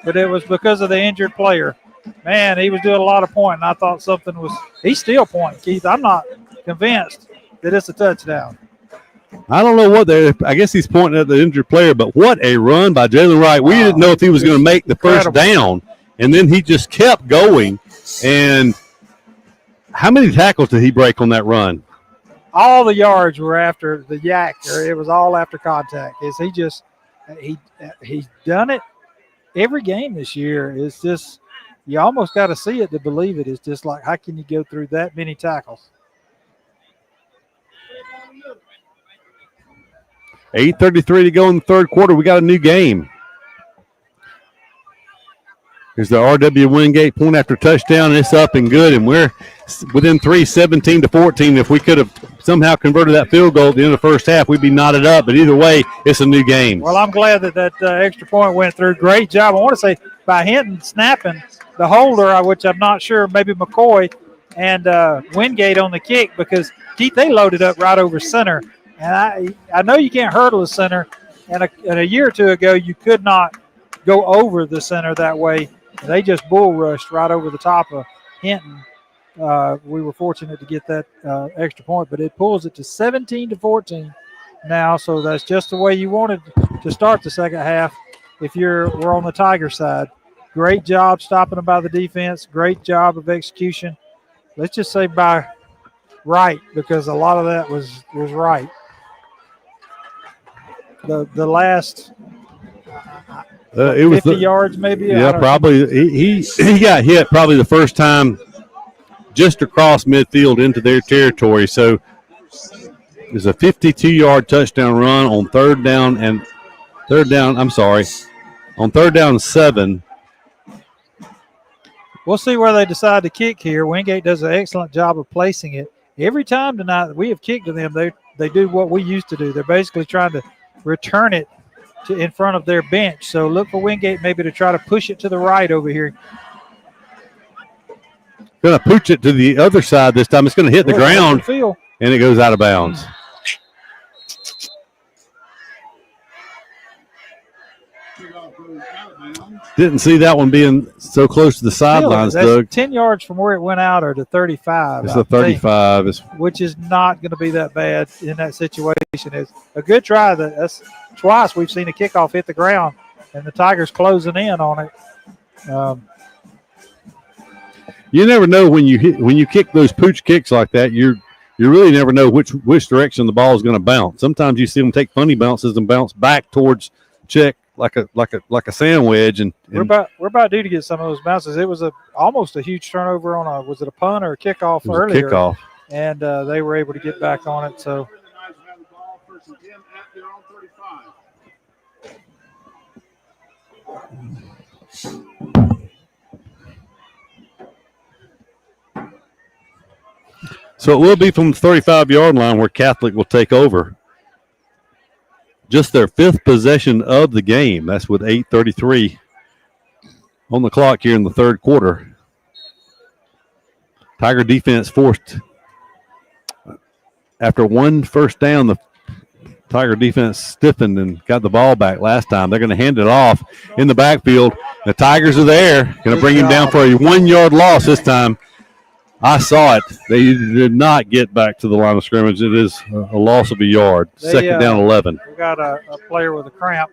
but it was because of the injured player. Man, he was doing a lot of pointing. I thought something was – he's still pointing, Keith. I'm not convinced that it's a touchdown. I don't know what they're – I guess he's pointing at the injured player, but what a run by Jalen Wright. We didn't know if he was going to make the first down, and then he just kept going. And how many tackles did he break on that run? All the yards were after the yak. It was all after contact. He just – he's done it every game this year. It's just you almost got to see it to believe it. It's just like, how can you go through that many tackles? 8:33 to go in the third quarter. We got a new game. Here's the R.W. Wingate point after touchdown. It's up and good, and we're within 3, 17-14. If we could have somehow converted that field goal at the end of the first half, we'd be knotted up. But either way, it's a new game. Well, I'm glad that extra point went through. Great job. I want to say by Hinton snapping the holder, which I'm not sure, maybe McCoy, and Wingate on the kick, because, Keith, they loaded up right over center. And I know you can't hurdle the center, and a year or two ago you could not go over the center that way. They just bull rushed right over the top of Hinton. We were fortunate to get that extra point, but it pulls it to 17-14 now. So that's just the way you wanted to start the second half if we're on the Tiger side. Great job stopping them by the defense. Great job of execution. Let's just say by Wright, because a lot of that was right. The last it was 50 yards maybe. Yeah, probably. He got hit probably the first time just across midfield into their territory. So there's a 52-yard touchdown run on third down and 7. We'll see where they decide to kick here. Wingate does an excellent job of placing it. Every time tonight that we have kicked to them, they do what we used to do. They're basically trying to return it to in front of their bench. So look for Wingate maybe to try to push it to the right over here. Going to push it to the other side this time. It's going to hit the ground, and it goes out of bounds. Didn't see that one being so close to the sidelines, Doug. 10 yards from where it went out or to 35. It's a 35. Which is not going to be that bad in that situation. It's a good try. That's twice we've seen a kickoff hit the ground, and the Tigers closing in on it. You never know when you kick those pooch kicks like that. You really never know which direction the ball is going to bounce. Sometimes you see them take funny bounces and bounce back towards check like a sand wedge. And we're about due to get some of those bounces. It was almost a huge turnover on was it a punt or a kickoff earlier? Kickoff. And they were able to get back on it. So. So it will be from the 35-yard line where Catholic will take over. Just their 5th possession of the game. That's with 8:33 on the clock here in the third quarter. Tiger defense forced, after one first down, the Tiger defense stiffened and got the ball back last time. They're going to hand it off in the backfield. The Tigers are there. Going to bring him down for a 1-yard loss this time. I saw it. They did not get back to the line of scrimmage. It is a loss of a yard. Second down 11. We got a player with a cramp.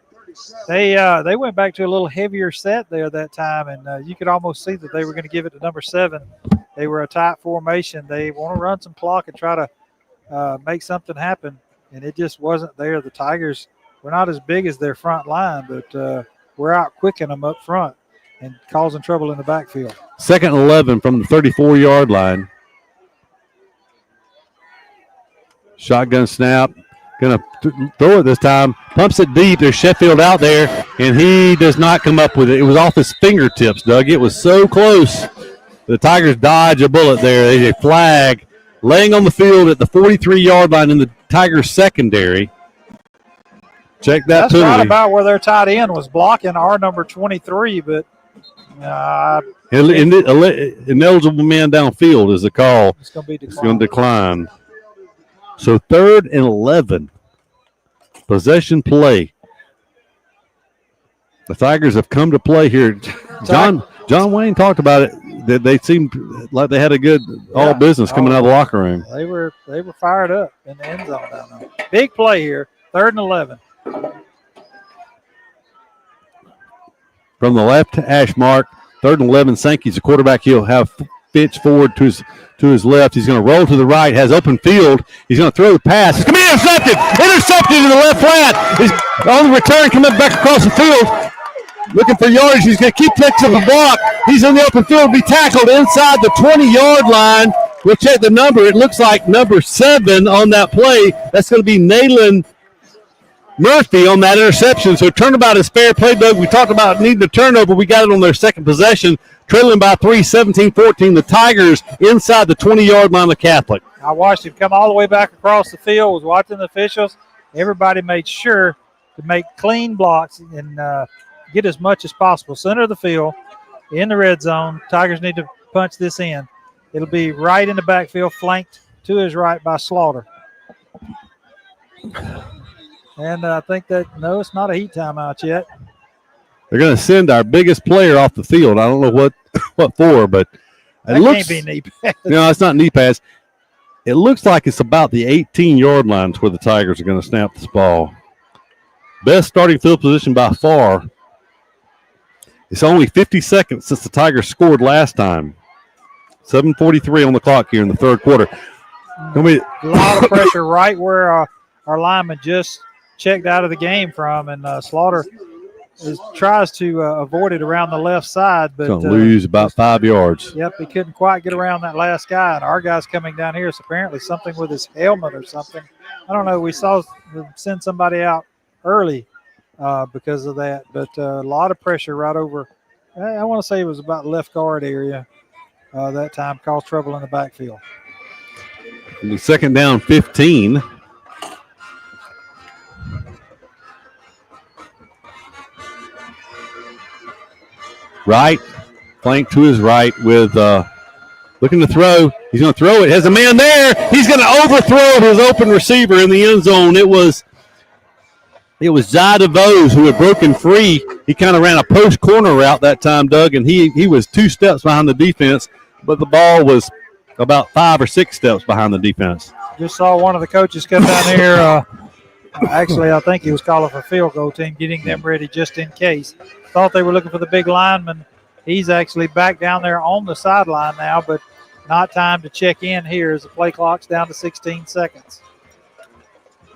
They went back to a little heavier set there that time, and you could almost see that they were going to give it to number 7. They were a tight formation. They want to run some clock and try to make something happen, and it just wasn't there. The Tigers were not as big as their front line, but we're out quicking them up front and causing trouble in the backfield. Second and 11 from the 34-yard line. Shotgun snap. Going to throw it this time. Pumps it deep. There's Sheffield out there, and he does not come up with it. It was off his fingertips, Doug. It was so close. The Tigers dodge a bullet there. There's a flag laying on the field at the 43-yard line in the Tigers secondary. Check that penalty. That's right about where their tight end was blocking our number 23, but ineligible man downfield is the call. It's going to decline. So 3rd and 11. Possession play. The Tigers have come to play here. John Wayne talked about it. They seemed like they had a good all business coming out of the locker room. They were fired up in the end zone down there. Big play here. 3rd and 11. From the left hash mark, 3rd and 11. Sankey's the quarterback. He'll have Fitch forward to his left. He's going to roll to the right. Has open field. He's going to throw the pass. It's going to be intercepted. Intercepted to the left flat. He's on the return, coming back across the field, looking for yardage. He's going to keep picking up the block. He's in the open field. Be tackled inside the 20-yard line. We'll check the number. It looks like number 7 on that play. That's going to be Nayland Murphy on that interception. So turnabout is fair play, Doug. We talked about needing a turnover. We got it on their second possession, trailing by 3, 17-14. The Tigers inside the 20-yard line of Catholic. I watched him come all the way back across the field, was watching the officials. Everybody made sure to make clean blocks and get as much as possible. Center of the field, in the red zone. Tigers need to punch this in. It'll be right in the backfield, flanked to his right by Slaughter. And I think no, it's not a heat timeout yet. They're going to send our biggest player off the field. I don't know what for, but it looks. Can't be knee pads. No, it's not knee pads. It looks like it's about the 18-yard line where the Tigers are going to snap this ball. Best starting field position by far. It's only 50 seconds since the Tigers scored last time. 7:43 on the clock here in the third quarter. A lot of pressure right where our lineman just checked out of the game from, and Slaughter tries to avoid it around the left side, but going to lose about 5 yards. Yep, he couldn't quite get around that last guy, and our guy's coming down here. It's apparently something with his helmet or something. I don't know. We saw send somebody out early because of that, but a lot of pressure right over. I want to say it was about left guard area that time, caused trouble in the backfield. It'll be 2nd down, 15. Right, flank to his right with looking to throw. He's going to throw it. Has a man there. He's going to overthrow his open receiver in the end zone. It was Zai DeVos who had broken free. He kind of ran a post corner route that time, Doug, and he was 2 steps behind the defense, but the ball was about 5 or 6 steps behind the defense. Just saw one of the coaches come down here. Actually, I think he was calling for field goal team, getting them ready just in case. Thought they were looking for the big lineman. He's actually back down there on the sideline now, but not time to check in here as the play clock's down to 16 seconds.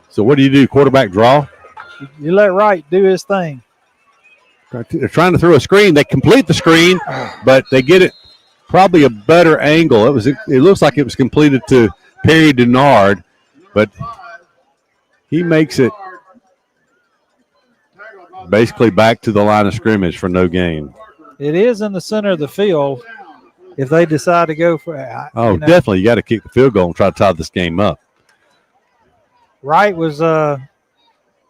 So what do? Quarterback draw? You let Wright do his thing. They're trying to throw a screen. They complete the screen, but they get it probably a better angle. It looks like it was completed to Perry Denard, but he makes it basically back to the line of scrimmage for no gain. It is in the center of the field. if they decide to go for definitely. You got to kick the field goal and try to tie this game up. Wright was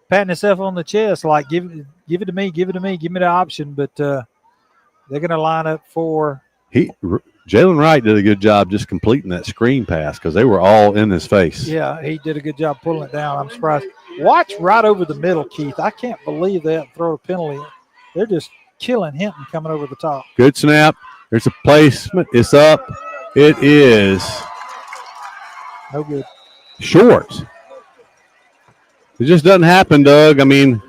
patting himself on the chest like, give it to me, give me the option. But they're going to line up for. Jalen Wright did a good job just completing that screen pass because they were all in his face. Yeah, he did a good job pulling it down. I'm surprised. Watch right over the middle, Keith. I can't believe that throw a penalty. They're just killing Hinton coming over the top. Good snap. There's a placement. It's up. It is no good. Short. It just doesn't happen, Doug. I mean,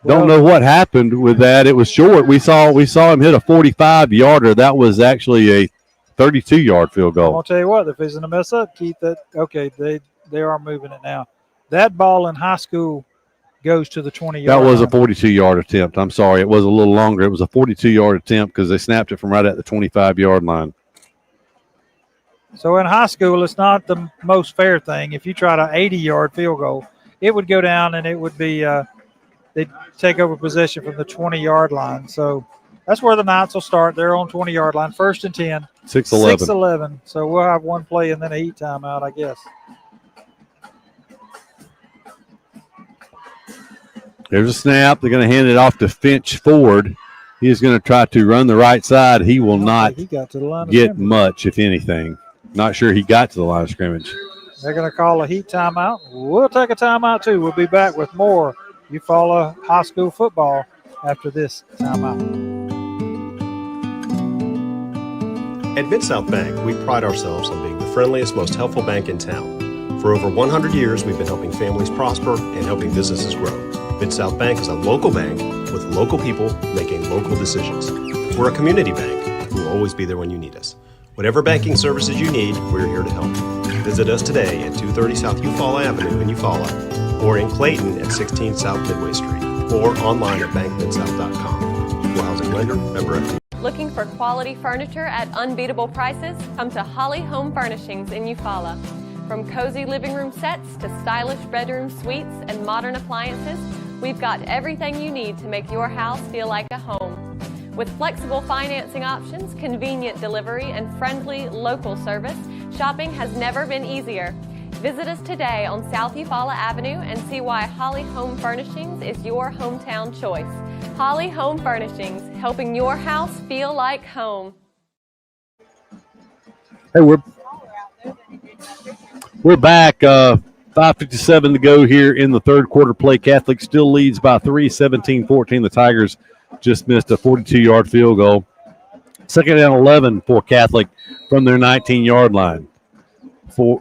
don't know what happened with that. It was short. We saw him hit a 45-yarder. That was actually a 32-yard field goal. I'll tell you what, if he's going to mess up, Keith, they are moving it now. That ball in high school goes to the 20-yard That was line. a 42-yard attempt. I'm sorry. It was a little longer. It was a 42-yard attempt because they snapped it from right at the 25-yard line. So in high school, it's not the most fair thing. If you tried an 80-yard field goal, it would go down and it would be they'd take over possession from the 20-yard line. So that's where the Knights will start. They're on 20-yard line, 1st and 10. 6-11. 6-11. So we'll have one play and then a heat timeout, I guess. There's a snap. They're going to hand it off to Finch Ford. He is going to try to run the right side. He will not get much, if anything. Not sure he got to the line of scrimmage. They're going to call a heat timeout. We'll take a timeout, too. We'll be back with more Eufaula High School football after this timeout. At Mid-South Bank, we pride ourselves on being the friendliest, most helpful bank in town. For over 100 years, we've been helping families prosper and helping businesses grow. Mid-South Bank is a local bank with local people making local decisions. We're a community bank who will always be there when you need us. Whatever banking services you need, we're here to help. Visit us today at 230 South Eufaula Avenue in Eufaula, or in Clayton at 16 South Midway Street, or online at bankmidsouth.com. Equal housing lender, member FD. Looking for quality furniture at unbeatable prices? Come to Holly Home Furnishings in Eufaula. From cozy living room sets to stylish bedroom suites and modern appliances, we've got everything you need to make your house feel like a home. With flexible financing options, convenient delivery, and friendly local service, shopping has never been easier. Visit us today on South Eufaula Avenue and see why Holly Home Furnishings is your hometown choice. Holly Home Furnishings, helping your house feel like home. Hey, we're back. 5:57 to go here in the third quarter play. Catholic still leads by 3, 17-14. The Tigers just missed a 42-yard field goal. 2nd and 11 for Catholic from their 19-yard line.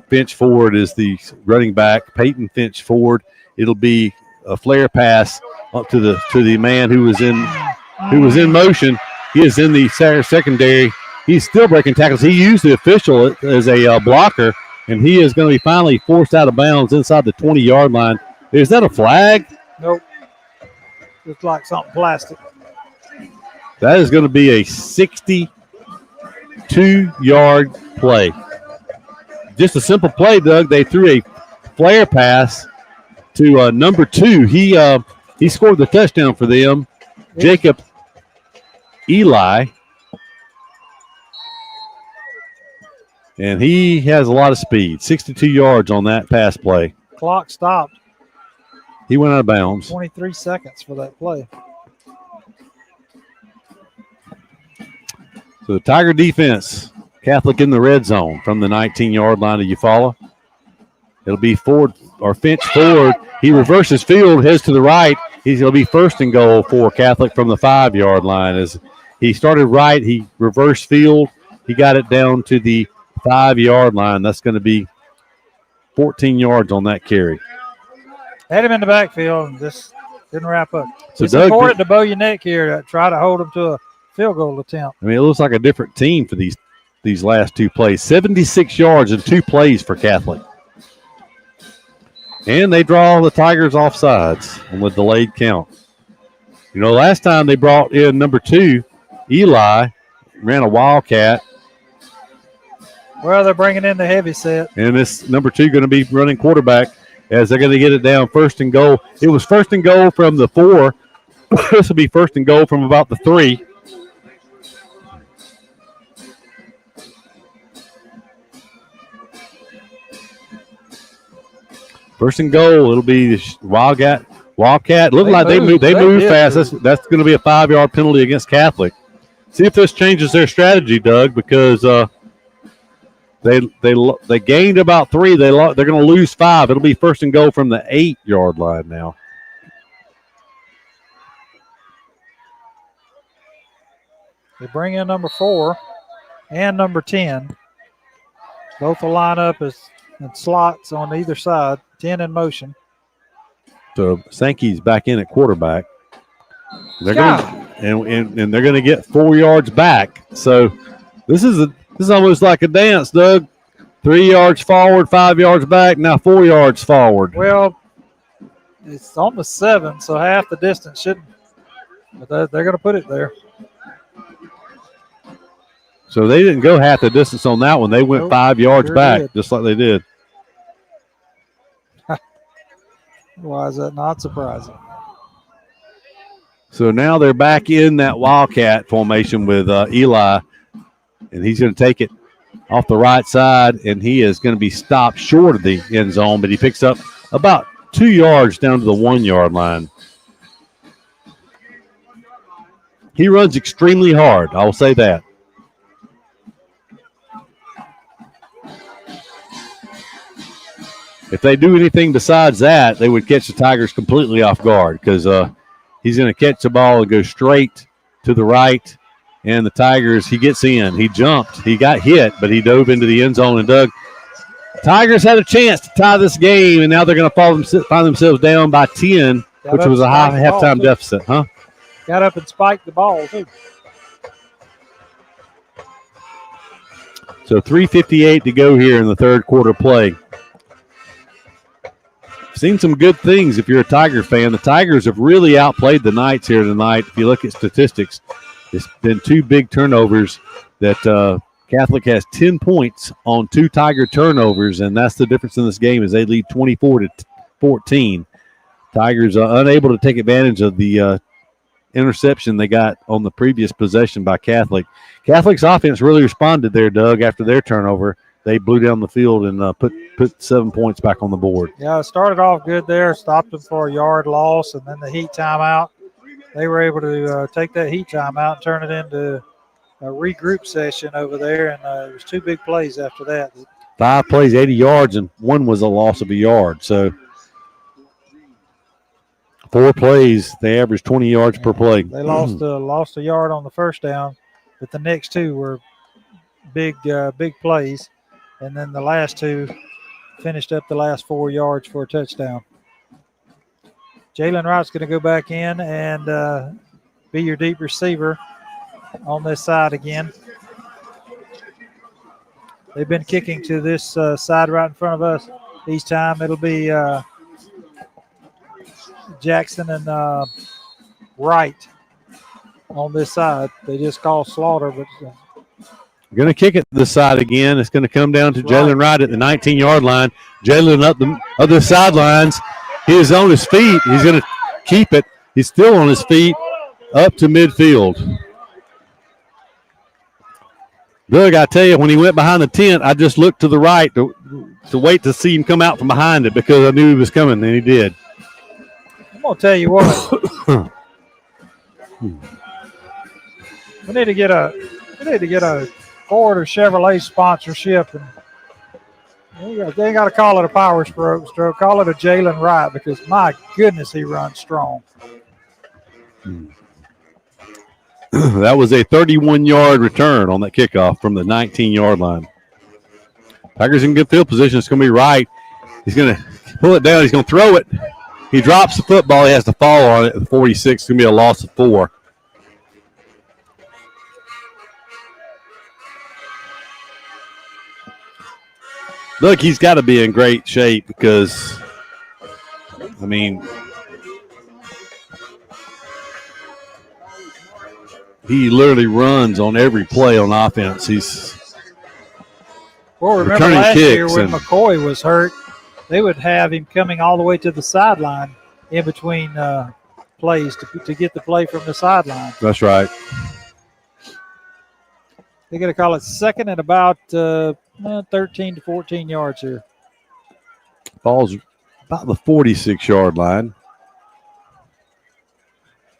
Finch Ford is the running back. Peyton Finch Ford. It'll be a flare pass up to the man who was in motion. He is in the secondary. He's still breaking tackles. He used the official as a blocker, and he is going to be finally forced out of bounds inside the 20-yard line. Is that a flag? Nope. Looks like something plastic. That is going to be a 62-yard play. Just a simple play, Doug. They threw a flare pass to number 2. He scored the touchdown for them, Jacob Eli. And he has a lot of speed, 62 yards on that pass play. Clock stopped. He went out of bounds. 23 seconds for that play. So the Tiger defense, Catholic in the red zone from the 19-yard line of Eufaula. It'll be Finch Ford. He reverses field, heads to the right. He's going to be 1st and goal for Catholic from the 5-yard line. As he started right, he reversed field. He got it down to the 5-yard line. That's going to be 14 yards on that carry. Had him in the backfield and just didn't wrap up. So it's Doug, important to bow your neck here to try to hold him to a field goal attempt. I mean, it looks like a different team for these last 2 plays. 76 yards in 2 plays for Catholic. And they draw the Tigers offsides on the delayed count. You know, last time they brought in number 2, Eli, ran a Wildcat. Well, they're bringing in the heavy set. And this number 2 going to be running quarterback as they're going to get it down 1st and goal. It was 1st and goal from the 4. This will be 1st and goal from about the 3. First and goal. It'll be the Wildcat. Look like they move fast. That's going to be a 5-yard penalty against Catholic. See if this changes their strategy, Doug, because they gained about 3. They're going to lose 5. It'll be first and goal from the 8-yard line now. They bring in number 4 and number 10. Both will line up as in slots on either side. 10 in motion. So Sankey's back in at quarterback. They're going they're going to get 4 yards back. So this is almost like a dance, Doug. 3 yards forward, 5 yards back. Now 4 yards forward. Well, it's on the 7, so half the distance shouldn't. But they're going to put it there. So they didn't go half the distance on that one. They went 5 yards back, just like they did. Why is that not surprising? So now they're back in that Wildcat formation with Eli, and he's going to take it off the right side, and he is going to be stopped short of the end zone, but he picks up about 2 yards down to the 1-yard line. He runs extremely hard, I will say that. If they do anything besides that, they would catch the Tigers completely off guard because he's going to catch the ball and go straight to the right. And the Tigers, he gets in. He jumped. He got hit, but he dove into the end zone. And, Doug, Tigers had a chance to tie this game, and now they're going to find themselves down by 10, which was a high halftime deficit, huh? Got up and spiked the ball, too. So 3:58 to go here in the third quarter play. Seen some good things if you're a Tiger fan. The Tigers have really outplayed the Knights here tonight. If you look at statistics, it's been 2 big turnovers that Catholic has 10 points on 2 Tiger turnovers, and that's the difference in this game is they lead 24-14. Tigers are unable to take advantage of the interception they got on the previous possession by Catholic. Catholic's offense really responded there, Doug, after their turnover. They blew down the field and put 7 points back on the board. Yeah, it started off good there, stopped them for a yard loss, and then the heat timeout. They were able to take that heat timeout and turn it into a regroup session over there, and it was 2 big plays after that. 5 plays, 80 yards, and 1 was a loss of a yard. So 4 plays, they averaged 20 yards per play. They lost a yard on the first down, but the next 2 were big plays. And then the last 2 finished up the last 4 yards for a touchdown. Jalen Wright's going to go back in and be your deep receiver on this side again. They've been kicking to this side right in front of us. Each time it'll be Jackson and Wright on this side. They just call Slaughter, but going to kick it to the side again. It's going to come down to Jalen Wright at the 19-yard line. Jalen up the other sidelines. He is on his feet. He's going to keep it. He's still on his feet up to midfield. Doug, I tell you, when he went behind the tent, I just looked to the right to wait to see him come out from behind it because I knew he was coming, and he did. I'm going to tell you what. We need to get a Ford or Chevrolet sponsorship, and they ain't got to call it a power stroke. Call it a Jalen Wright because my goodness, he runs strong. That was a 31-yard return on that kickoff from the 19-yard line. Tigers in good field position. It's going to be Wright. He's going to pull it down. He's going to throw it. He drops the football. He has to fall on it at 46. It's going to be a loss of 4. Look, he's got to be in great shape because, I mean, he literally runs on every play on offense. He's remember returning last kicks. Year when McCoy was hurt, they would have him coming all the way to the sideline in between plays to get the play from the sideline. That's right. They're going to call it second and about 13 to 14 yards here. Ball's about the 46-yard line.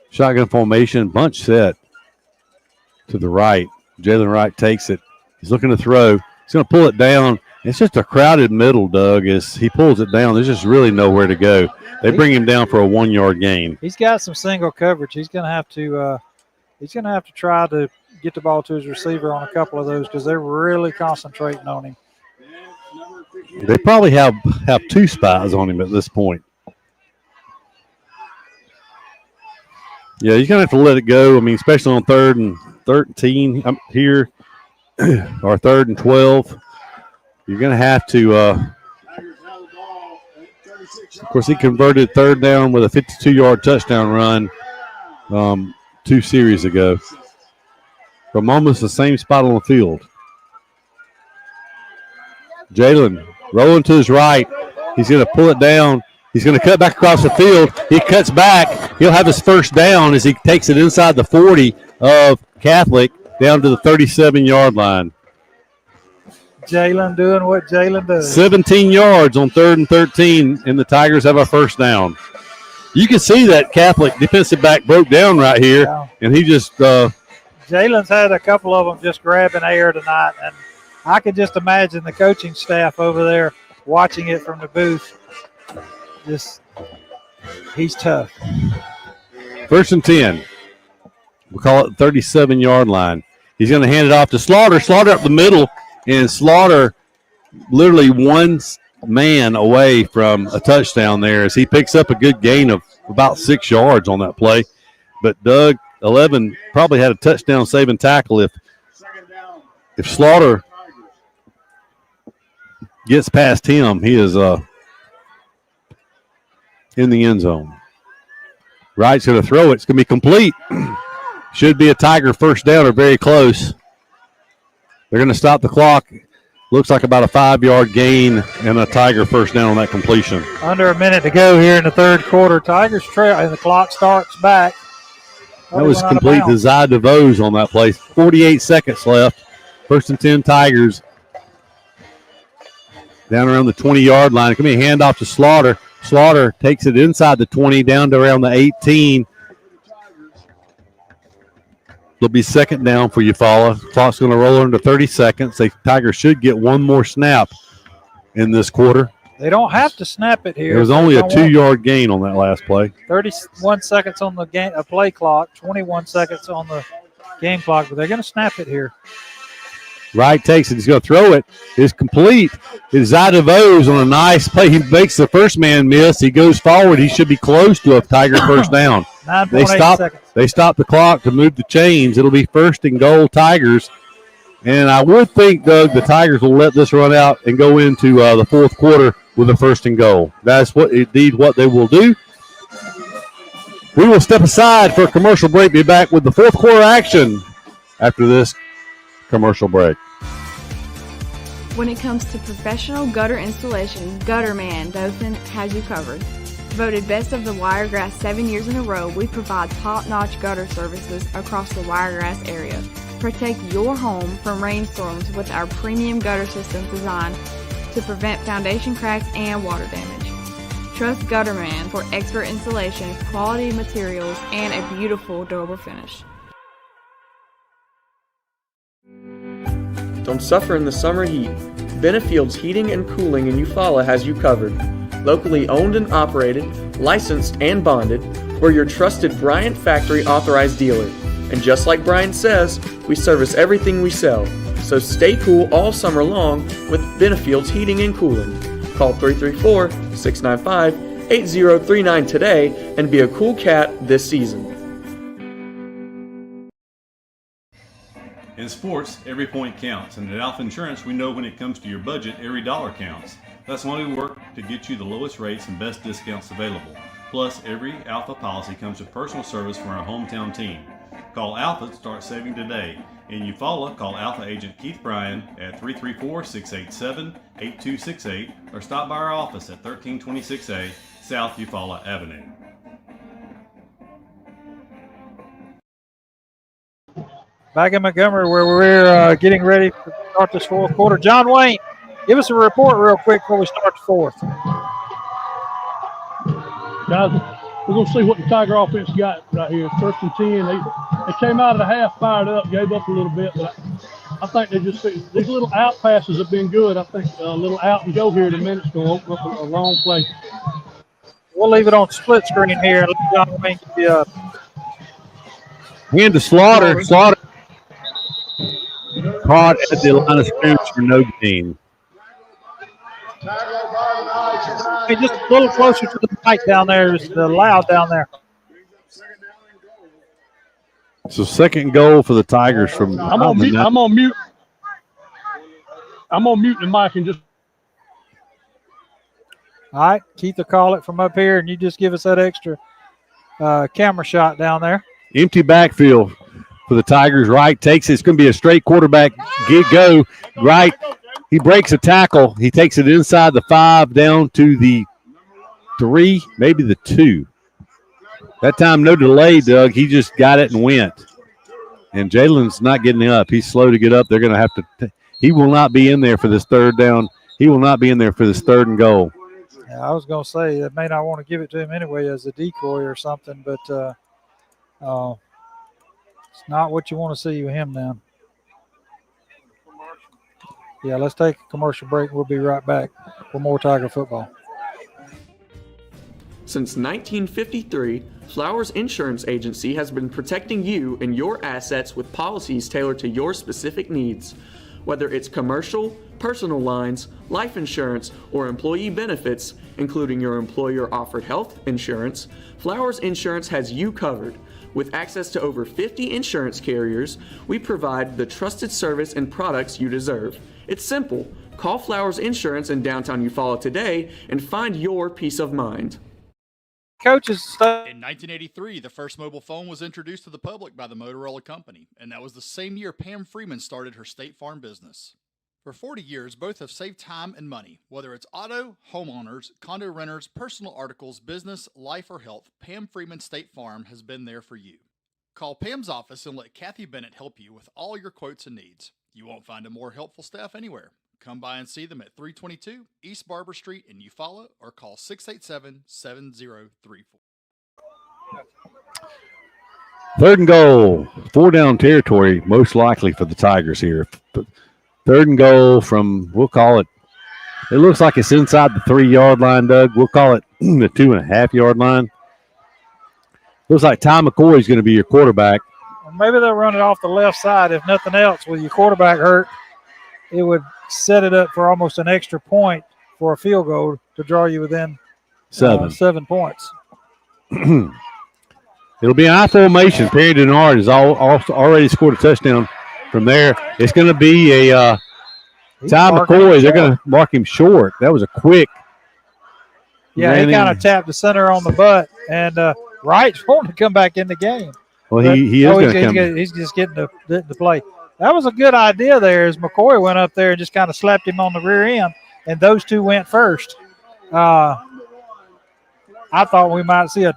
Shotgun formation, bunch set to the right. Jalen Wright takes it. He's looking to throw. He's going to pull it down. It's just a crowded middle, Doug. As he pulls it down, there's just really nowhere to go. They bring him down for a 1-yard gain. He's got some single coverage. He's going to have to try to get the ball to his receiver on a couple of those because they're really concentrating on him. They probably have 2 spies on him at this point. Yeah, he's going to have to let it go. I mean, especially on 3rd and 13 here or 3rd and 12. You're going to have to of course, he converted 3rd down with a 52-yard touchdown run 2 series ago from almost the same spot on the field. Jalen rolling to his right. He's going to pull it down. He's going to cut back across the field. He cuts back. He'll have his first down as he takes it inside the 40 of Catholic down to the 37-yard line. Jalen doing what Jalen does. 17 yards on 3rd and 13, and the Tigers have a first down. You can see that Catholic defensive back broke down right here, and he just Jalen's had a couple of them just grabbing air tonight, and I could just imagine the coaching staff over there watching it from the booth. He's tough. 1st and 10. We'll call it the 37-yard line. He's going to hand it off to Slaughter. Slaughter up the middle, and Slaughter literally one man away from a touchdown there as he picks up a good gain of about 6 yards on that play. But Doug, 11, probably had a touchdown saving tackle if Slaughter gets past him. He is in the end zone. Wright's going to throw it. It's going to be complete. Should be a Tiger first down or very close. They're going to stop the clock. Looks like about a 5-yard gain and a Tiger first down on that completion. Under a minute to go here in the 3rd quarter. Tigers trail, and the clock starts back. That was complete to Zy DeVos on that play. 48 seconds left. 1st and 10 Tigers. Down around the 20-yard line. It can be a handoff to Slaughter. Slaughter takes it inside the 20 down to around the 18. It'll be 2nd down for Eufaula. Clock's going to roll into 30 seconds. The Tigers should get one more snap in this quarter. They don't have to snap it here. There was only a 2-yard gain on that last play. 31 seconds on the play clock, 21 seconds on the game clock, but they're going to snap it here. Wright takes it. He's going to throw it. It's complete. It's Zy DeVos on a nice play. He makes the first man miss. He goes forward. He should be close to a Tiger first down. 9.8 seconds. They stop the clock to move the chains. It'll be 1st and goal Tigers. And I would think, Doug, the Tigers will let this run out and go into the 4th quarter with a 1st and goal. That's what they will do. We will step aside for a commercial break. Be back with the 4th quarter action after this commercial break. When it comes to professional gutter installation, Gutterman Dothan has you covered. Voted best of the Wiregrass 7 years in a row, we provide top-notch gutter services across the Wiregrass area. Protect your home from rainstorms with our premium gutter systems designed to prevent foundation cracks and water damage. Trust Gutterman for expert installation, quality materials, and a beautiful, durable finish. Don't suffer in the summer heat. Benefield's Heating and Cooling in Eufaula has you covered. Locally owned and operated, licensed and bonded, we're your trusted Bryant Factory authorized dealer. And just like Bryant says, we service everything we sell. So stay cool all summer long with Benefield's Heating and Cooling. Call 334-695-8039 today and be a cool cat this season. In sports, every point counts, and at Alpha Insurance, we know when it comes to your budget, every dollar counts. That's why we work to get you the lowest rates and best discounts available. Plus, every Alpha policy comes with personal service from our hometown team. Call Alpha to start saving today. In Eufaula, call Alpha agent Keith Bryan at 334-687-8268 or stop by our office at 1326A South Eufaula Avenue. Back in Montgomery where we're getting ready to start this 4th quarter. John Wayne, give us a report real quick before we start the 4th. Guys, we're going to see what the Tiger offense got right here. 1st and 10. They came out of the half fired up, gave up a little bit, but I think they just – these little out passes have been good. I think a little out and go here in a minute's going to open up a long play. We'll leave it on split screen here. Let John Wayne give you a Hand to Slaughter. Slaughter caught at the line of scrimmage for no gain. Hey, just a little closer to the mic down there. It's loud down there. So 2nd goal for the Tigers from. I'm on mute. I'm on mute the mic and just. All right, Keith will call it from up here, and you just give us that extra camera shot down there. Empty backfield for the Tigers. Right takes it. It's going to be a straight quarterback go. Right. He breaks a tackle. He takes it inside the 5 down to the 3, maybe the 2. That time, no delay, Doug. He just got it and went. And Jalen's not getting up. He's slow to get up. They're going to have to he will not be in there for this 3rd down. He will not be in there for this 3rd and goal. Yeah, I was going to say they may not want to give it to him anyway as a decoy or something, but it's not what you want to see with him now. Yeah, let's take a commercial break. We'll be right back for more Tiger football. Since 1953, Flowers Insurance Agency has been protecting you and your assets with policies tailored to your specific needs. Whether it's commercial, personal lines, life insurance, or employee benefits, including your employer-offered health insurance, Flowers Insurance has you covered. With access to over 50 insurance carriers, we provide the trusted service and products you deserve. It's simple. Call Flowers Insurance in downtown Eufaula today and find your peace of mind. Coaches. In 1983, the first mobile phone was introduced to the public by the Motorola Company, and that was the same year Pam Freeman started her State Farm business. For 40 years, both have saved time and money. Whether it's auto, homeowners, condo renters, personal articles, business, life, or health, Pam Freeman State Farm has been there for you. Call Pam's office and let Kathy Bennett help you with all your quotes and needs. You won't find a more helpful staff anywhere. Come by and see them at 322 East Barber Street in Eufaula or call 687-7034. 3rd and goal. 4 down territory, most likely for the Tigers here. 3rd and goal from, we'll call it, it looks like it's inside the 3-yard line, Doug. We'll call it the 2.5-yard line. Looks like Ty McCoy is going to be your quarterback. Well, maybe they'll run it off the left side. If nothing else, with your quarterback hurt, it would set it up for almost an extra point for a field goal to draw you within 7 points. It'll be an I formation. Perry Denard has already scored a touchdown from there. It's going to be a Ty McCoy. They're going to mark him short. That was a quick. Yeah, he kind of tapped the center on the butt, and Wright's wanting to come back in the game. Well, he is going to come. He's just getting the play. That was a good idea there as McCoy went up there and just kind of slapped him on the rear end, and those two went first. I thought we might see a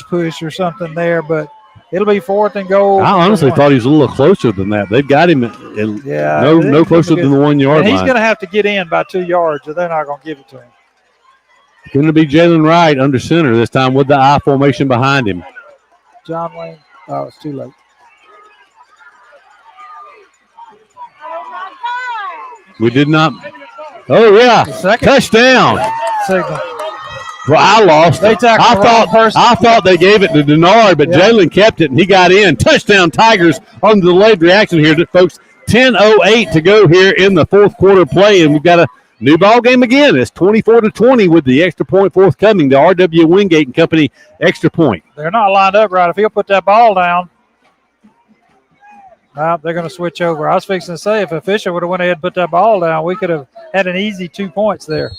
push or something there, but it'll be 4th and goal. I honestly thought he was a little closer than that. They've got him no closer than the 1-yard line. He's going to have to get in by 2 yards, or they're not going to give it to him. Going to be Jalen Wright under center this time with the I formation behind him. John Wayne. Oh, it's too late. We did not. Oh, yeah. Touchdown. Signal. Well, I lost it. I thought they gave it to Denard, but Jalen kept it, and he got in. Touchdown Tigers on the delayed reaction here, folks. 10:08 to go here in the 4th quarter play, and we've got a new ball game again. It's 24-20 with the extra point forthcoming. The R.W. Wingate and Company extra point. They're not lined up right. If he'll put that ball down, they're going to switch over. I was fixing to say if a Fisher would have went ahead and put that ball down, we could have had an easy 2 points there.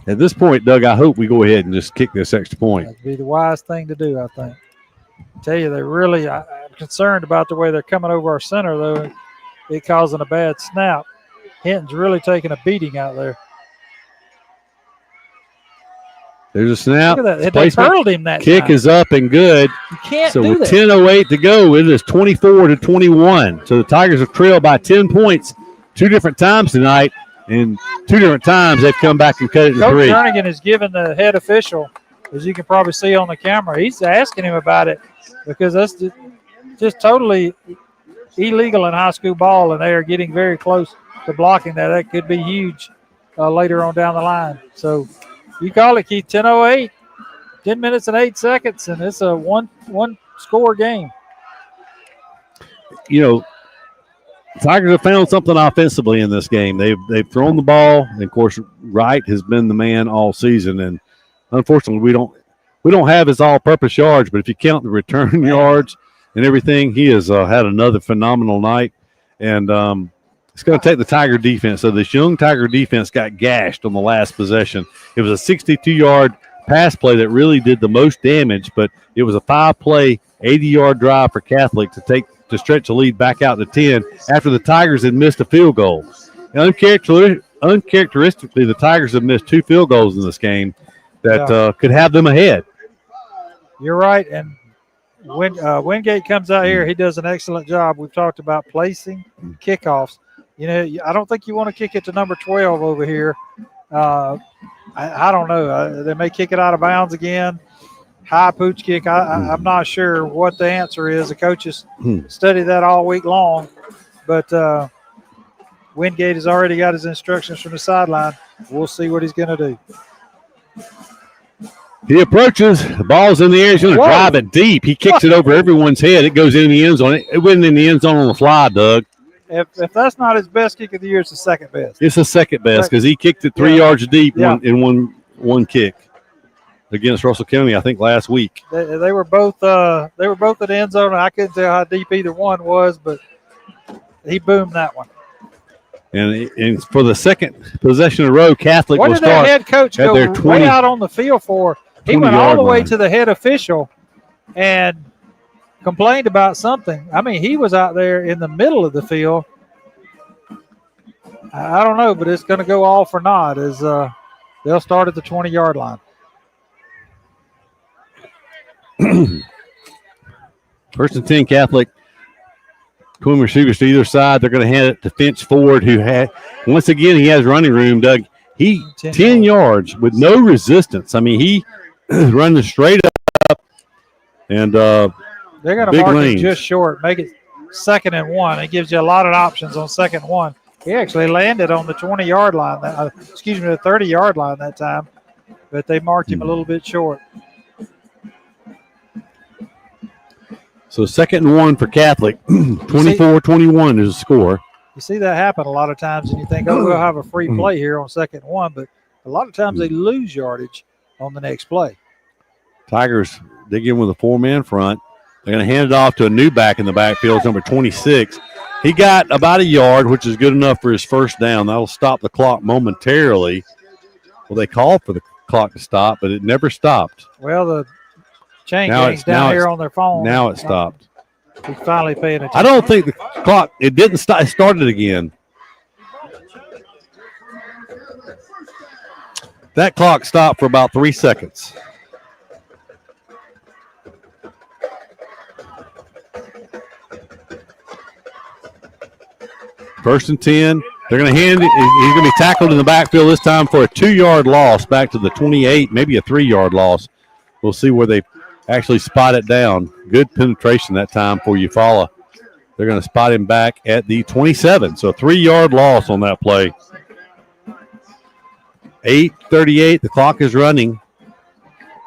At this point, Doug, I hope we go ahead and just kick this extra point. That'd be the wise thing to do, I think. I tell you, I'm concerned about the way they're coming over our center, though. It causing a bad snap. Hinton's really taking a beating out there. There's a snap. Look at that. They hurled him that kick time. Is up and good. You can't so do with that. 10:08 to go, it is 24-21. So the Tigers have trailed by 10 points 2 different times tonight. And 2 different times they've come back and cut it to Coach 3. Jernigan is giving the head official, as you can probably see on the camera, he's asking him about it because that's just totally illegal in high school ball, and they are getting very close to blocking that. That could be huge later on down the line. So you call it, Keith, 10:08, 10 minutes and 8 seconds, and it's a one-score game. You know, Tigers have found something offensively in this game. They've thrown the ball, and of course, Wright has been the man all season. And unfortunately, we don't have his all-purpose yards, but if you count the return yards and everything, he has had another phenomenal night. And it's going to take the Tiger defense. So this young Tiger defense got gashed on the last possession. It was a 62-yard pass play that really did the most damage, but it was a 5-play, 80-yard drive for Catholic to stretch the lead back out to 10 after the Tigers had missed a field goal. And uncharacteristically, the Tigers have missed 2 field goals in this game that could have them ahead. You're right, and when Wingate comes out here, he does an excellent job. We've talked about placing kickoffs. You know, I don't think you want to kick it to number 12 over here. I don't know. They may kick it out of bounds again. High pooch kick. I'm not sure what the answer is. The coaches studied that all week long, but Wingate has already got his instructions from the sideline. We'll see what he's going to do. He approaches. The ball's in the air. He's going to drive it deep. He kicks it over everyone's head. It goes in the end zone. It went in the end zone on the fly, Doug. If that's not his best kick of the year, it's the second best. It's the second best because he kicked it 3 yards deep in one kick against Russell County, I think, last week. They were both at the end zone. I couldn't tell how deep either one was, but he boomed that one. And for the second possession in a row, Catholic will start. What did that head coach go way out on the field for? He went all the way to the head official and complained about something. I mean, he was out there in the middle of the field. I don't know, but it's going to go all for naught as they'll start at the 20-yard line. First and 10 Catholic. Twin receivers to either side. They're going to hand it to Finch Ford, who had, once again, he has running room, Doug. He 10 yards with no resistance. I mean, he running straight up and they're going to mark lanes. it just short, make it 2nd and 1. It gives you a lot of options on 2nd and 1. He actually landed on the 20-yard line, the 30-yard line that time, but they marked him a little bit short. So 2nd and 1 for Catholic. 24-21 is the score. You see that happen a lot of times, and you think, oh, we'll have a free play here on 2nd and 1, but a lot of times they lose yardage on the next play. Tigers dig in with a 4-man front. They're going to hand it off to a new back in the backfield, number 26. He got about a yard, which is good enough for his first down. That'll stop the clock momentarily. Well, they called for the clock to stop, but it never stopped. Well, the chain gang's down here on their phone. Now it stopped. He's finally paying attention. I don't think the clock, it didn't stop. It started again. That clock stopped for about 3 seconds. First and 10. They're going to hand it. He's going to be tackled in the backfield this time for a 2-yard loss back to the 28, maybe a 3-yard loss. We'll see where they actually spot it down. Good penetration that time for Eufaula. They're going to spot him back at the 27. So a 3-yard loss on that play. 8:38. The clock is running.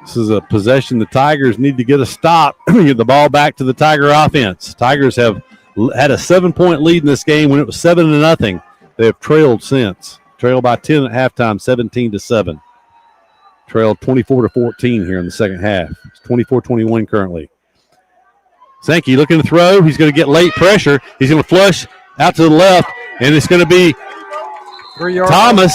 This is a possession the Tigers need to get a stop. Get the ball back to the Tiger offense. Tigers have had a 7-point lead in this game when it was 7-0. They have trailed since. Trailed by 10 at halftime, 17-7. Trailed 24-14 here in the second half. It's 24-21 currently. Sankey looking to throw. He's going to get late pressure. He's going to flush out to the left, and it's going to be Thomas.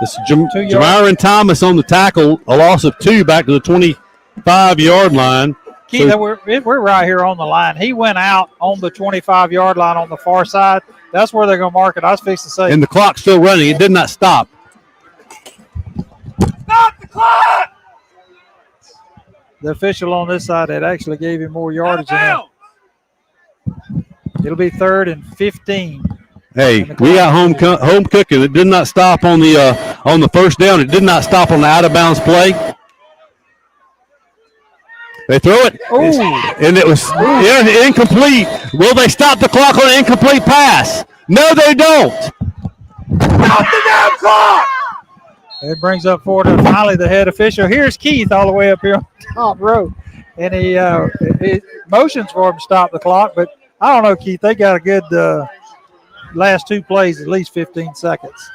This is Jamiron Thomas on the tackle. A loss of 2 back to the 25-yard line. Keith, we're right here on the line. He went out on the 25-yard line on the far side. That's where they're going to mark it. I was fixing to say. And the clock's still running. It did not stop. Stop the clock! The official on this side that actually gave him more yardage than that. It'll be 3rd and 15. Hey, we got home cooking. It did not stop on the first down. It did not stop on the out of bounds play. They throw it, and it was incomplete. Will they stop the clock on an incomplete pass? No, they don't. Stop the damn clock! It brings up forward and finally the head official. Here's Keith all the way up here on the top row. And he motions for him to stop the clock, but I don't know, Keith. They got a good last two plays, at least 15 seconds.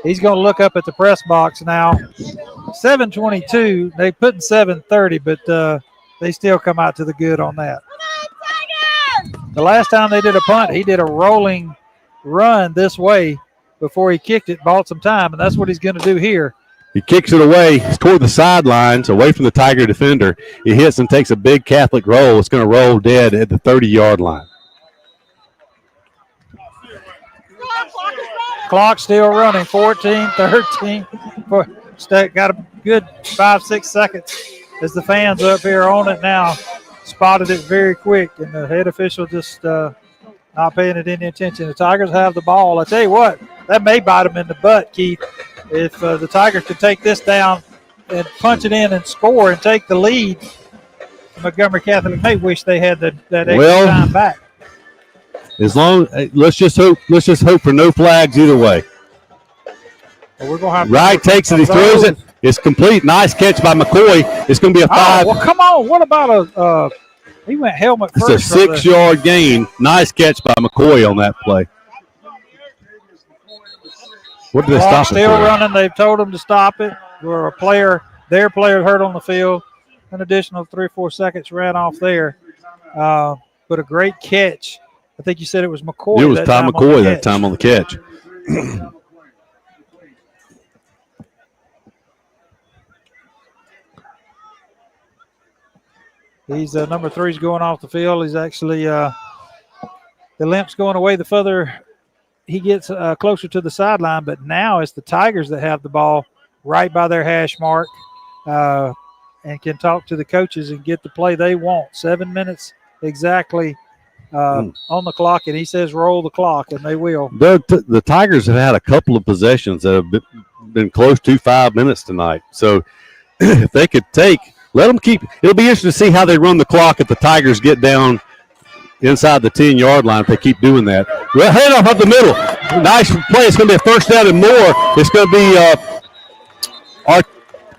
He's going to look up at the press box now. 7:22. They put in 7:30, but they still come out to the good on that. The last time they did a punt, he did a rolling run this way before he kicked it, bought some time, and that's what he's going to do here. He kicks it away toward the sidelines, away from the Tiger defender. He hits and takes a big Catholic roll. It's going to roll dead at the 30-yard line. Clock still running, 14-13. Got a good 5-6 seconds as the fans up here on it now spotted it very quick, and the head official just not paying it any attention. The Tigers have the ball. I tell you what, that may bite them in the butt, Keith. If the Tigers could take this down and punch it in and score and take the lead, Montgomery Catholic may wish they had that extra time back. As long, let's just hope for no flags either way. Well, we're gonna have Wright takes it, he throws it. It's complete. Nice catch by McCoy. It's going to be a 5. Well, come on. What about he went helmet first. It's a 6-yard gain. Nice catch by McCoy on that play. What did they stop it for? Still running. They've told them to stop it. Where their player hurt on the field. An additional 3 or 4 seconds ran off there. But a great catch. I think you said it was McCoy. It was Ty McCoy that time on the catch. He's number 3's going off the field. He's actually the limp's going away the further he gets closer to the sideline. But now it's the Tigers that have the ball right by their hash mark and can talk to the coaches and get the play they want. 7 minutes exactly on the clock, and he says roll the clock, and they will. The Tigers have had a couple of possessions that have been close to 5 minutes tonight. So if they could let them keep. It'll be interesting to see how they run the clock if the Tigers get down inside the 10-yard line if they keep doing that. Well, head off up the middle. Nice play. It's going to be a first down and more. It's going to be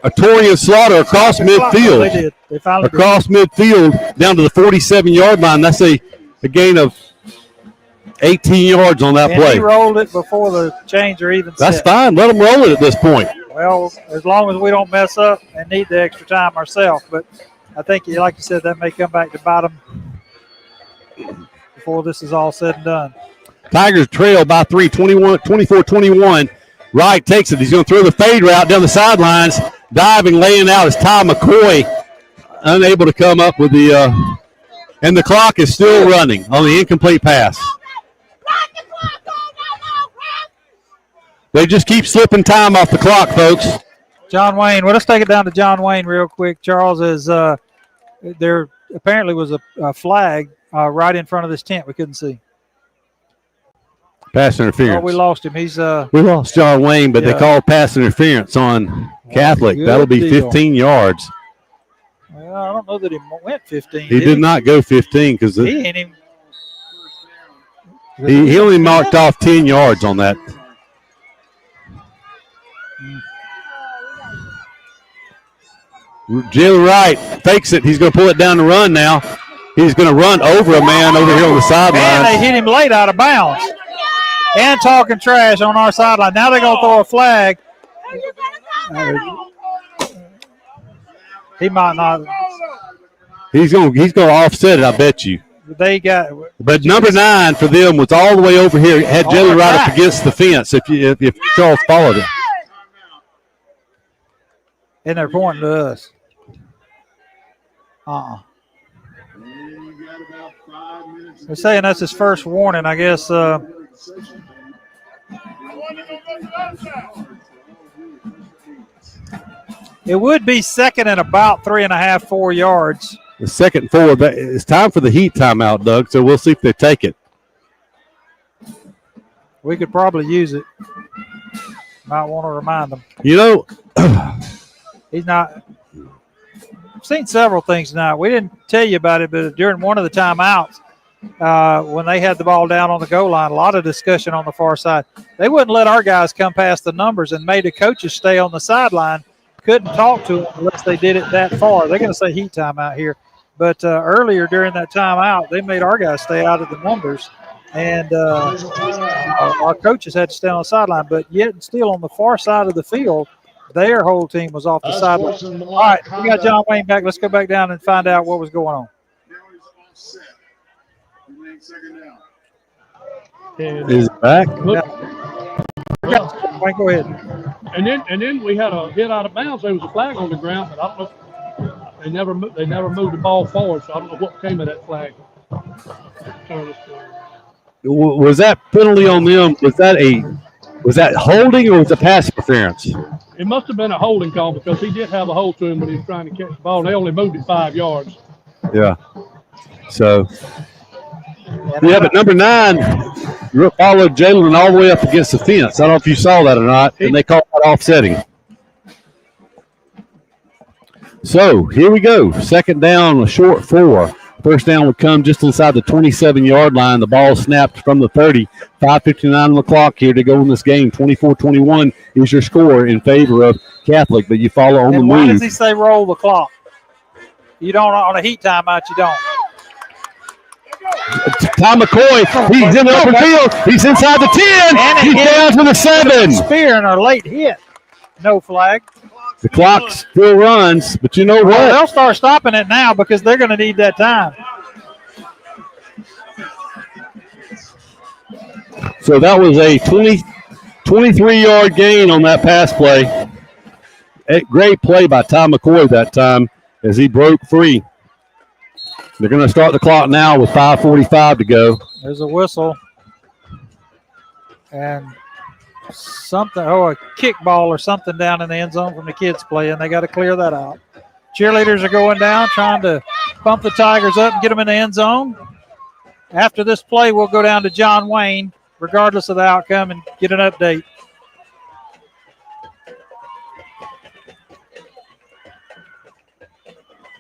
Artorian Slaughter across midfield. They finally across midfield down to the 47-yard line. That's a gain of 18 yards on that play. He rolled it before the chains are even set. That's fine. Let them roll it at this point. Well, as long as we don't mess up and need the extra time ourselves. But I think, like you said, that may come back to bite them before this is all said and done. Tigers trail by 3, 24-21. Wright takes it. He's going to throw the fade route down the sidelines. Diving, laying out is Ty McCoy. Unable to come up with the and the clock is still running on the incomplete pass. They just keep slipping time off the clock, folks. John Wayne, well, let's take it down to John Wayne real quick. Charles, as there apparently was a flag right in front of this tent we couldn't see. Pass interference. Oh, we lost him. He's we lost John Wayne, but they called pass interference on Catholic. That'll be 15 yards. Well, I don't know that he went 15. He did not go 15 because he only marked off 10 yards on that. Jalen Wright fakes it. He's going to pull it down the run now. He's going to run over a man over here on the sideline. And they hit him late out of bounds. And talking trash on our sideline. Now they're going to throw a flag. He might not. He's going to offset it, I bet you. But number 9 for them was all the way over here. Had Jalen Wright up against the fence if Charles followed it. And they're pointing to us. They're saying that's his first warning, I guess. It would be second and about 3.5, 4 yards. The second 4. It's time for the heat timeout, Doug, so we'll see if they take it. We could probably use it. Might want to remind him. You know, He's not. I've seen several things tonight. We didn't tell you about it, but during one of the timeouts, when they had the ball down on the goal line, a lot of discussion on the far side. They wouldn't let our guys come past the numbers and made the coaches stay on the sideline. Couldn't talk to them unless they did it that far. They're going to say heat time out here. But earlier during that timeout, they made our guys stay out of the numbers. And our coaches had to stay on the sideline. But yet and still on the far side of the field, their whole team was off the sideline. All right, we got John Wayne back. Let's go back down and find out what was going on. Is it back? Wayne, go ahead. And then we had a hit out of bounds. There was a flag on the ground, but I don't know. They never moved the ball forward, so I don't know what came of that flag. Was that penalty on them? Was that holding or was it pass interference? It must have been a holding call because he did have a hold to him when he was trying to catch the ball. And they only moved it 5 yards. Yeah. So, yeah, but number 9 followed Jalen all the way up against the fence. I don't know if you saw that or not, and they called that offsetting. So, here we go. Second down, a short 4. First down would come just inside the 27-yard line. The ball snapped from the 30. 5:59 on the clock here to go in this game. 24-21 is your score in favor of Catholic, but you follow on the move. Why does he say roll the clock? You don't on a heat timeout. You don't. Tom McCoy, he's in the open field. He's inside the 10. He's down to the 7. Spear and a late hit. No flag. The clock still runs, but you know what? Well, they'll start stopping it now because they're going to need that time. So that was a 23-yard gain on that pass play. A great play by Tom McCoy that time as he broke free. They're going to start the clock now with 5:45 to go. There's a whistle. And something, a kickball or something down in the end zone from the kids playing. They got to clear that out. Cheerleaders are going down, trying to pump the Tigers up and get them in the end zone. After this play, we'll go down to John Wayne, regardless of the outcome, and get an update.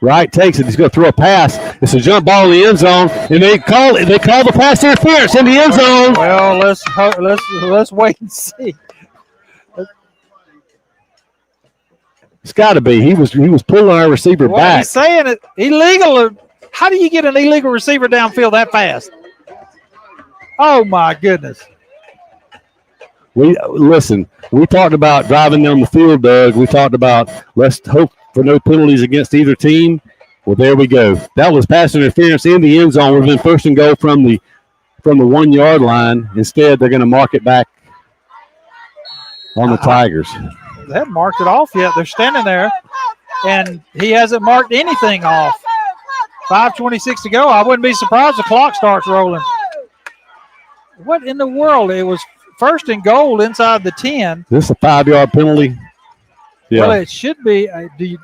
Wright takes it. He's going to throw a pass. It's a jump ball in the end zone, and they call the pass interference in the end zone. Well, let's wait and see. It's got to be. He was pulling our receiver back. He's saying it illegal. How do you get an illegal receiver downfield that fast? Oh my goodness. We talked about driving down the field, Doug. We talked about let's hope for no penalties against either team. Well, there we go. That was pass interference in the end zone. We've been first and goal from the 1 yard line. Instead, they're going to mark it back on the Tigers. They haven't marked it off yet. They're standing there, and he hasn't marked anything off. 5:26 to go. I wouldn't be surprised the clock starts rolling. What in the world? It was first and goal inside the 10. This is a 5-yard penalty. Yeah. Well, it should be.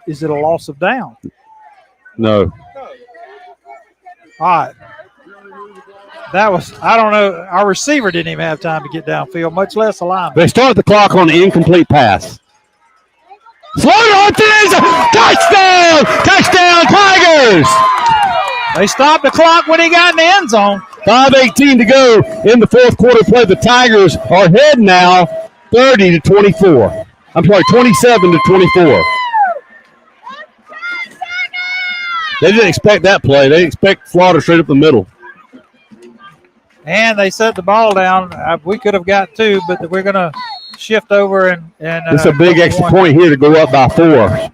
Is it a loss of down? No. All right. That was, I don't know. Our receiver didn't even have time to get downfield, much less a lineman. They start the clock on the incomplete pass. Slaughter on things. Touchdown! Touchdown, Tigers! They stopped the clock when he got in the end zone. 5:18 to go in the fourth quarter play. The Tigers are ahead now 30-24. I'm sorry, 27-24. They didn't expect that play. They expect Slaughter straight up the middle. And they set the ball down. We could have got 2, but we're going to shift over and it's a big extra point here to go up by 4.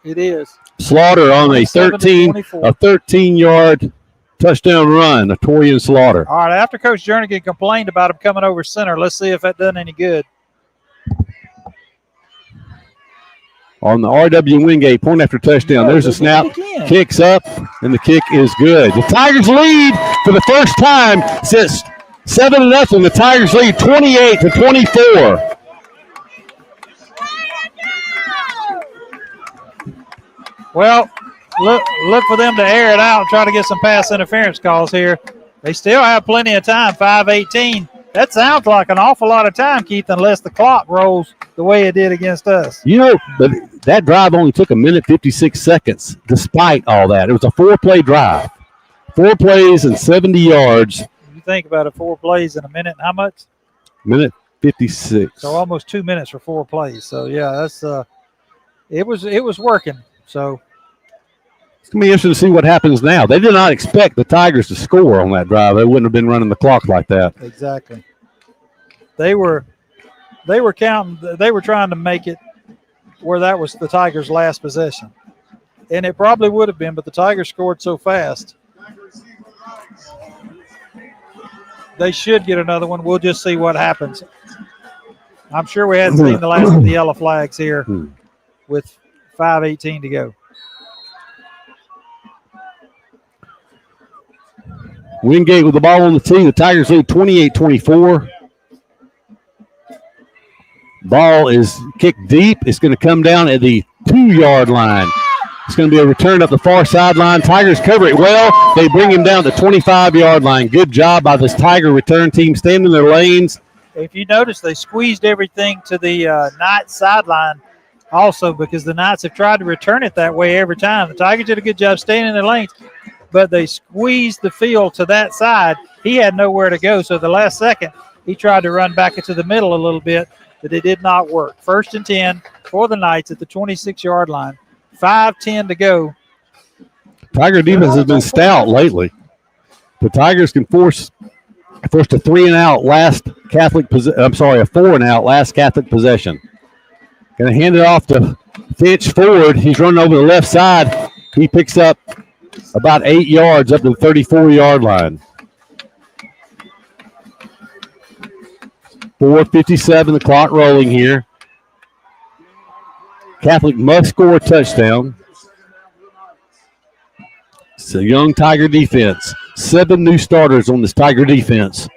It is. Slaughter on a 13-yard touchdown run, a Torian Slaughter. All right, after Coach Jernigan complained about him coming over center, let's see if that done any good. On the R.W. Wingate, point after touchdown. There's a snap, kicks up, and the kick is good. The Tigers lead for the first time since 7-0. The Tigers lead 28-24. Well, look for them to air it out and try to get some pass interference calls here. They still have plenty of time, 5:18. That sounds like an awful lot of time, Keith, unless the clock rolls the way it did against us. You know, but that drive only took 1:56 seconds despite all that. It was a 4-play drive. 4 plays and 70 yards. You think about it, 4 plays in a minute and how much? 1:56. So almost 2 minutes for 4 plays. So, yeah, that's it was working. So it's going to be interesting to see what happens now. They did not expect the Tigers to score on that drive. They wouldn't have been running the clock like that. Exactly. They were counting. They were trying to make it where that was the Tigers' last possession. And it probably would have been, but the Tigers scored so fast. They should get another one. We'll just see what happens. I'm sure we hadn't seen the last of the yellow flags here with 5:18 to go. Wingate with the ball on the tee. The Tigers lead 28-24. Ball is kicked deep. It's going to come down at the 2-yard line. It's going to be a return up the far sideline. Tigers cover it well. They bring him down to the 25-yard line. Good job by this Tiger return team, staying in their lanes. If you notice, they squeezed everything to the Knights sideline also because the Knights have tried to return it that way every time. The Tigers did a good job staying in their lanes, but they squeezed the field to that side. He had nowhere to go, so the last second he tried to run back into the middle a little bit, but it did not work. 1st and 10 for the Knights at the 26-yard line. 5:10 to go. Tiger defense has been stout lately. The Tigers can force a 3-and-out last Catholic a 4-and-out last Catholic possession. Going to hand it off to Finch forward. He's running over the left side. He picks up about 8 yards up to the 34-yard line. 4:57, the clock rolling here. Catholic must score a touchdown. It's a young Tiger defense. 7 new starters on this Tiger defense.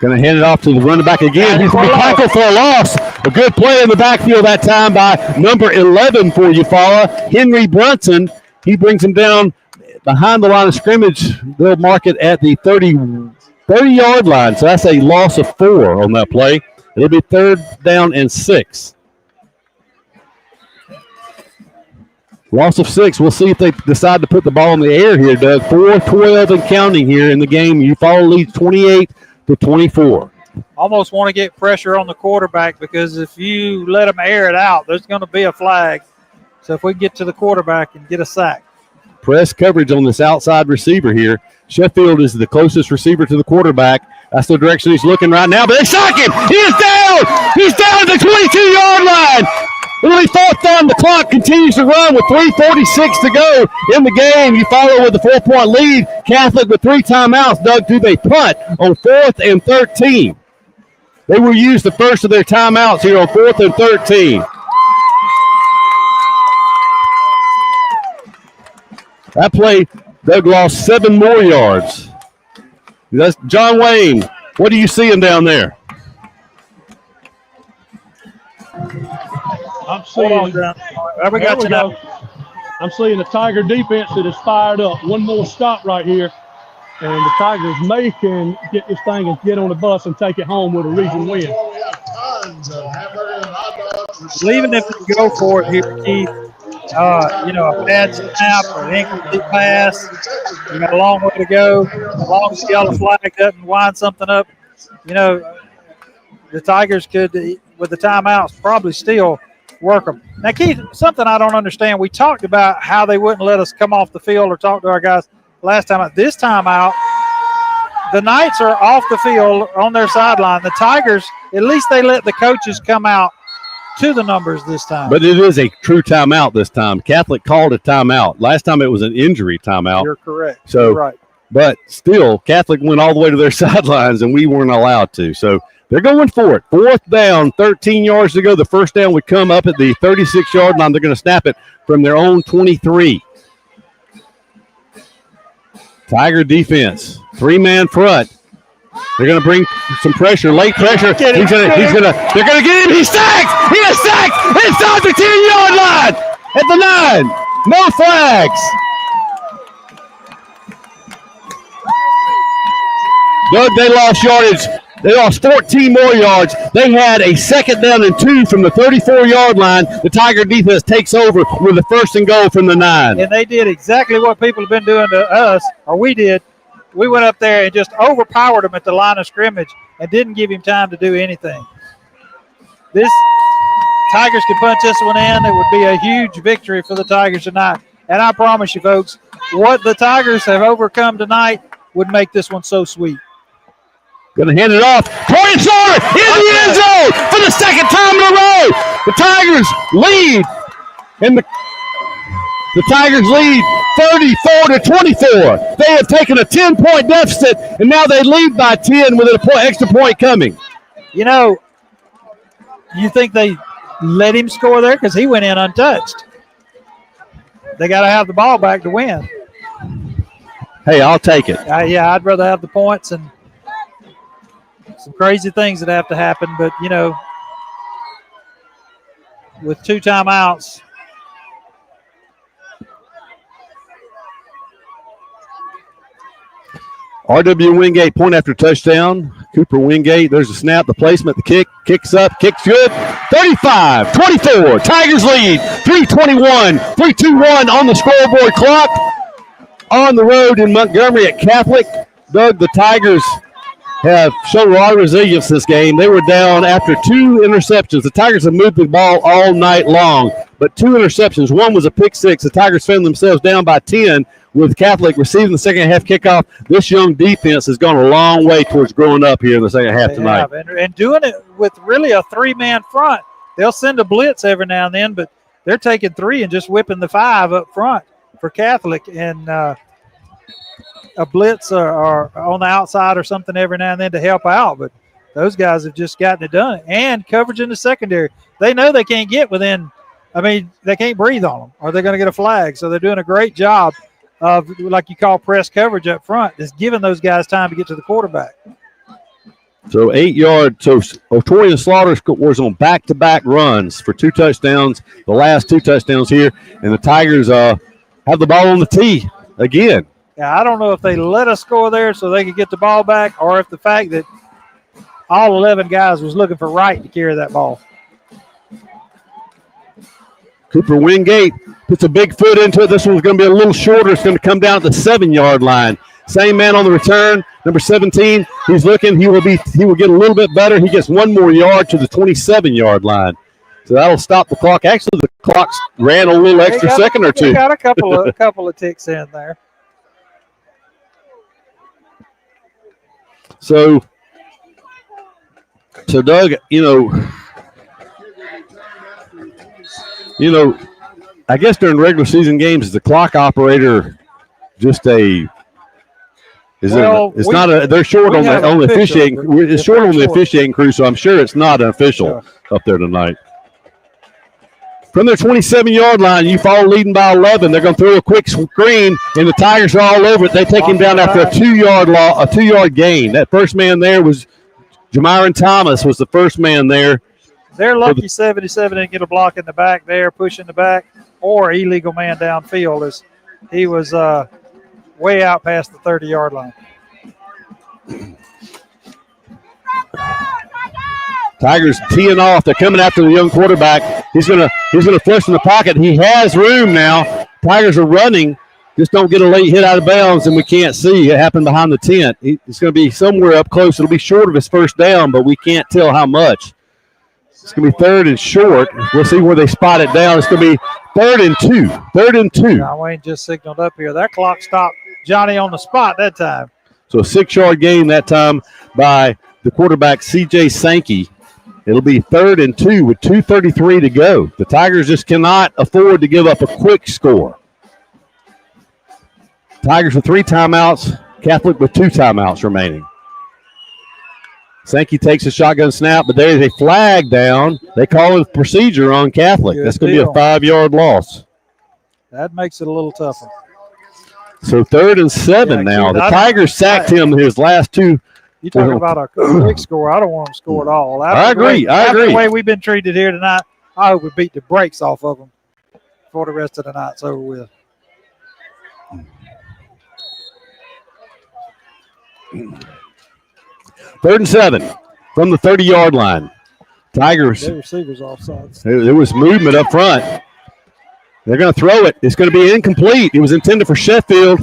Going to hand it off to the running back again. He's going to be tackled for a loss. A good play in the backfield that time by number 11 for Eufaula, Henry Brunson. He brings him down behind the line of scrimmage. They'll mark it at the 30-yard line. So that's a loss of 4 on that play. It'll be 3rd down and 6. Loss of 6. We'll see if they decide to put the ball in the air here, Doug. 4:12 and counting here in the game. Eufaula leads 28-24. Almost want to get pressure on the quarterback because if you let them air it out, there's going to be a flag. So if we can get to the quarterback and get a sack. Press coverage on this outside receiver here. Sheffield is the closest receiver to the quarterback. That's the direction he's looking right now, but they sack him. He is down. He's down at the 22-yard line. It'll be 4th down. The clock continues to run with 3:46 to go in the game. Eufaula with the 4-point lead. Catholic with 3 timeouts. Doug, do they punt on 4th and 13? They will use the first of their timeouts here on 4th and 13. That play, Doug lost 7 more yards. That's John Wayne. What do you see him down there? I'm seeing the Tiger defense that is fired up. One more stop right here, and the Tigers can get this thing and get on the bus and take it home with a region win. Even if they go for it here, Keith, a bad snap or an incomplete pass, you got a long way to go. As long as the yellow flag doesn't wind something up, the Tigers could, with the timeouts, probably still work them. Now, Keith, something I don't understand. We talked about how they wouldn't let us come off the field or talk to our guys last time out. This time out, the Knights are off the field on their sideline. The Tigers, at least they let the coaches come out to the numbers this time. But it is a true timeout this time. Catholic called a timeout. Last time it was an injury timeout. You're correct. So, you're right. But still, Catholic went all the way to their sidelines, and we weren't allowed to. So they're going for it. 4th down, 13 yards to go. The first down would come up at the 36-yard line. They're going to snap it from their own 23. Tiger defense, 3-man front. They're going to bring some pressure, late pressure. They're going to get him. He's sacked. He is sacked inside the 10-yard line at the 9. No flags. Doug, they lost yardage. They lost 14 more yards. They had a 2nd down and 2 from the 34-yard line. The Tiger defense takes over with a 1st and goal from the 9. And they did exactly what people have been doing to us, or we did. We went up there and just overpowered him at the line of scrimmage and didn't give him time to do anything. This Tigers can punch this one in. It would be a huge victory for the Tigers tonight. And I promise you, folks, what the Tigers have overcome tonight would make this one so sweet. Going to hand it off. Corey Slaughter in the end zone for the 2nd time in a row. The Tigers lead. And the Tigers lead 34-24. They have taken a 10-point deficit, and now they lead by 10 with an extra point coming. You know, you think they let him score there because he went in untouched. They got to have the ball back to win. Hey, I'll take it. Yeah, I'd rather have the points, and some crazy things that have to happen. But, you know, with 2 timeouts, R.W. Wingate, point after touchdown. Cooper Wingate, there's a snap, the placement, the kick, kicks up, kicks good. 35-24, Tigers lead. 3:21, 3:21 on the scoreboard clock. On the road in Montgomery at Catholic. Doug, the Tigers have shown a lot of resilience this game. They were down after 2 interceptions. The Tigers have moved the ball all night long, but 2 interceptions. One was a pick 6. The Tigers found themselves down by 10 with Catholic receiving the second half kickoff. This young defense has gone a long way towards growing up here in the second half tonight. And doing it with really a 3-man front. They'll send a blitz every now and then, but they're taking 3 and just whipping the 5 up front for Catholic. And a blitz or on the outside or something every now and then to help out, but those guys have just gotten it done. And coverage in the secondary. They know they can't get within, they can't breathe on them or they're going to get a flag. So they're doing a great job of, like you call press coverage up front, is giving those guys time to get to the quarterback. So 8 yards. So Otorian Slaughter was on back-to-back runs for 2 touchdowns, the last 2 touchdowns here, and the Tigers have the ball on the tee again. Yeah, I don't know if they let us score there so they could get the ball back or if the fact that all 11 guys was looking for Wright to carry that ball. Cooper Wingate puts a big foot into it. This one's going to be a little shorter. It's going to come down at the 7-yard line. Same man on the return, number 17. He's looking. He will get a little bit better. He gets 1 more yard to the 27-yard line. So that'll stop the clock. Actually, the clock ran a little extra second or 2. They got a couple of ticks in there. So Doug, I guess during regular season games, is the clock operator just a? They're short on the officiating. It's short on the officiating crew, so I'm sure it's not an official up there tonight. From their 27-yard line, Eufaula leading by 11. They're going to throw a quick screen, and the Tigers are all over it. They take him down after a 2-yard gain. That first man there was Jamyron Thomas was the first man there. They're lucky 77 didn't get a block in the back there, pushing the back, or illegal man downfield as he was way out past the 30-yard line. Tigers teeing off. They're coming after the young quarterback. He's gonna flush in the pocket. He has room now. Tigers are running. Just don't get a late hit out of bounds, and we can't see. It happened behind the tent. It's going to be somewhere up close. It'll be short of his first down, but we can't tell how much. It's going to be 3rd and short. We'll see where they spot it down. It's going to be 3rd and 2. 3rd and 2. John Wayne just signaled up here. That clock stopped Johnny on the spot that time. So a 6-yard gain that time by the quarterback, C.J. Sankey. It'll be 3rd and 2 with 2:33 to go. The Tigers just cannot afford to give up a quick score. Tigers with 3 timeouts, Catholic with 2 timeouts remaining. Sankey takes a shotgun snap, but there is a flag down. They call it procedure on Catholic. That's going to be a 5-yard loss. That makes it a little tougher. So 3rd and 7 now. The Tigers sacked him his last 2. You talking about a quick score. I don't want them to score at all. I agree. After the way we've been treated here tonight, I hope we beat the brakes off of them for the rest of the night. It's over with. 3rd and 7 from the 30-yard line. Tigers. The receiver's offsides. There was movement up front. They're going to throw it. It's going to be incomplete. It was intended for Sheffield.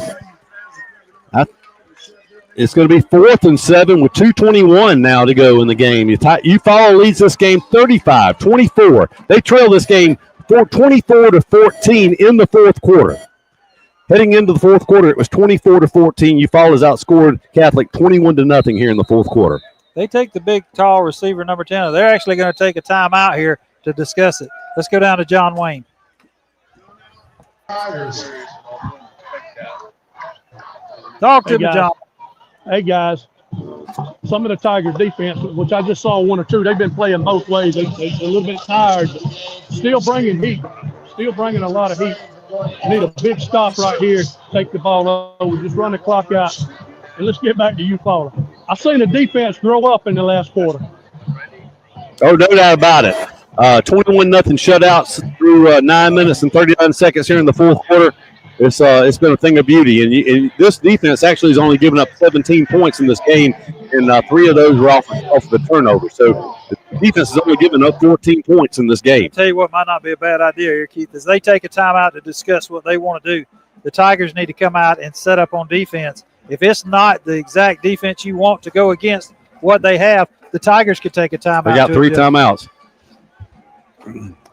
It's going to be 4th and 7 with 2:21 now to go in the game. Eufaula leads this game 35-24. They trail this game 24-14 in the fourth quarter. Heading into the fourth quarter, it was 24-14. Eufaula has outscored Catholic 21-0 here in the fourth quarter. They take the big, tall receiver, number 10. They're actually going to take a timeout here to discuss it. Let's go down to John Wayne. Talk to me, John. Hey, guys. Some of the Tigers' defense, which I just saw 1 or 2, they've been playing both ways. They're a little bit tired, but still bringing heat. Still bringing a lot of heat. Need a big stop right here. Take the ball over. Just run the clock out. And let's get back to Eufaula. I've seen the defense grow up in the last quarter. Oh, no doubt about it. 21-0 shutouts through 9 minutes and 39 seconds here in the fourth quarter. It's been a thing of beauty. And this defense actually has only given up 17 points in this game, and 3 of those were off of the turnover. So the defense has only given up 14 points in this game. I'll tell you what might not be a bad idea here, Keith, is they take a timeout to discuss what they want to do. The Tigers need to come out and set up on defense. If it's not the exact defense you want to go against what they have, the Tigers could take a timeout. They got 3 timeouts.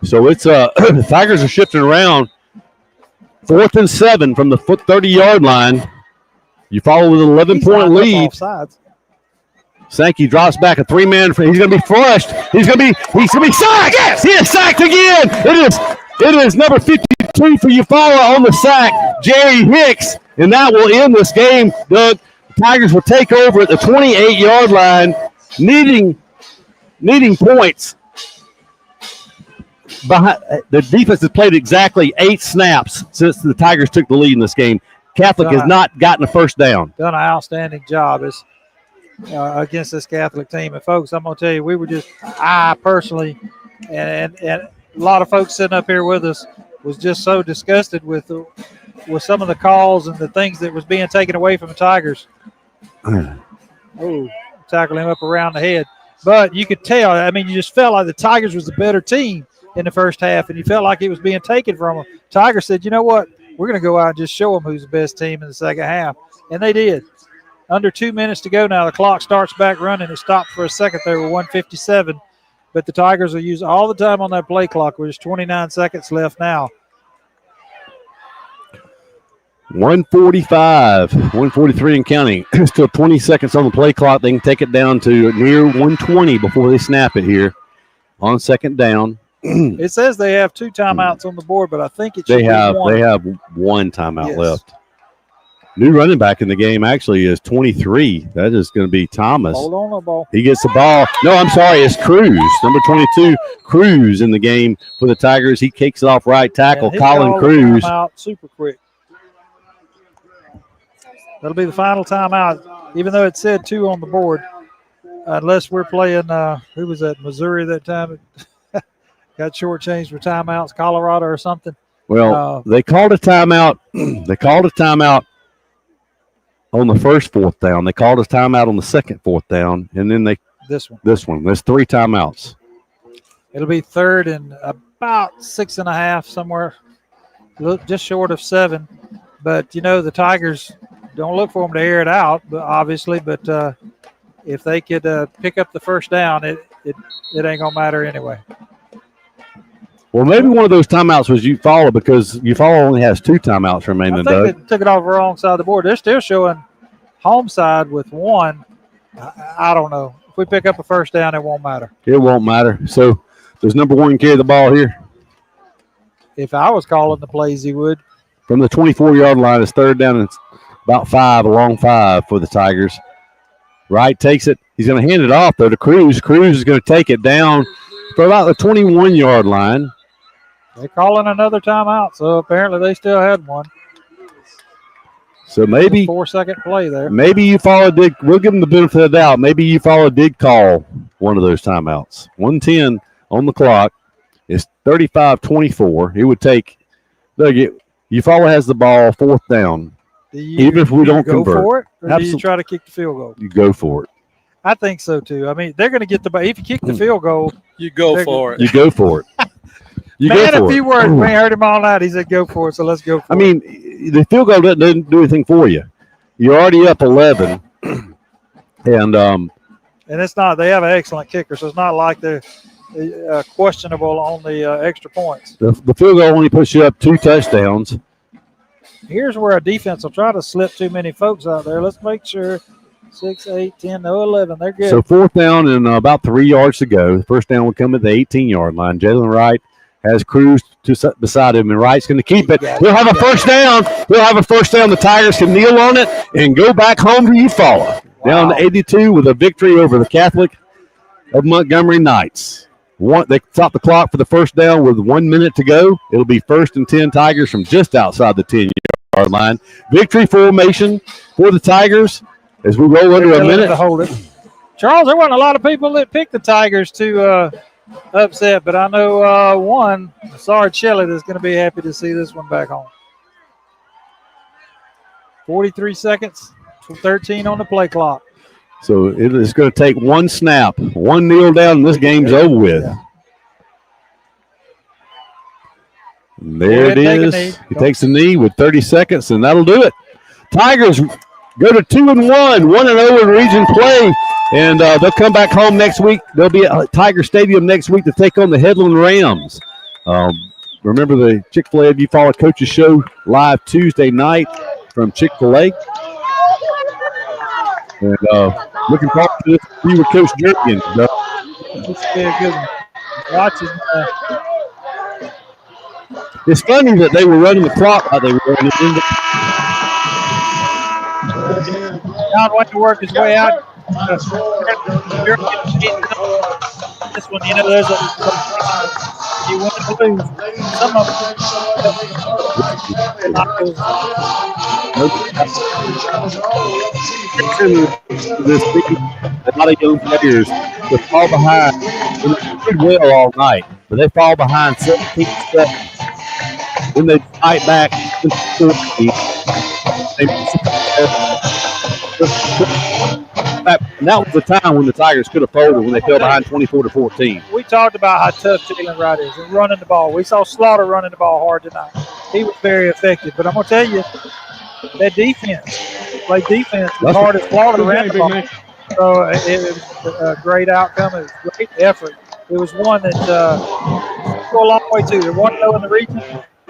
So it's the Tigers are shifting around. 4th and 7 from the 30-yard line. You follow with an 11-point lead. Sankey drops back a 3-man. He's going to be flushed. He's going to be sacked. Yes, he is sacked again. It is number 52 for Eufaula on the sack, Jerry Hicks, and that will end this game. Doug, the Tigers will take over at the 28-yard line, needing points. The defense has played exactly 8 snaps since the Tigers took the lead in this game. Catholic has not gotten a first down. Done an outstanding job against this Catholic team. And, folks, I'm going to tell you, I personally, and a lot of folks sitting up here with us was just so disgusted with some of the calls and the things that was being taken away from the Tigers. Tackle him up around the head. But you could tell, I mean, you just felt like the Tigers was the better team in the first half, and you felt like it was being taken from them. Tigers said, you know what, we're going to go out and just show them who's the best team in the second half. And they did. Under 2 minutes to go now. The clock starts back running. It stopped for a second there with 1:57. But the Tigers will use all the time on that play clock. There's 29 seconds left now. 1:45, 1:43 and counting. Still 20 seconds on the play clock. They can take it down to near 1:20 before they snap it here on second down. It says they have 2 timeouts on the board, but I think it should be one. They have 1 timeout left. New running back in the game actually is 23. That is going to be Thomas. Hold on, the ball. He gets the ball. No, I'm sorry. It's Cruz. Number 22, Cruz in the game for the Tigers. He kicks it off right tackle. Colin Cruz. Timeout super quick. That'll be the final timeout, even though it said 2 on the board. Unless we're playing, who was that, Missouri that time? Got shortchanged for timeouts, Colorado or something. Well, they called a timeout. They called a timeout on the first 4th down. They called a timeout on the second 4th down, and then this one. There's 3 timeouts. It'll be 3rd and about 6.5 somewhere, just short of 7. But the Tigers don't look for them to air it out, but obviously. But if they could pick up the first down, it ain't gonna matter anyway. Well, maybe one of those timeouts was Eufaula because Eufaula only has 2 timeouts remaining. I think they took it off the wrong side of the board. They're still showing home side with 1. I don't know. If we pick up a first down, it won't matter. It won't matter. So does number 1 carry the ball here? If I was calling the plays, he would. From the 24-yard line, it's 3rd down and about 5, a long 5 for the Tigers. Wright takes it. He's going to hand it off, though, to Cruz. Cruz is going to take it down for about the 21-yard line. They're calling another timeout, so apparently they still had 1. So maybe 4-second play there. Maybe Eufaula did. We'll give them the benefit of the doubt. Maybe Eufaula did call one of those timeouts. 1:10 on the clock. It's 35-24. It would take. Look, Eufaula has the ball, 4th down. Even if we don't go convert, for it, or do you try to kick the field goal? You go for it. I think so too. I mean, they're going to get the ball. If you kick the field goal, you go for it. You go for it. You Man, go for a few it. words. We ain't heard him all night. He said, "Go for it." So let's go for it. I mean, the field goal doesn't do anything for you. You're already up 11, and it's not. They have an excellent kicker, so it's not like they're questionable on the extra points. the field goal only puts you up 2 touchdowns. Here's where a defense will try to slip too many folks out there. Let's make sure 6, 8, 10, no 11. They're good. So 4th down and about 3 yards to go. The first down will come at the 18-yard line. Jalen Wright has Cruz beside him, and Wright's going to keep it. He'll have a first down. He'll have a first down. The Tigers can kneel on it and go back home to Eufaula. Down to 82 with a victory over the Catholic of Montgomery Knights. They stopped the clock for the first down with 1 minute to go. It'll be 1st and 10 Tigers from just outside the 10-yard line. Victory formation for the Tigers as we roll under a minute. To hold it. Charles, there wasn't a lot of people that picked the Tigers to upset, but I know one, Sarge Shelley, is going to be happy to see this one back home. 43 seconds, 13 on the play clock. So it is going to take one snap, one kneel down, and this game's over with. And there it is. He takes a knee with 30 seconds, and that'll do it. Tigers go to 2-1, 1-0 in region play, and they'll come back home next week. They'll be at Tiger Stadium next week to take on the Headland Rams. Remember the Chick-fil-A of Eufaula Coaches Show live Tuesday night from Chick-fil-A. And looking forward to this be with Coach Jurgen. This will be a good one. Watching. It's funny that they were running the clock while they were running it. John went to work his way out. This one, you know, there's you want to lose. Some of This team, a lot of young players that fall behind. They played well all night, but they fall behind 17 seconds. When they fight back, and that was the time when the Tigers could have folded when they fell behind 24-14. We talked about how tough Jalen Wright is and running the ball. We saw Slaughter running the ball hard tonight. He was very effective. But I'm going to tell you, that defense, play defense as hard as Slaughter ran the ball. So it was a great outcome. It was a great effort. It was one that go a long way too. They're 1-0 in the region,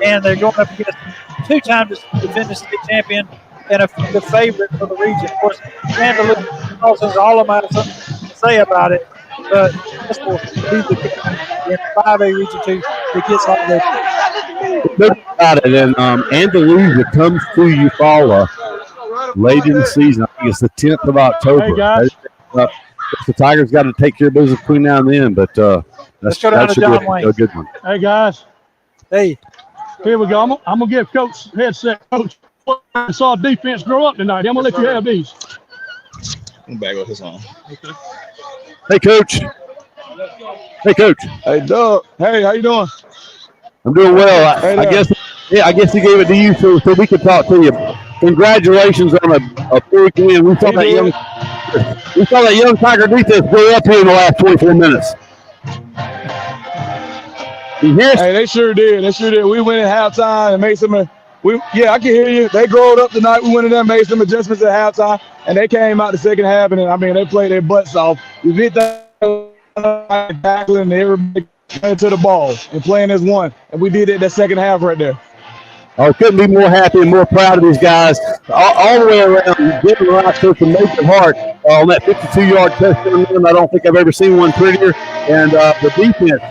and they're going up against 2-time defending state champion and the favorite for the region. Of course, Mandalay also all of them have something to say about it, but this will be the 5A region 2 that gets all that. No doubt about it. And Andalusia comes to Eufaula late in the season. I think it's the 10th of October. Hey, guys. The Tigers got to take care of business between now and then, but Let's go down to John Wayne. A good one. Hey, guys. Hey. Here we go. I'm going to give Coach headset. Coach, I saw defense grow up tonight. I'm going to let you have these. I'm back with his on. Okay. Hey, Coach. Hey, Coach. Hey, Doug. Hey, how you doing? I'm doing well. I guess he gave it to you so we could talk to you. Congratulations on a big win. We saw that young Tiger defense blow up here in the last 24 minutes. Hey, they sure did. We went at halftime and made some. I can hear you. They growed up tonight. We went in there and made some adjustments at halftime, and they came out the second half, and they played their butts off. We beat that tackling, and everybody to the ball and playing as one, and we did it that second half right there. I couldn't be more happy and more proud of these guys. All the way around, giving Wright took a major heart on that 52-yard touchdown run. I don't think I've ever seen one prettier. And the defense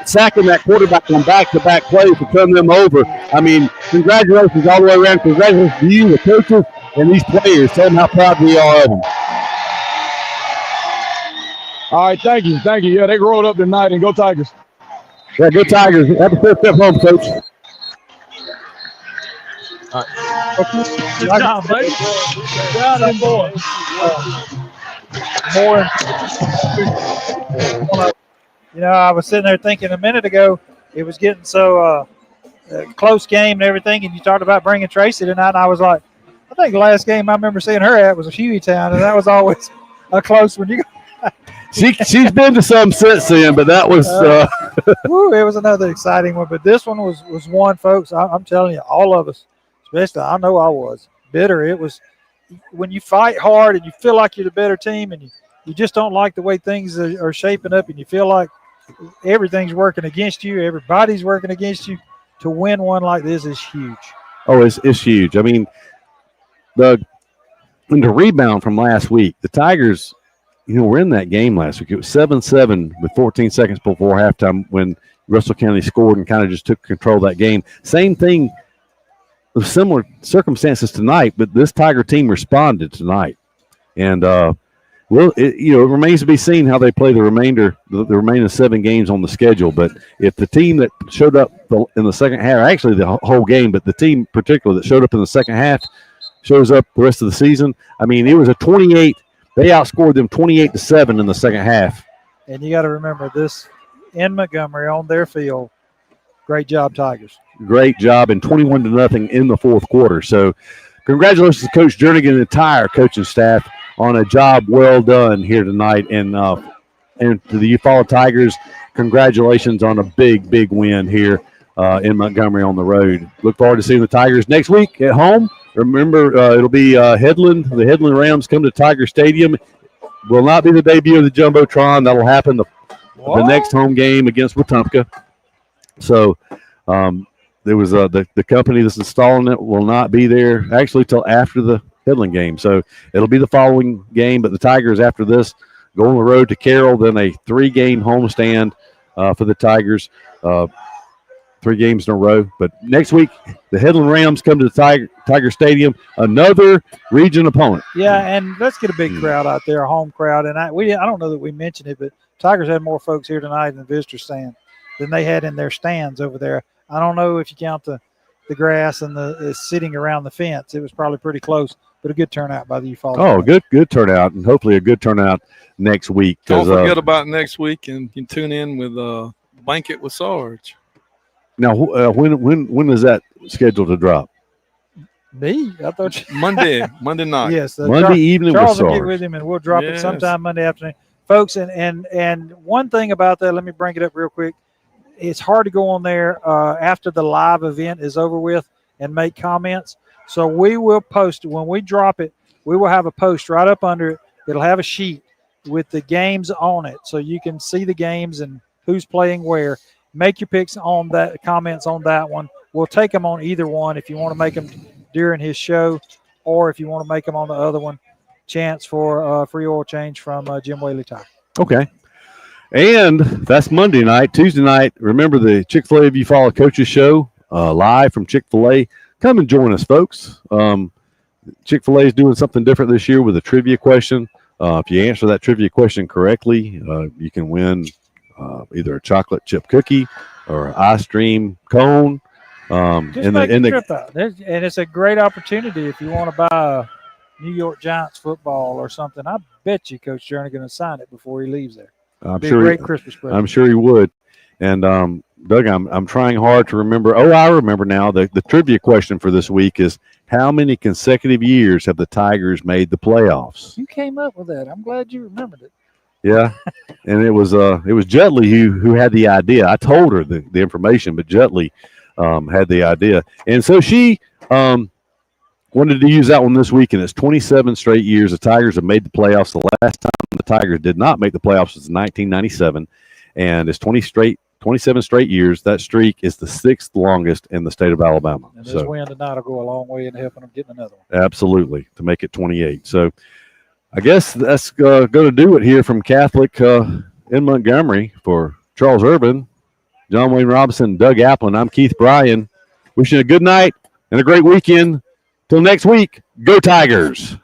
sacking that quarterback on back-to-back plays to turn them over. I mean, congratulations all the way around. Congratulations to you, the coaches, and these players. Tell them how proud we are of them. All right, thank you. Yeah, they growed up tonight, and go Tigers. Yeah, go Tigers. Have a first step home, Coach. Good job, baby. Good job, boy. I was sitting there thinking a minute ago, it was getting so close game and everything, and you talked about bringing Tracy tonight, and I was like, I think the last game I remember seeing her at was a Hueytown, and that was always a close one. She's been to some since then, but that was woo, it was another exciting one. But this one was one, folks. I'm telling you, all of us, especially I know I was bitter. It was when you fight hard and you feel like you're the better team, and you just don't like the way things are shaping up, and you feel like everything's working against you, everybody's working against you. To win one like this is huge. Oh, it's huge. I mean, the rebound from last week, the Tigers, were in that game last week. It was 7-7 with 14 seconds before halftime when Russell County scored and kind of just took control of that game. Same thing, similar circumstances tonight, but this Tiger team responded tonight. And, it remains to be seen how they play the remaining 7 games on the schedule. But if the team that showed up in the second half, actually the whole game, but the team particularly that showed up in the second half shows up the rest of the season, I mean, it was a 28. They outscored them 28-7 in the second half. And you got to remember this in Montgomery on their field. Great job, Tigers. Great job, and 21-0 in the fourth quarter. So congratulations to Coach Jernigan and the entire coaching staff on a job well done here tonight. And to the Eufaula Tigers, congratulations on a big, big win here in Montgomery on the road. Look forward to seeing the Tigers next week at home. Remember, it'll be Headland. The Headland Rams come to Tiger Stadium. Will not be the debut of the Jumbotron. That'll happen the next home game against Wetumpka. So there was the company that's installing it will not be there actually till after the Headland game. So it'll be the following game, but the Tigers after this go on the road to Carroll, then a 3-game homestand for the Tigers, 3 games in a row. But next week, the Headland Rams come to the Tiger Stadium, another region opponent. Yeah, and let's get a big crowd out there, a home crowd. And I don't know that we mentioned it, but Tigers had more folks here tonight in the visitor stand than they had in their stands over there. I don't know if you count the grass and the sitting around the fence. It was probably pretty close, but a good turnout by the Eufaula. Oh, good turnout, and hopefully a good turnout next week. Don't forget about next week, and you can tune in with Banquet with Sarge. Now, when is that scheduled to drop? Me? I thought Monday night. Yes, Monday evening. Charles will get with him, and we'll drop it sometime Monday afternoon, folks. And one thing about that, let me bring it up real quick. It's hard to go on there after the live event is over with and make comments. So we will post when we drop it. We will have a post right up under it. It'll have a sheet with the games on it, so you can see the games and who's playing where. Make your picks on that, comments on that one. We'll take them on either one if you want to make them during his show, or if you want to make them on the other one. Chance for free oil change from Jim Whaley Tire. Okay. And that's Monday night. Tuesday night, remember the Chick-fil-A of Eufaula Coaches Show live from Chick-fil-A. Come and join us, folks. Chick-fil-A is doing something different this year with a trivia question. If you answer that trivia question correctly, you can win either a chocolate chip cookie or an ice cream cone. Just make a trip out. And it's a great opportunity if you want to buy a New York Giants football or something. I bet you Coach Jernigan will sign it before he leaves there. I'm Be sure a great Christmas present. I'm sure he would. And Doug, I'm trying hard to remember. Oh, I remember now. The trivia question for this week is: how many consecutive years have the Tigers made the playoffs? You came up with that. I'm glad you remembered it. Yeah, and it was Jutley who had the idea. I told her the information, but Jutley had the idea, and so she wanted to use that one this week. And it's 27 straight years the Tigers have made the playoffs. The last time the Tigers did not make the playoffs was 1997, and it's 27 straight years. That streak is the 6th longest in the state of Alabama. And this win tonight will go a long way in helping them get another one. Absolutely, to make it 28. So I guess that's going to do it here from Catholic in Montgomery. For Charles Urban, John Wayne Robinson, Doug Applin, I'm Keith Bryan. Wishing you a good night and a great weekend. Till next week, go Tigers.